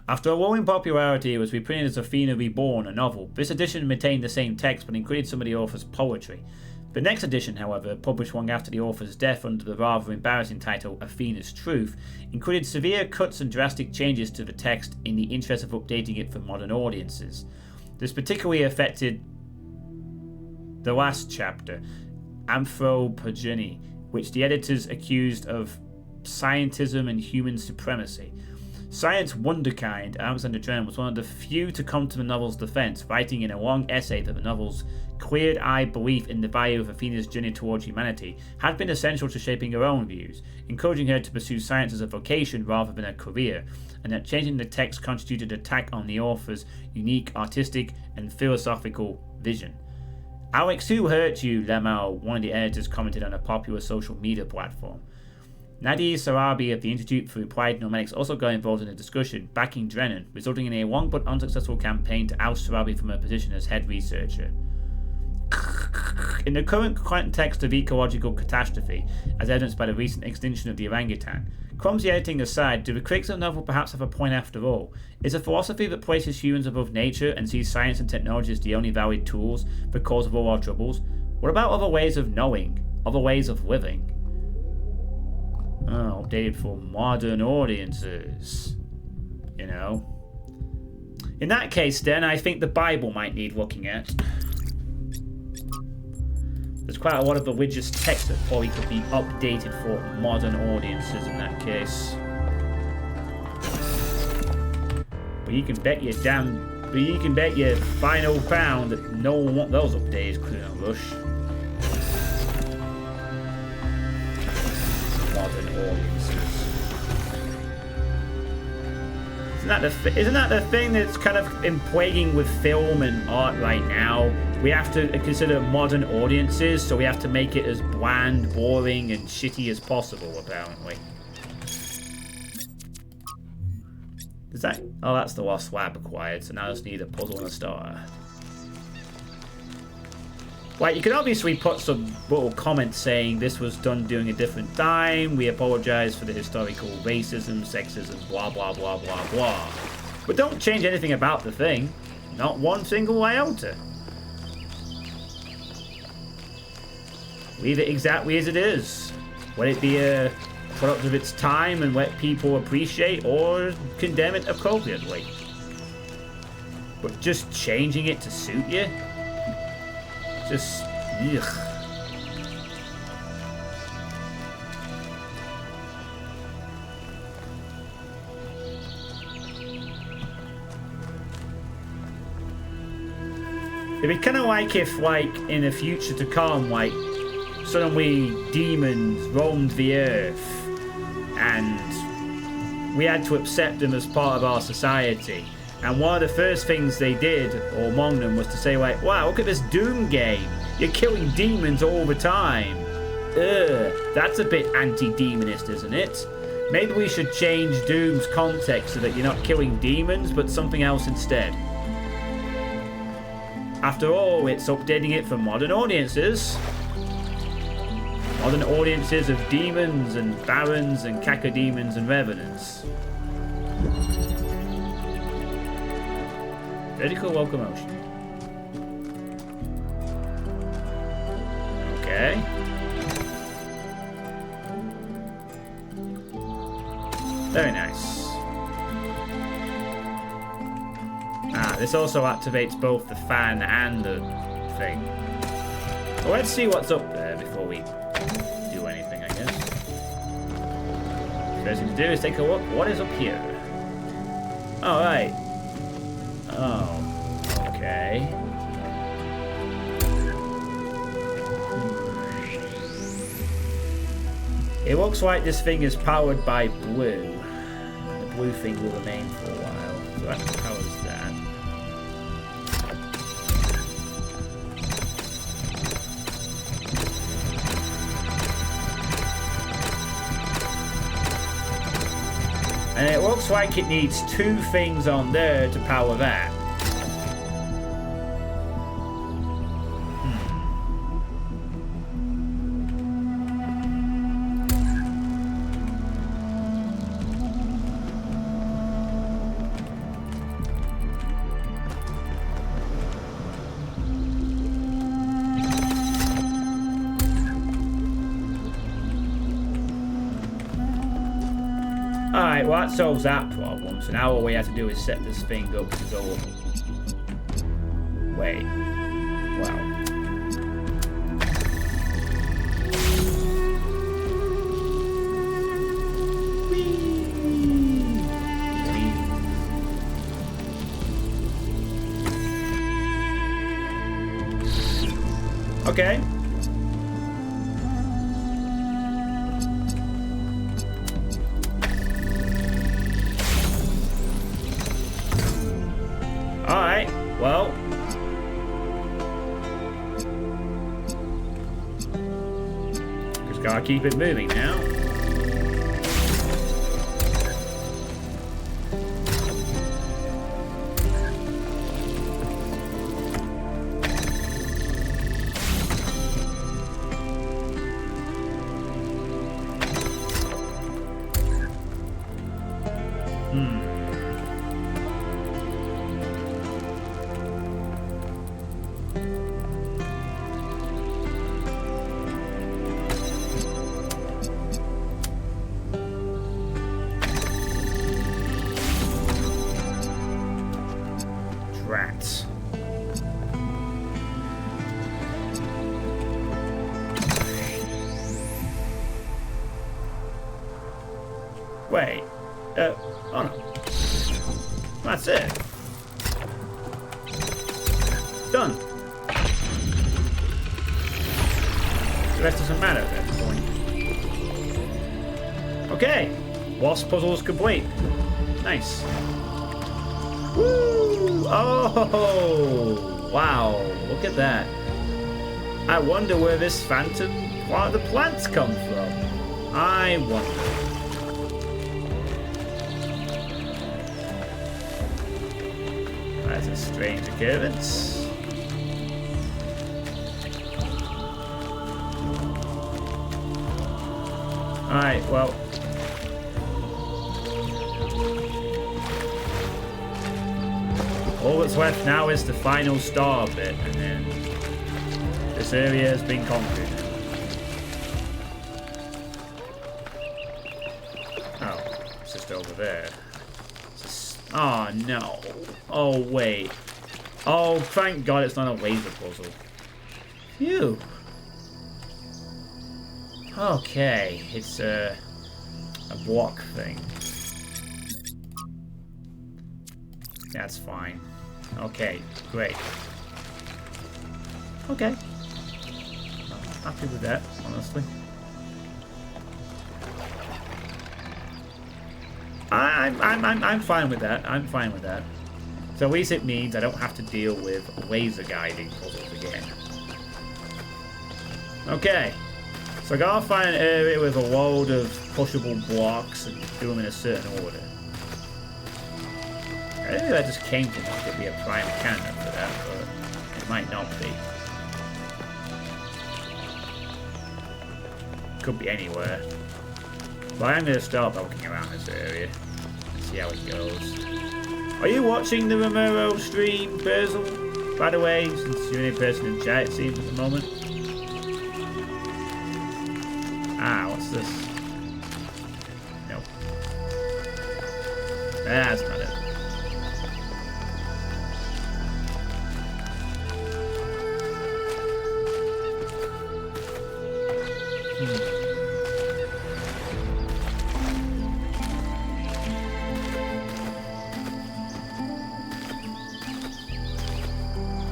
After a rolling popularity, it was reprinted as Athena Reborn, a novel. This edition maintained the same text but included some of the author's poetry. The next edition, however, published long after the author's death under the rather embarrassing title Athena's Truth, included severe cuts and drastic changes to the text in the interest of updating it for modern audiences. This particularly affected the last chapter, Anthropogeny, which the editors accused of scientism and human supremacy. Science wonderkind Alexander Drennan was one of the few to come to the novel's defense, writing in a long essay that the novel's clear-eyed belief in the value of Athena's journey towards humanity had been essential to shaping her own views, encouraging her to pursue science as a vocation rather than a career, and that changing the text constituted an attack on the author's unique artistic and philosophical vision. Alex, who hurt you, Lemao, one of the editors commented on a popular social media platform. Nadir Sarabi of the Institute for Applied Nomadics also got involved in the discussion, backing Drennan, resulting in a long but unsuccessful campaign to oust Sarabi from her position as head researcher. In the current context of ecological catastrophe, as evidenced by the recent extinction of the orangutan, clumsy editing aside, do the critics of the novel perhaps have a point after all? Is a philosophy that places humans above nature and sees science and technology as the only valid tools for the cause of all our troubles? What about other ways of knowing? Other ways of living? Oh, updated for modern audiences. You know. In that case, then, I think the Bible might need looking at. There's quite a lot of religious text that probably could be updated for modern audiences in that case. But you can bet your final pound that no one wants those updates, Colonel Rush. Modern audiences. Isn't that the thing that's kind of been plaguing with film and art right now? We have to consider modern audiences, so we have to make it as bland, boring, and shitty as possible, apparently. Is that... Oh, that's the lost lab acquired, so now I just need a puzzle and a star. Like, you can obviously put some little comments saying this was done during a different time, we apologize for the historical racism, sexism, blah, blah, blah, blah, blah. But don't change anything about the thing. Not one single iota. Leave it exactly as it is. Let it be a product of its time and let people appreciate or condemn it appropriately. But just changing it to suit you? Just, ugh. It'd be kind of like if, like, in the future to come, like, suddenly demons roamed the earth and we had to accept them as part of our society. And one of the first things they did, or among them, was to say, like, wow, look at this Doom game. You're killing demons all the time. Ugh, that's a bit anti-demonist, isn't it? Maybe we should change Doom's context so that you're not killing demons, but something else instead. After all, it's updating it for modern audiences. Modern audiences of demons and barons and cacodemons and revenants. Vertical locomotion. Okay. Very nice. Ah, this also activates both the fan and the thing. Well, let's see what's up there before we do anything, I guess. First thing to do is take a look. What is up here? Alright. Oh, okay. It looks like this thing is powered by blue. The blue thing will remain for a while. So that powers that. And it looks like it needs two things on there to power that. Alright, well that solves that problem. So now all we have to do is set this thing up to go up. Wait. Wow. Okay. Alright, well. Just gotta keep it moving now. Rats. Wait. Oh no. That's it. Done. The rest doesn't matter at that point. Okay. Wasp puzzle is complete. Nice. Woo! Oh! Wow! Look at that. I wonder where this phantom part of the plants come from. I wonder. That's a strange occurrence. Alright, well. All that's left now is the final star bit, and then this area has been conquered. Oh, it's just over there. Oh no. Oh wait. Oh, thank God it's not a laser puzzle. Phew. Okay, it's a block thing. That's fine. Okay, great. Okay. I'm happy with that, honestly. I'm fine with that. I'm fine with that. So at least it means I don't have to deal with laser guiding puzzles again. Okay. So I gotta find an area with a load of pushable blocks and do them in a certain order. I think that just came to me to be a prime cannon for that, but it might not be. Could be anywhere. But I'm gonna start by looking around this area and see how it goes. Are you watching the Romero stream, Basil? By the way, since you're the only person in chat it seems at the moment. Ah, what's this? Nope. That's not it.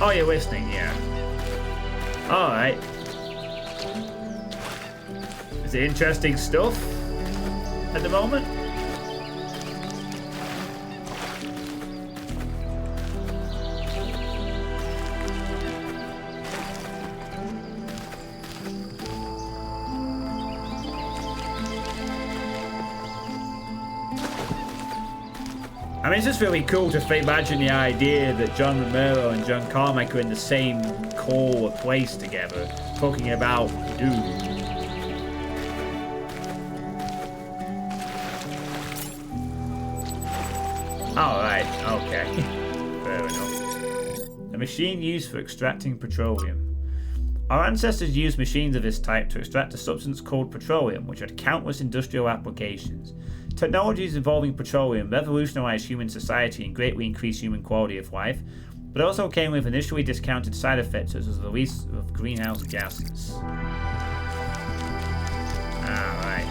Oh, you're listening, yeah. Alright. Is it interesting stuff at the moment? I mean, it's just really cool to imagine the idea that John Romero and John Carmack are in the same core place together, talking about Doom. Alright, okay. Fair enough. A machine used for extracting petroleum. Our ancestors used machines of this type to extract a substance called petroleum, which had countless industrial applications. Technologies involving petroleum revolutionized human society and greatly increased human quality of life, but also came with initially discounted side effects such as the release of greenhouse gases. Alright.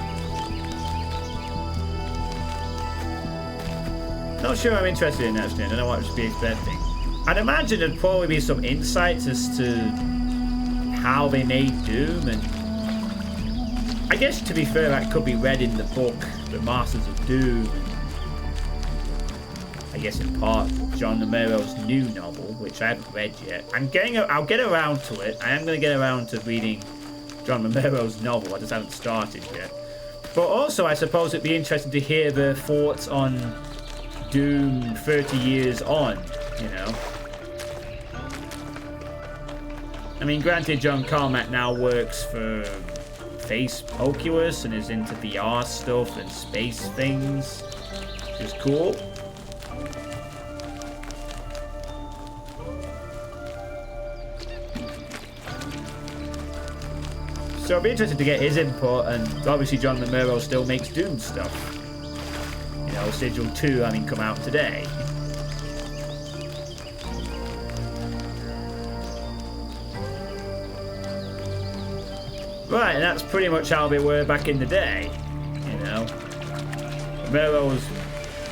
Not sure I'm interested in that, I don't know what I should be expecting. I'd imagine there'd probably be some insights as to how they made Doom, and I guess to be fair that could be read in the book The Masters of Doom. I guess in part John Romero's new novel, which I haven't read yet. I'll get around to it. I am going to get around to reading John Romero's novel. I just haven't started yet. But also, I suppose it'd be interesting to hear their thoughts on Doom 30 years on, you know. I mean, granted, John Carmack now works for Oculus and is into VR stuff and space things, which is cool. So I'd be interested to get his input, and obviously John Romero still makes Doom stuff. You know, Sigil 2 having come out today. Right, and that's pretty much how they were back in the day, you know. Romero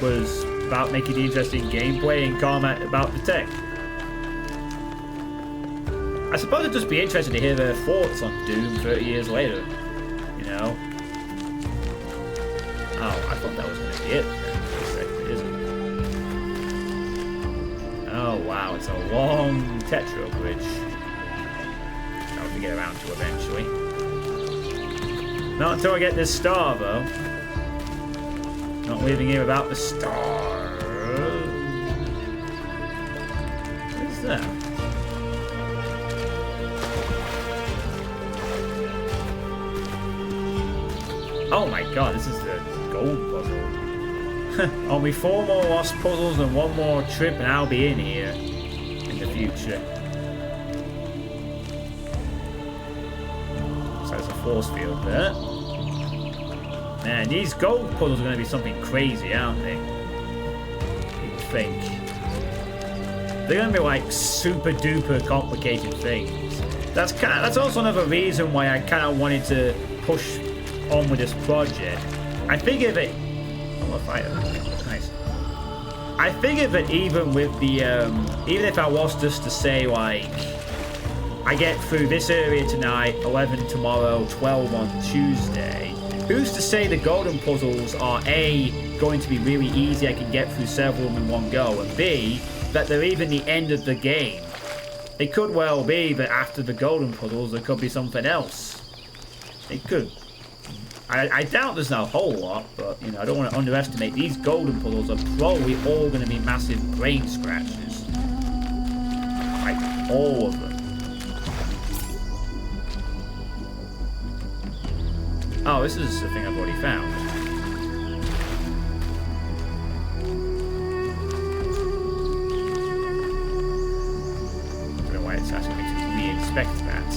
was about making the interesting gameplay and Carmack about the tech. I suppose it'd just be interesting to hear their thoughts on Doom 30 years later, you know. Oh, I thought that was going to be it. It isn't. Oh wow, it's a long Tetra bridge. I'll have to get around to eventually. Not until I get this star, though. Not leaving here without the star. What is that? Oh my god, this is the gold puzzle. Only 4 more lost puzzles and 1 more trip and I'll be in here in the future. So there's a force field there. Man, these gold puzzles are going to be something crazy, aren't they? You'd think. They're going to be like super duper complicated things. That's also another reason why I kind of wanted to push on with this project. I figured that nice. I figured that even with the even if I was just to say like I get through this area tonight, 11 tomorrow, 12 on Tuesday, who's to say the golden puzzles are A, going to be really easy, I can get through several of them in one go, and B, that they're even the end of the game. It could well be that after the golden puzzles there could be something else. It could. I doubt there's not a whole lot, but you know, I don't want to underestimate. These golden puzzles are probably all going to be massive brain scratches. Like, all of them. Oh, this is the thing I've already found. I don't know why it's asking me to re-inspect that.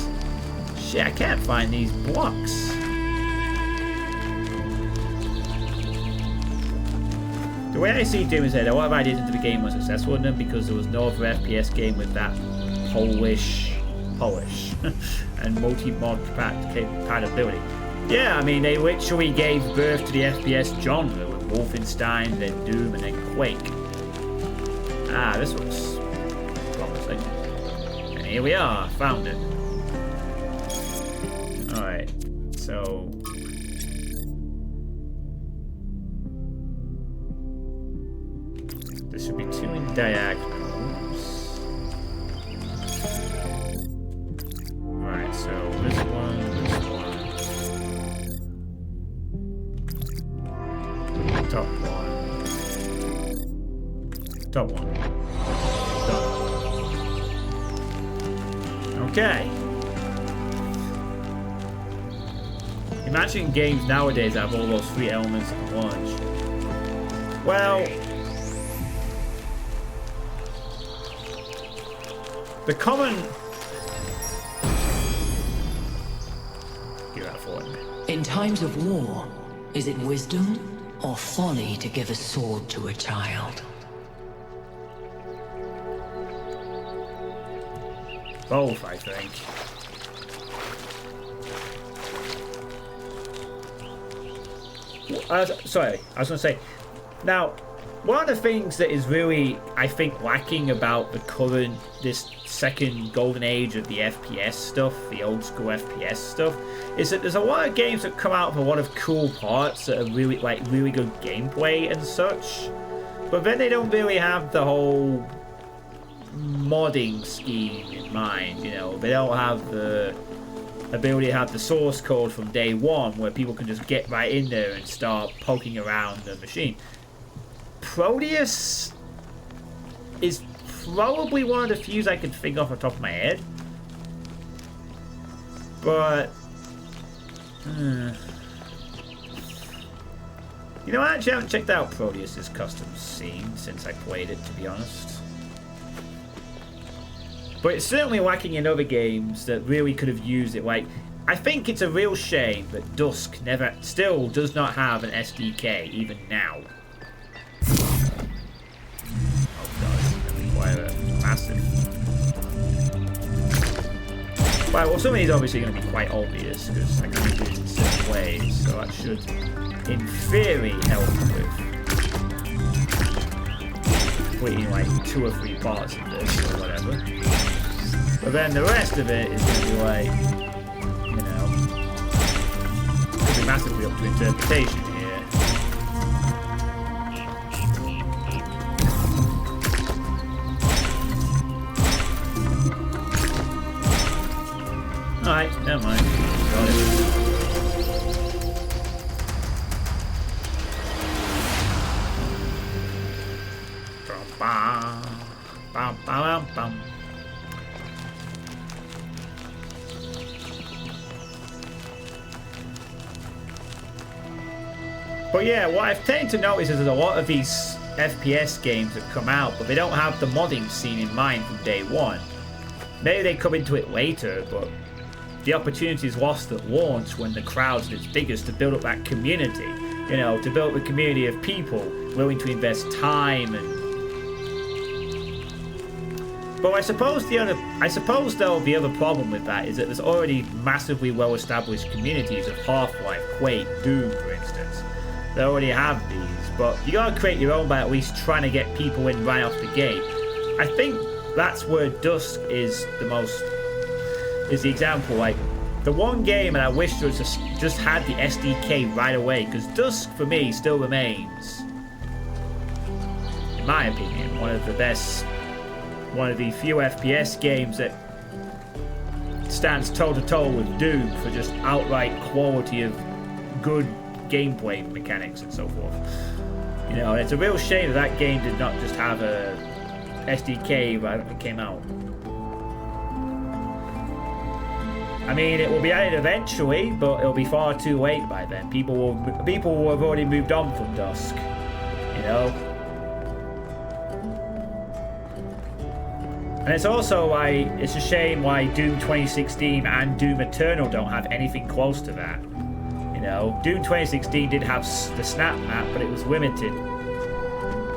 Shit, I can't find these blocks. The way I see Doom is that a lot of ideas into the game were successful in them because there was no other FPS game with that polish, and multi-mod compatibility. Yeah, I mean, they literally gave birth to the FPS genre with Wolfenstein, then Doom, and then Quake. Ah, this looks promising. And here we are, found it. Alright, so... there should be 2 in diagonals. Right, so this one. Top one. Top one. Done. Okay. Imagine games nowadays that have all those 3 elements at once. Well... the common... give that for me. In times of war, is it wisdom or folly to give a sword to a child? Both, I think. Sorry, I was going to say, now, one of the things that is really, I think, lacking about this second golden age of the FPS stuff, the old school FPS stuff, is that there's a lot of games that come out with a lot of cool parts that are really, really good gameplay and such, but then they don't really have the whole modding scheme in mind, you know. They don't have the ability to have the source code from day one where people can just get right in there and start poking around the machine. Proteus is probably one of the few I can think off the top of my head. But... you know, I actually haven't checked out Proteus's custom scene since I played it, to be honest. But it's certainly lacking in other games that really could have used it. Like, I think it's a real shame that Dusk still does not have an SDK, even now. Oh god, it's going to be quite massive. Right, well, some of these are obviously going to be quite obvious, because I can do it in certain ways, so that should, in theory, help with completing like 2 or 3 parts of this, or whatever. But then the rest of it is going to be like, you know, could be massively up to interpretation here. never mind. Got it. Bum, bum, bum. But yeah, what I've tended to notice is there's a lot of these FPS games that come out, but they don't have the modding scene in mind from day one. Maybe they come into it later, but the opportunity is lost at launch when the crowd's at its biggest to build up that community. You know, to build up a community of people willing to invest time and. But I suppose the other problem with that is that there's already massively well-established communities of Half-Life, Quake, Doom, for instance. They already have these, but you gotta create your own by at least trying to get people in right off the gate. I think that's where Dusk is the example. Like the one game, and I wish it was just had the SDK right away, because Dusk for me still remains, in my opinion, one of the few FPS games that stands toe-to-toe with Doom for just outright quality of good gameplay mechanics and so forth. You know, and it's a real shame that game did not just have a SDK right when it came out. I mean, it will be added eventually, but it'll be far too late by then. People will have already moved on from Dusk, you know. And it's also why it's a shame why Doom 2016 and Doom Eternal don't have anything close to that. You know, Doom 2016 did have the snap map, but it was limited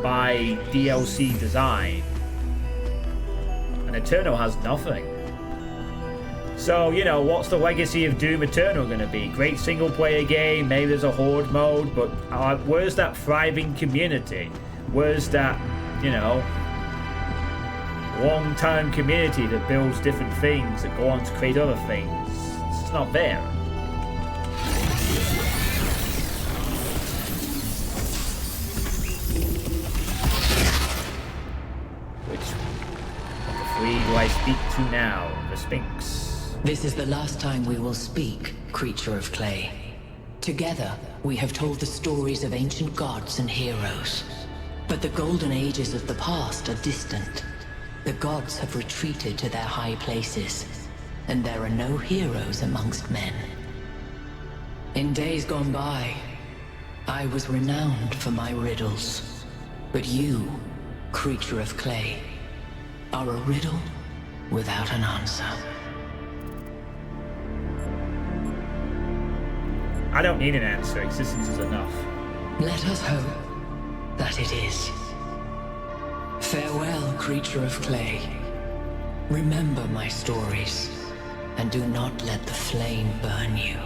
by DLC design. And Eternal has nothing. So, you know, what's the legacy of Doom Eternal going to be? Great single player game, maybe there's a horde mode, but where's that thriving community? Where's that, you know, long-term community that builds different things that go on to create other things? It's not there. Which of the three do I speak to now? The Sphinx. This is the last time we will speak, creature of clay. Together, we have told the stories of ancient gods and heroes. But the golden ages of the past are distant. The gods have retreated to their high places, and there are no heroes amongst men. In days gone by, I was renowned for my riddles. But you, creature of clay, are a riddle without an answer. I don't need an answer. Existence is enough. Let us hope that it is. Farewell, creature of clay. Remember my stories, and do not let the flame burn you.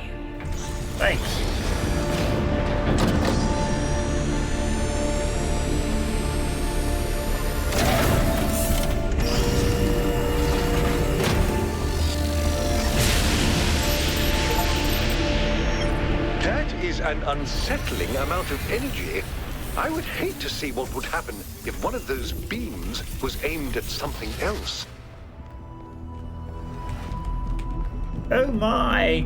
Thanks. That is an unsettling amount of energy. I would hate to see what would happen if one of those beams was aimed at something else. Oh my!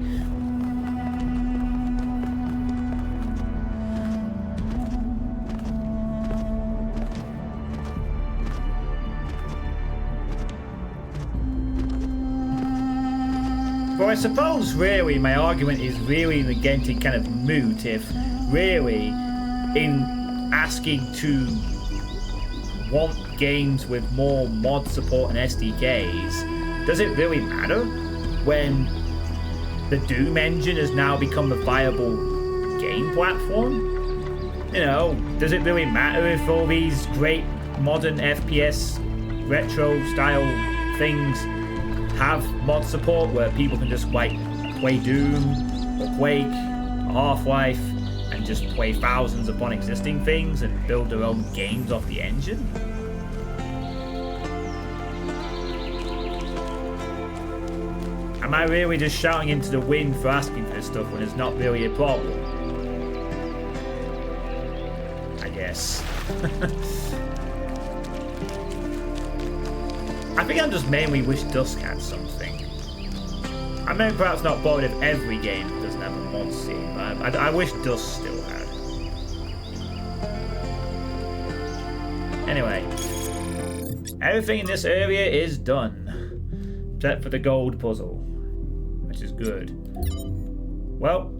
Well, I suppose really my argument is really getting kind of moot if really in asking to want games with more mod support and SDKs, does it really matter when the Doom engine has now become a viable game platform? You know, does it really matter if all these great modern FPS retro style things have mod support where people can just like play Doom or Quake or Half-Life and just play thousands upon existing things and build their own games off the engine? Am I really just shouting into the wind for asking for this stuff when it's not really a problem? I guess. I think I just mainly wish Dusk had something. I mean, perhaps not bored if every game doesn't have a mod scene, but I wish Dust still had. Anyway, everything in this area is done, except for the gold puzzle, which is good. Well,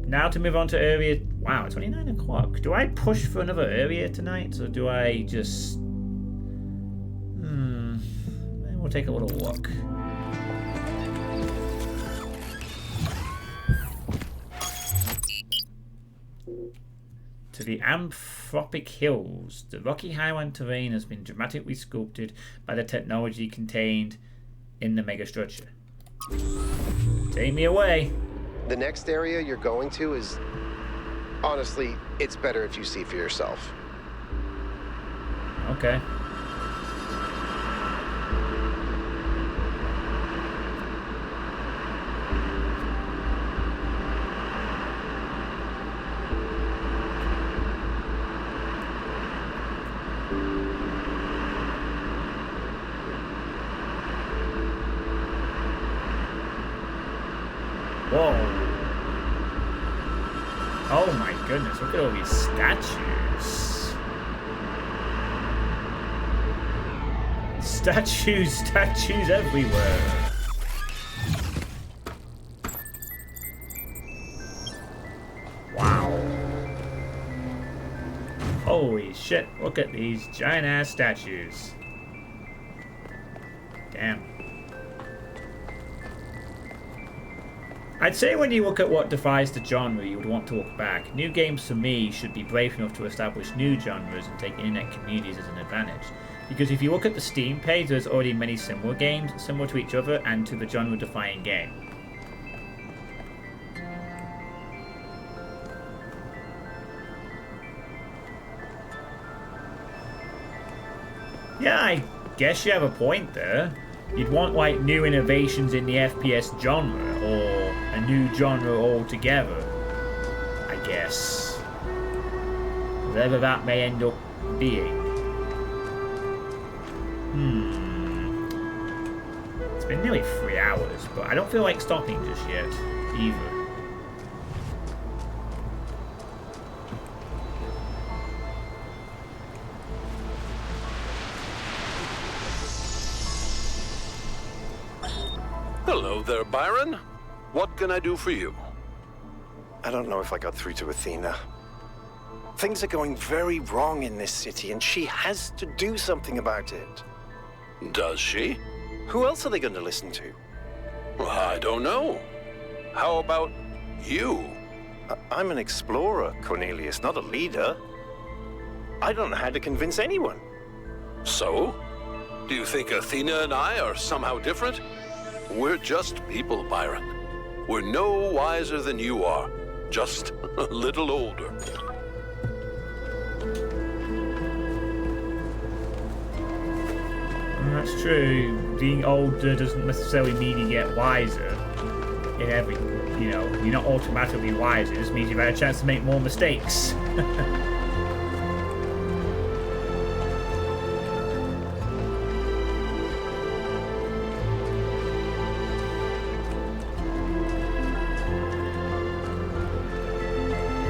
now to move on to area... Wow, it's only 9 o'clock. Do I push for another area tonight, or do I just... Maybe we'll take a little look. To the Anthropic Hills. The rocky highland terrain has been dramatically sculpted by the technology contained in the megastructure. Take me away. The next area you're going to is... Honestly, it's better if you see for yourself. Okay. Whoa. Oh my goodness, look at all these statues. Statues everywhere. Wow. Holy shit, look at these giant ass statues. Damn. I'd say when you look at what defines the genre, you would want to look back. New games, for me, should be brave enough to establish new genres and take internet communities as an advantage. Because if you look at the Steam page, there's already many similar games, similar to each other and to the genre-defining game. Yeah, I guess you have a point there. You'd want like new innovations in the FPS genre, or a new genre altogether, I guess. Whatever that may end up being. It's been nearly 3 hours, but I don't feel like stopping just yet, either. Hello there, Byron. What can I do for you? I don't know if I got through to Athena. Things are going very wrong in this city, and she has to do something about it. Does she? Who else are they going to listen to? Well, I don't know. How about you? I'm an explorer, Cornelius, not a leader. I don't know how to convince anyone. So? Do you think Athena and I are somehow different? We're just people, Byron. We're no wiser than you are, just a little older. That's true. Being older doesn't necessarily mean you get wiser. In every, you know, you're not automatically wiser. It just means you've had a chance to make more mistakes.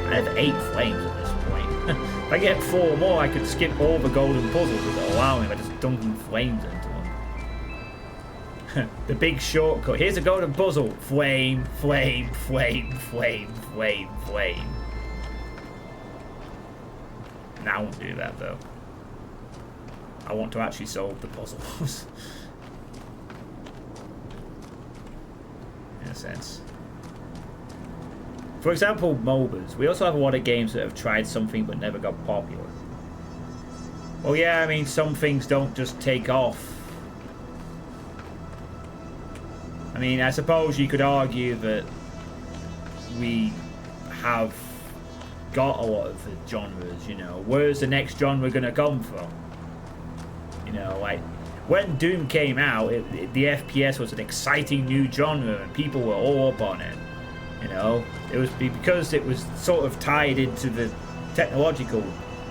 I have 8 flames at this point. If I get 4 more, I could skip all the golden puzzles that allow me by just dunking flames into them. The big shortcut. Here's a golden puzzle. Flame, flame, flame, flame, flame, flame. No, I won't do that though. I want to actually solve the puzzles. In a sense. For example, MOBAs. We also have a lot of games that have tried something but never got popular. Well, yeah, I mean, some things don't just take off. I mean, I suppose you could argue that we have got a lot of the genres, you know. Where's the next genre going to come from? You know, like, when Doom came out, the FPS was an exciting new genre and people were all up on it. You know, it was because it was sort of tied into the technological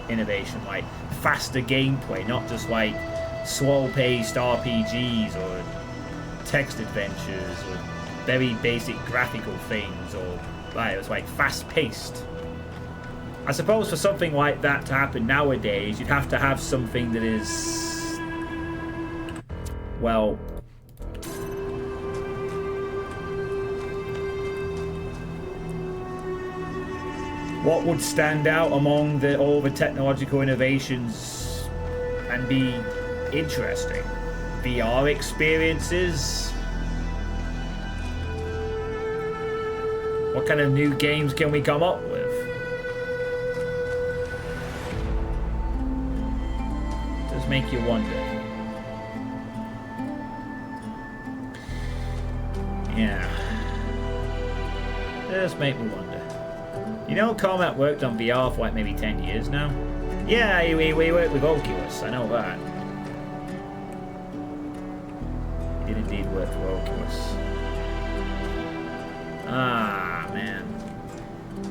innovation, like faster gameplay, not just like slow-paced RPGs or text adventures or very basic graphical things, or it was like fast-paced. I suppose for something like that to happen nowadays, you'd have to have something that is, well, what would stand out among all the technological innovations and be interesting? VR experiences? What kind of new games can we come up with? It does make you wonder. Yeah. It does make me wonder. You know, Cormac worked on VR for like maybe 10 years now. Yeah, he worked with Oculus, I know that. He did indeed work for Oculus. Ah, man.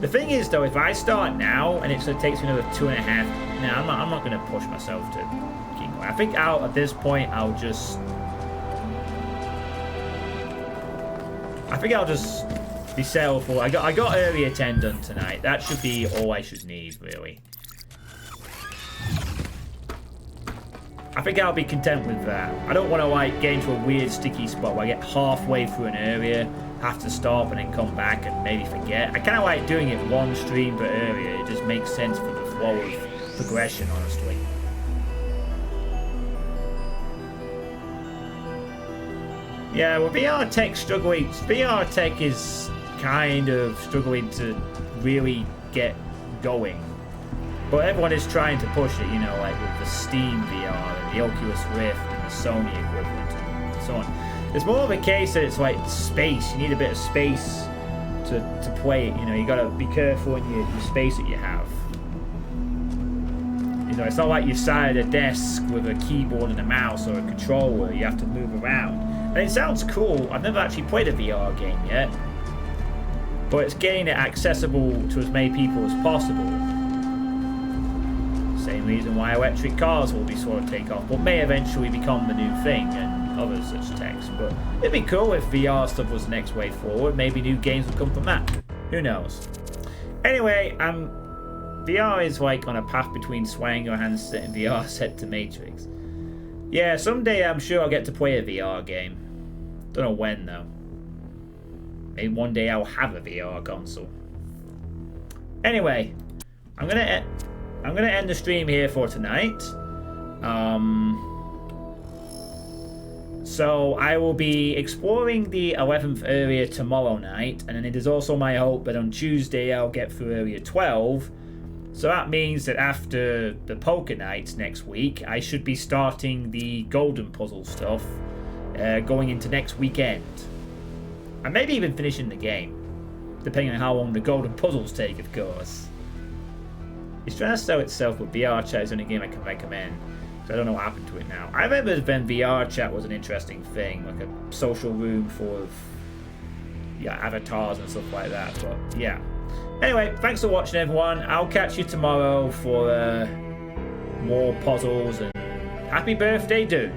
The thing is, though, if I start now and it takes me another 2.5, I'm not going to push myself to keep going. I think at this point, I'll just be settled for. I got area 10 done tonight. That should be all I should need, really. I think I'll be content with that. I don't want to like get into a weird sticky spot where I get halfway through an area, have to stop and then come back and maybe forget. I kind of like doing it one stream per area. It just makes sense for the flow of progression, honestly. Yeah, well, VR Tech is kind of struggling to really get going. But everyone is trying to push it, you know, like with the Steam VR and the Oculus Rift and the Sony equivalent and so on. It's more of a case that it's like space. You need a bit of space to play it, you know. You gotta be careful in your space that you have. You know, it's not like you sat at a desk with a keyboard and a mouse or a controller. You have to move around. And it sounds cool. I've never actually played a VR game yet. But it's getting it accessible to as many people as possible. Same reason why electric cars will be sort of take off, but may eventually become the new thing, and other such techs. But it'd be cool if VR stuff was the next way forward. Maybe new games would come from that. Who knows? Anyway, VR is like on a path between swaying your handset and VR set to Matrix. Yeah, someday I'm sure I'll get to play a VR game. Don't know when though. Maybe one day I'll have a VR console. Anyway, I'm gonna end the stream here for tonight. So I will be exploring the 11th area tomorrow night, and then it is also my hope that on Tuesday I'll get through area 12. So that means that after the poker nights next week, I should be starting the golden puzzle stuff going into next weekend. And maybe even finishing the game, depending on how long the golden puzzles take, of course. It's trying to sell itself, but VR Chat is the only game I can recommend. So I don't know what happened to it now. I remember when VR Chat was an interesting thing, like a social room full of avatars and stuff like that. But yeah. Anyway, thanks for watching, everyone. I'll catch you tomorrow for more puzzles, and happy birthday, Doom.